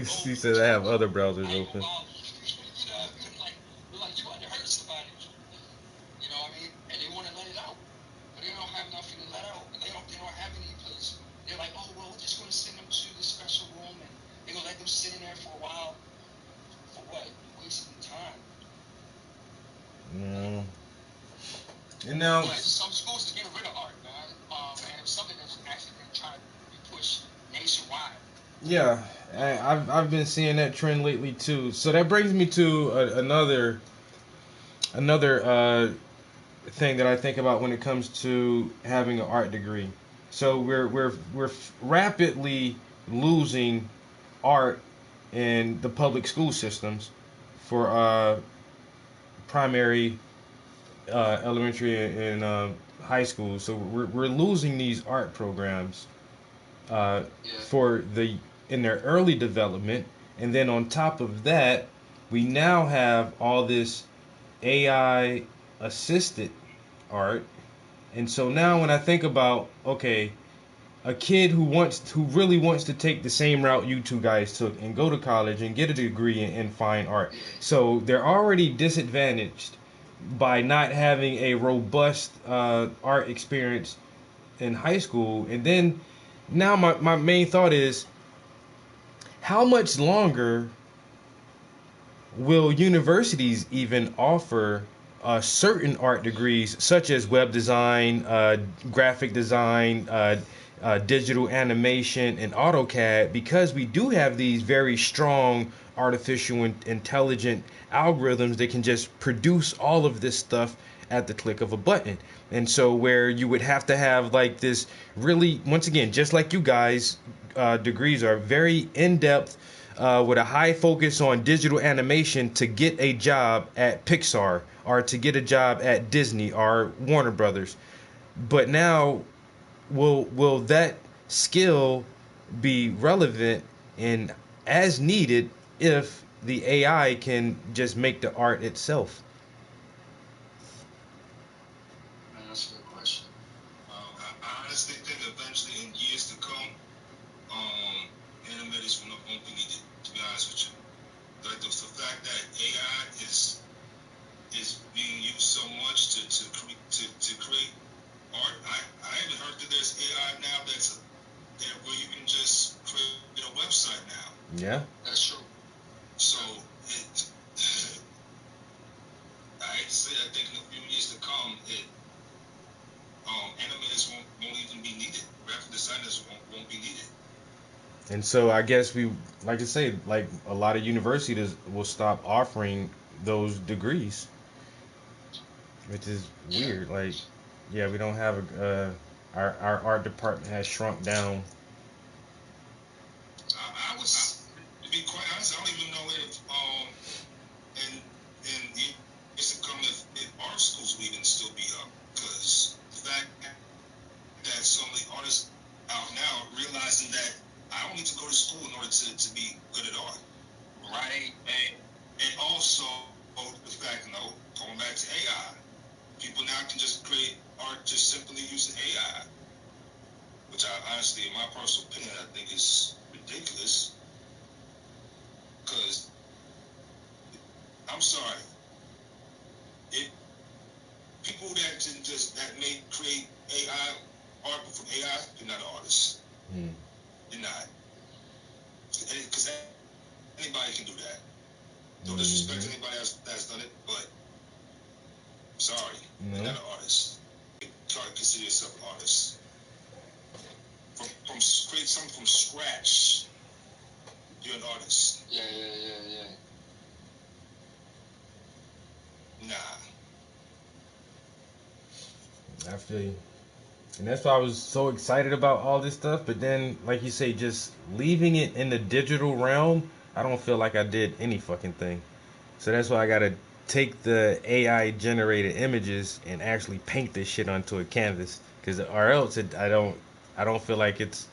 He said I have other browsers open. Like you want to hurt somebody. You know what I mean? And they want to let it out, but they don't have nothing to let out, and they don't have any place. They're like, oh well, we're just going to send them to this special room, and they're gonna let them sit in there for a while. For what? You're wasting time. Mm. And now, but some schools are getting rid of art, man. And it's something that's actually been trying to be pushed nationwide. yeah, I've been seeing that trend lately too. So that brings me to another thing that I think about when it comes to having an art degree. So we're rapidly losing art in the public school systems for primary, elementary, and high school. So we're losing these art programs for in their early development, and then on top of that, we now have all this AI assisted art. And so now when I think about, okay, a kid who really wants to take the same route you two guys took and go to college and get a degree in fine art. So they're already disadvantaged by not having a robust art experience in high school. And then now my main thought is, how much longer will universities even offer certain art degrees, such as web design, graphic design, digital animation, and AutoCAD, because we do have these very strong artificial intelligent algorithms that can just produce all of this stuff at the click of a button. And so where you would have to have like this really, once again, just like you guys, degrees are very in-depth, with a high focus on digital animation to get a job at Pixar or to get a job at Disney or Warner Brothers. But now will that skill be relevant and as needed if the AI can just make the art itself? Man, that's a good question. I honestly think eventually in years to come, animators won't be needed, to be honest with you. Like the fact that AI is being used so much to create art. I even heard that there's AI now that where you can just create a website now. Yeah. That's true. So it I think in a few years to come animators won't even be needed. Graphic designers won't be needed. And so I guess we, like I say, like a lot of universities will stop offering those degrees, which is weird. Like, yeah, we don't have our art department has shrunk down. I to be quite honest, I don't even know if in years to come if art schools will even still be up, because the fact that so many artists out now realizing that I don't need to go to school in order to be good at art. Right. And also the fact, going back to AI, people now can just create art just simply using AI, which I honestly, in my personal opinion, I think is ridiculous. Because I'm sorry, if people that can that may create AI art from AI, they're not artists. They're not. Because anybody can do that. No disrespect to anybody else that's done it, but sorry, you're not an artist. Try to consider yourself an artist. From create something from scratch, you're an artist. Yeah. Nah. I feel you. And that's why I was so excited about all this stuff. But then, like you say, just leaving it in the digital realm, I don't feel like I did any fucking thing. So that's why I gotta take the AI generated images and actually paint this shit onto a canvas. Cause or else I don't feel like it's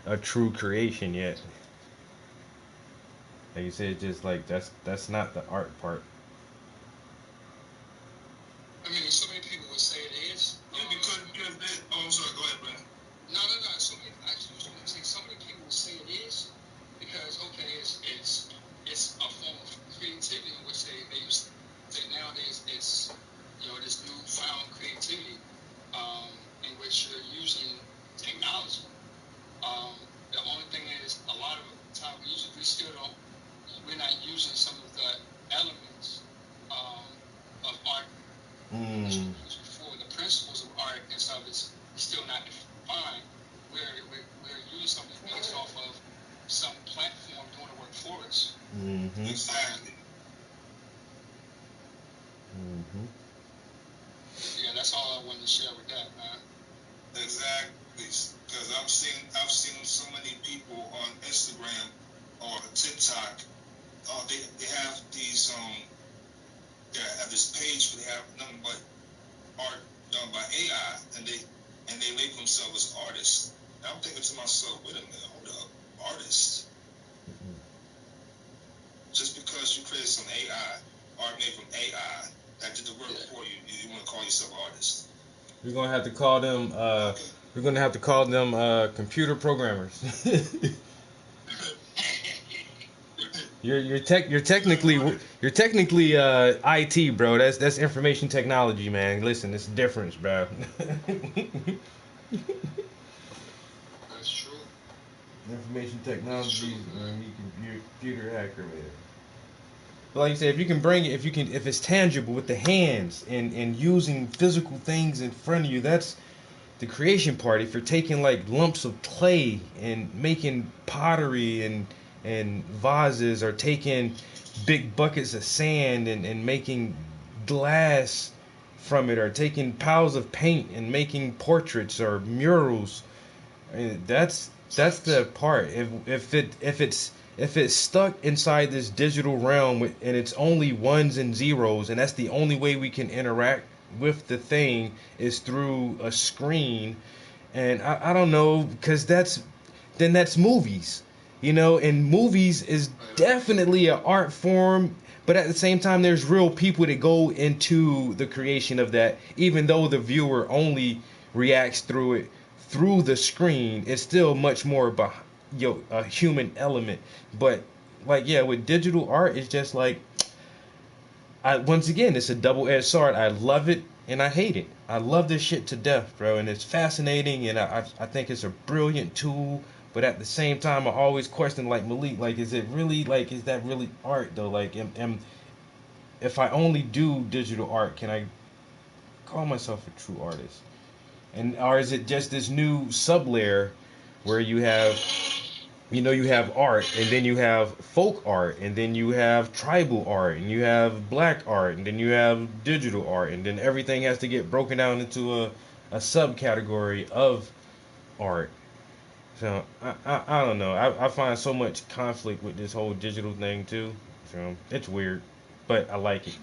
a true creation yet. Like you said, just like that's not the art part. I mean, so many people would say it is. Yeah, because I'm sorry. Go ahead, Brandon. No. So many, actually, I was going to say, so many people would say it is because okay, it's a form of creativity, which they used to say nowadays it's this newfound creativity, in which you're using technology. The only thing is, a lot of the time we're not using some of the elements of art which we used before. The principles of art and stuff is still not defined. We're using something based off of some platform doing the work for us. Exactly. Yeah, that's all I wanted to share with that, man. Exactly. Because I've seen so many people on Instagram or TikTok. They have these they have this page where they have nothing but art done by AI, and they label themselves as artists. And I'm thinking to myself, wait a minute, hold up, artists. Just because you created some AI, art made from AI that did the work for you, you want to call yourself an artist? We're gonna have to call them. We're gonna have to call them computer programmers. You're technically IT, bro. That's information technology, man. Listen, it's a difference, bro. That's true. Information technology, you're a computer hacker, man. But like you said, if you can bring it, if it's tangible with the hands and using physical things in front of you, that's the creation part. If you're taking like lumps of clay and making pottery and vases, or taking big buckets of sand and making glass from it, or taking piles of paint and making portraits or murals, I mean, that's the part. If it's stuck inside this digital realm and it's only ones and zeros, and that's the only way we can interact with the thing is through a screen, And I don't know, because that's movies, and movies is definitely an art form, but at the same time there's real people that go into the creation of that, even though the viewer only reacts through it through the screen. It's still much more about a human element. But like, yeah, with digital art, it's just like, once again, it's a double-edged sword. I love it and I hate it. I love this shit to death, bro, and it's fascinating, and I think it's a brilliant tool. But at the same time, I always question, like Malik, like, is that really art though? Like, if I only do digital art, can I call myself a true artist? Or is it just this new sub-layer where you have art, and then you have folk art, and then you have tribal art, and you have black art, and then you have digital art, and then everything has to get broken down into a subcategory of art. So I don't know. I find so much conflict with this whole digital thing too. So it's weird, but I like it.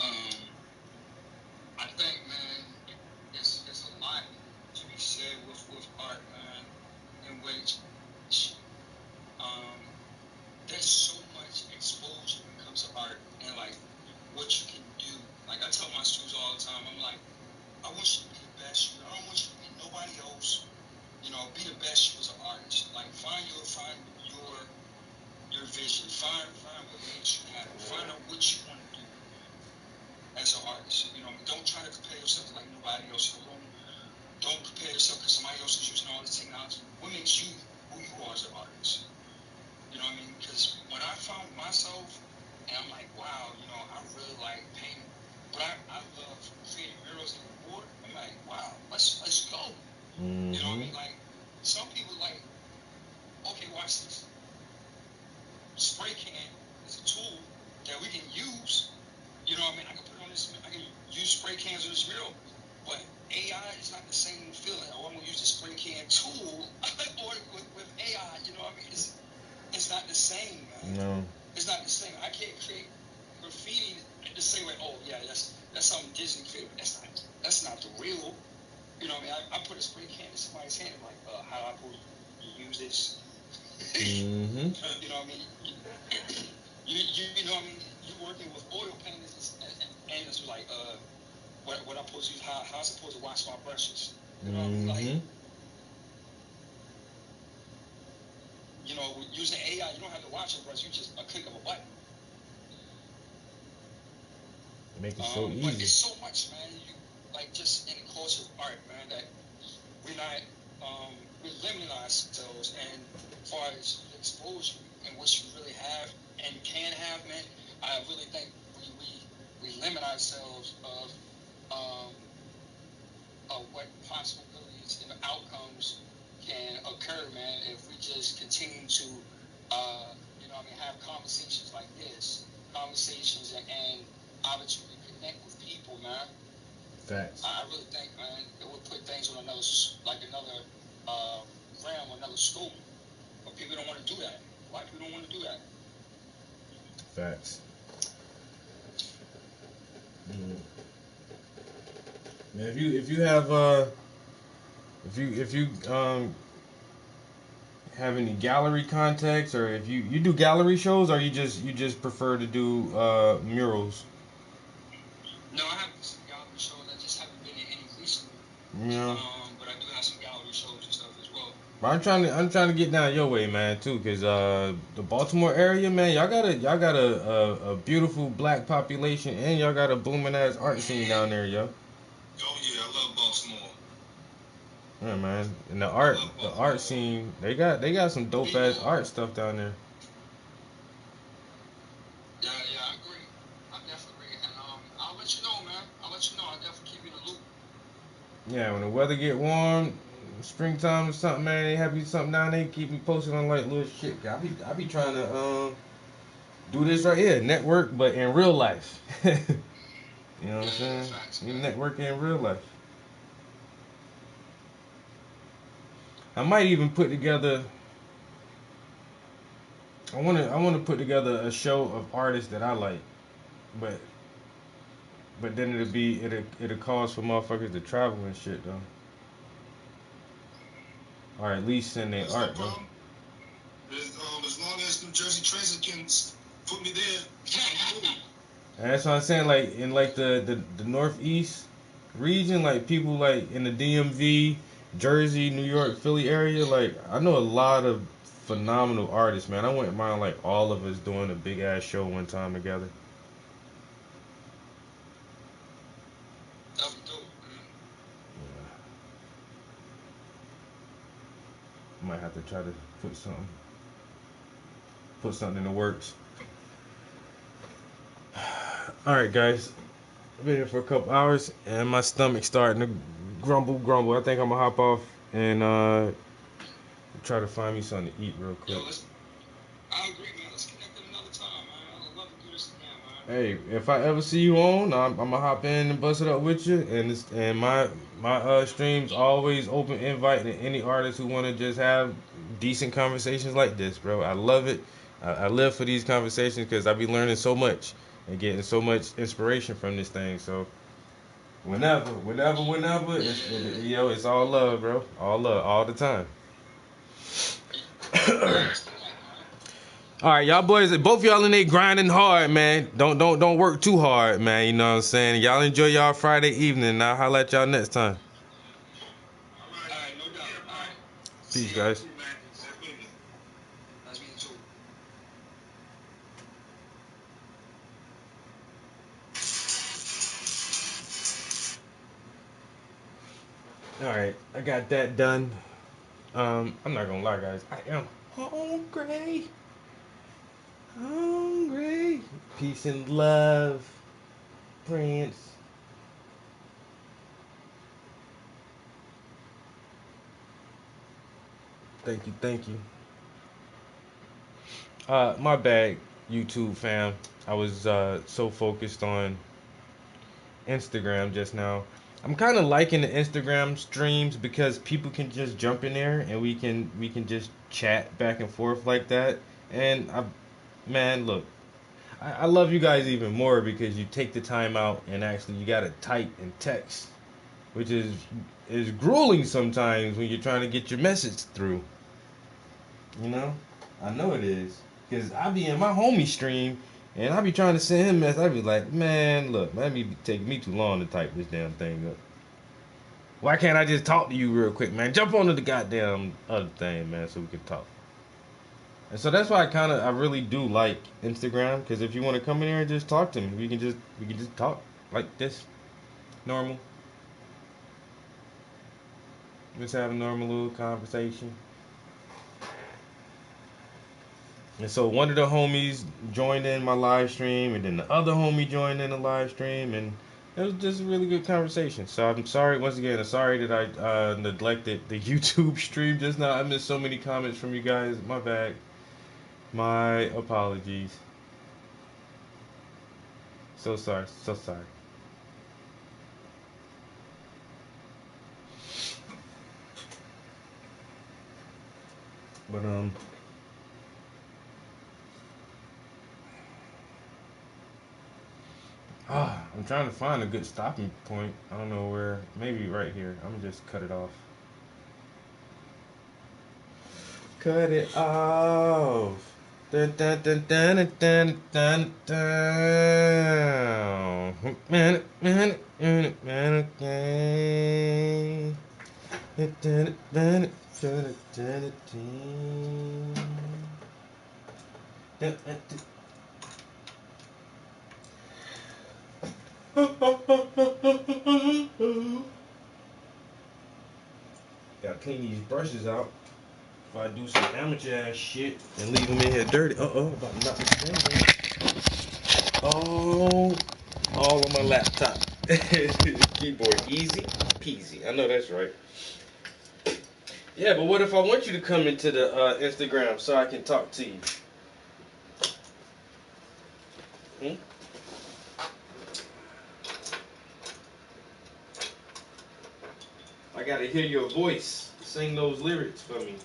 Um, I think, man, it's a lot to be said with art, man, in which um, there's so much exposure when it comes to art and like what you can do. Like I tell my students all the time, I'm like, I want you to be the best you. I don't want you to be nobody else. Be the best you as an artist. Like find your vision. Find what makes you happy. Find out what you want to do as an artist. Don't try to compare yourself to like nobody else in the room. Don't compare yourself because somebody else is using all this technology. What makes you who you are as an artist? You know what I mean? Because when I found myself, and I'm like, wow, I really like painting, but I love creating murals in the water. I'm like, wow, let's go. You know what I Hmm. mean? Like some people like, okay, watch this. Spray can is a tool that we can use. You know what I mean? I can put on this. I can use spray cans on this mural, but AI is not the same feeling. Oh, I'm gonna use the spray can tool or with AI. You know what I mean? It's not the same, man. No. It's not the same. I can't create graffiti the same way. Oh yeah, that's something Disney created. That's not the real. You know what I mean? I put a spray can in somebody's hand. I'm like, how do I supposed to use this? Hmm. You know what I mean? You know what I mean? You working with oil painters and it's like, what I'm supposed to use? How I'm supposed to wash my brushes? You know what I mean? Like, Hmm. using AI, you don't have to wash your brush. You just a click of a button. Make it so But easy. it's so much, man. You like just in the culture of art, man, that we're not we're limiting ourselves, and as far as exposure and what you really have and can have, man, I really think we limit ourselves um, of what possibilities and outcomes can occur, man, if we just continue to have conversations like this, conversations and opportunity to connect with people, man. Facts. I really think, man, it would put things on another uh, realm, another school. But people don't want to do that. Why people don't want to do that? Facts. Mm. Man, if you have if you have any gallery contacts, or if you do gallery shows, or you just prefer to do murals. No, I have some gallery shows. I just haven't been in any recently. You know. But I do have some gallery shows and stuff as well. But I'm trying to get down your way, man, too, cause the Baltimore area, man, y'all got a beautiful black population, and y'all got a booming ass art scene down there, yo. Oh yeah, I love Baltimore. Yeah, man. And the I art love the art Baltimore. scene, they got some dope People, ass art stuff down there. yeah, I agree. I definitely agree. And I'll let you know, man. I'll let you know. I'll definitely keep you in the loop. Yeah, when the weather get warm, springtime or something, man, they have you something down there, keep me posted on like little shit. I be trying to do this right here, network, but in real life. You know what I'm Yeah, saying? facts, You man. network in real life. I might even put together. I wanna put together a show of artists that I like. But then it'll cause for motherfuckers to travel and shit though. Or at least send their That's no art though. problem. As long as New Jersey Transit can put me there, I'm cool. And that's what I'm saying. Like in like the northeast region, like people like in the DMV, Jersey, New York, Philly area. Like I know a lot of phenomenal artists, man. I wouldn't mind like all of us doing a big ass show one time together. That'd be dope, man. Yeah. Might have to try to put something in the works. All right, guys. I've been here for a couple hours and my stomach's starting to grumble. I think I'm gonna hop off and try to find me something to eat real quick. Yo, I agree, man. Let's connect at another time, man. I'd love to do this again, man. Hey, if I ever see you on, I'm gonna hop in and bust it up with you. And my streams always open invite to any artists who want to just have decent conversations like this, bro. I love it. I live for these conversations because I be learning so much and getting so much inspiration from this thing. So whenever, it's all love, bro. All love, all the time. All right, y'all boys, both y'all in there grinding hard, man. Don't work too hard, man. You know what I'm saying? Y'all enjoy y'all Friday evening. I'll holler at y'all next time. All right, no doubt. All right. Peace, guys. Nice meeting you too. All right, I got that done. I'm not gonna lie, guys. I am hungry. Hungry. Peace and love, Prince. Thank you. My bad, YouTube fam. I was so focused on Instagram just now. I'm kind of liking the Instagram streams because people can just jump in there and we can just chat back and forth like that. And man, look, I love you guys even more because you take the time out and actually you gotta type and text, which is grueling sometimes when you're trying to get your message through. You know, I know it is because I be in my homie stream and I be trying to send him mess. I be like, man, look, that be taking me too long to type this damn thing up. Why can't I just talk to you real quick, man? Jump onto the goddamn other thing, man, so we can talk. And so that's why I really do like Instagram because if you want to come in here and just talk to me, we can just talk like this, normal. Just have a normal little conversation. And so one of the homies joined in my live stream, and then the other homie joined in the live stream, and it was just a really good conversation. So I'm sorry once again. I'm sorry that I neglected the YouTube stream just now. I missed so many comments from you guys. My bad. My apologies. So sorry. So sorry. But I'm trying to find a good stopping point. I don't know where. Maybe right here. I'm gonna just cut it off. Cut it off. Dun, dun, dun, dun, dun, dun, dun. Man, man, man, man, okay. Dun, dun, dun, dun, dun, dun, dun. Gotta clean these brushes out. If I do some amateur ass shit and leave them in here dirty. About to knock this thing down. Oh, all on my laptop. Keyboard easy peasy. I know that's right. Yeah, but what if I want you to come into the Instagram so I can talk to you? Hmm? I gotta hear your voice. Sing those lyrics for me.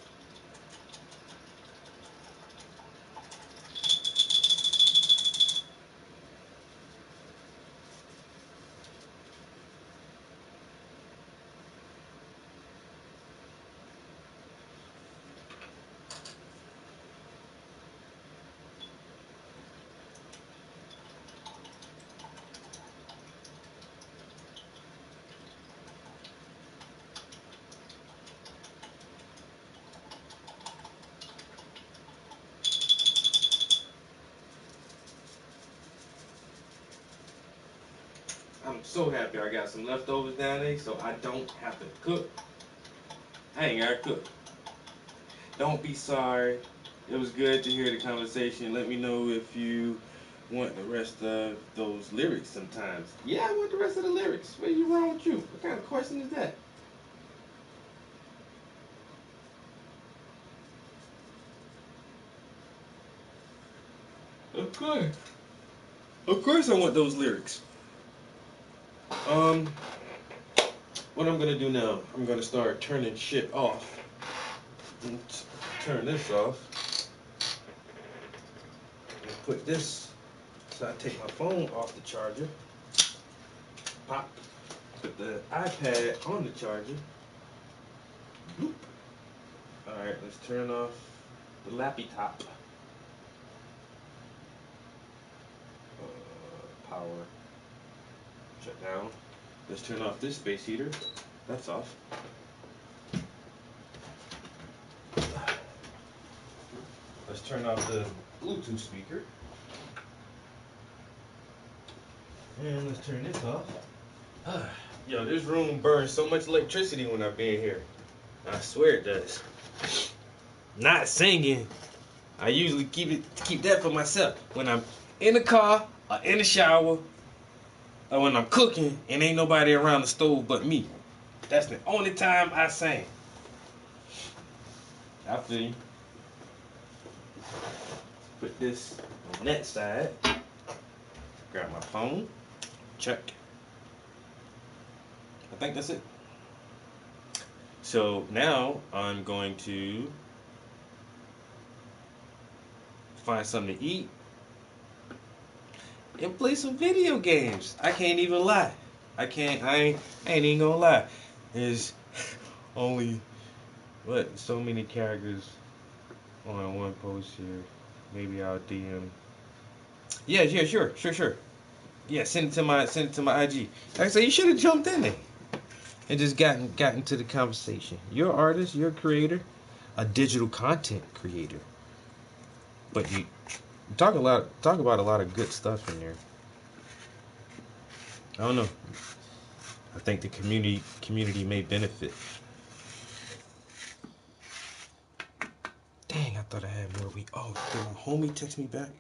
so happy I got some leftovers down there, so I don't have to cook. I ain't gotta cook. Don't be sorry. It was good to hear the conversation. Let me know if you want the rest of those lyrics sometimes. Yeah, I want the rest of the lyrics. What are you wrong with you? What kind of question is that? Of course. Of course I want those lyrics. What I'm gonna do now, I'm gonna start turning shit off. Turn this off. And put this, so I take my phone off the charger. Pop. Put the iPad on the charger. Bloop. Alright, let's turn off the lappy top. Power. Shut down. Let's turn off this space heater. That's off. Let's turn off the Bluetooth speaker. And let's turn this off. Yo, this room burns so much electricity when I've been here. I swear it does. Not singing. I usually keep that for myself. When I'm in the car or in the shower or when I'm cooking and ain't nobody around the stove but me. That's the only time I sing. I feel you. Put this on that side. Grab my phone. Check. I think that's it. So now I'm going to find something to eat and play some video games. I can't even lie. I ain't even gonna lie. There's only so many characters on one post here. Maybe I'll DM. Yeah, sure. Yeah, send it to my IG. Like I said, you should have jumped in there and just gotten into the conversation. You're an artist, you're a creator, a digital content creator. But you talk about a lot of good stuff in there. I don't know. I think the community may benefit. Dang, I thought I had more week. Oh, did my homie text me back?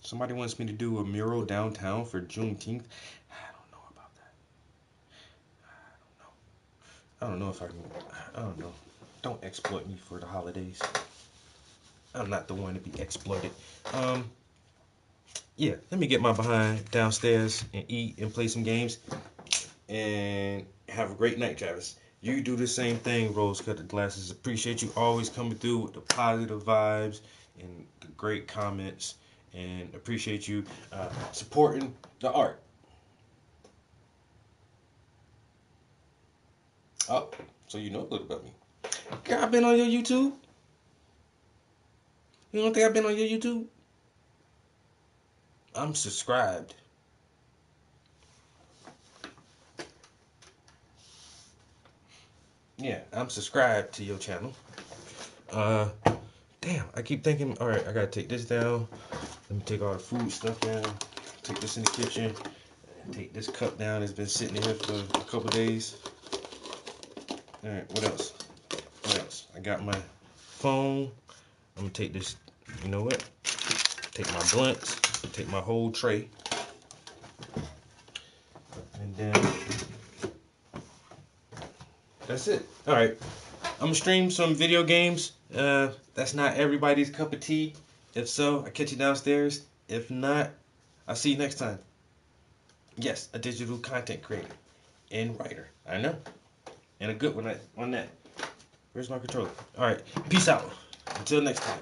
Somebody wants me to do a mural downtown for Juneteenth. I don't know about that. I don't know if I can. I don't know. Don't exploit me for the holidays. I'm not the one to be exploited. Yeah, let me get my behind downstairs and eat and play some games. And have a great night, Travis. You do the same thing, Rose Colored Glasses. Appreciate you always coming through with the positive vibes and the great comments. And appreciate you supporting the art. Oh, so you know a little about me. Girl, I've been on your YouTube. You don't think I've been on your YouTube? I'm subscribed. Yeah, I'm subscribed to your channel. Damn, I keep thinking, all right, I gotta take this down. Let me take all the food stuff down. Take this in the kitchen. Take this cup down. It's been sitting here for a couple days. All right, what else? I got my phone. I'm gonna take this, you know what? Take my blunts. Take my whole tray. And then that's it. All right, I'm gonna stream some video games. That's not everybody's cup of tea. If so, I catch you downstairs. If not, I'll see you next time. Yes, a digital content creator and writer. I know. And a good one on that. Where's my controller? All right, peace out. Until next time.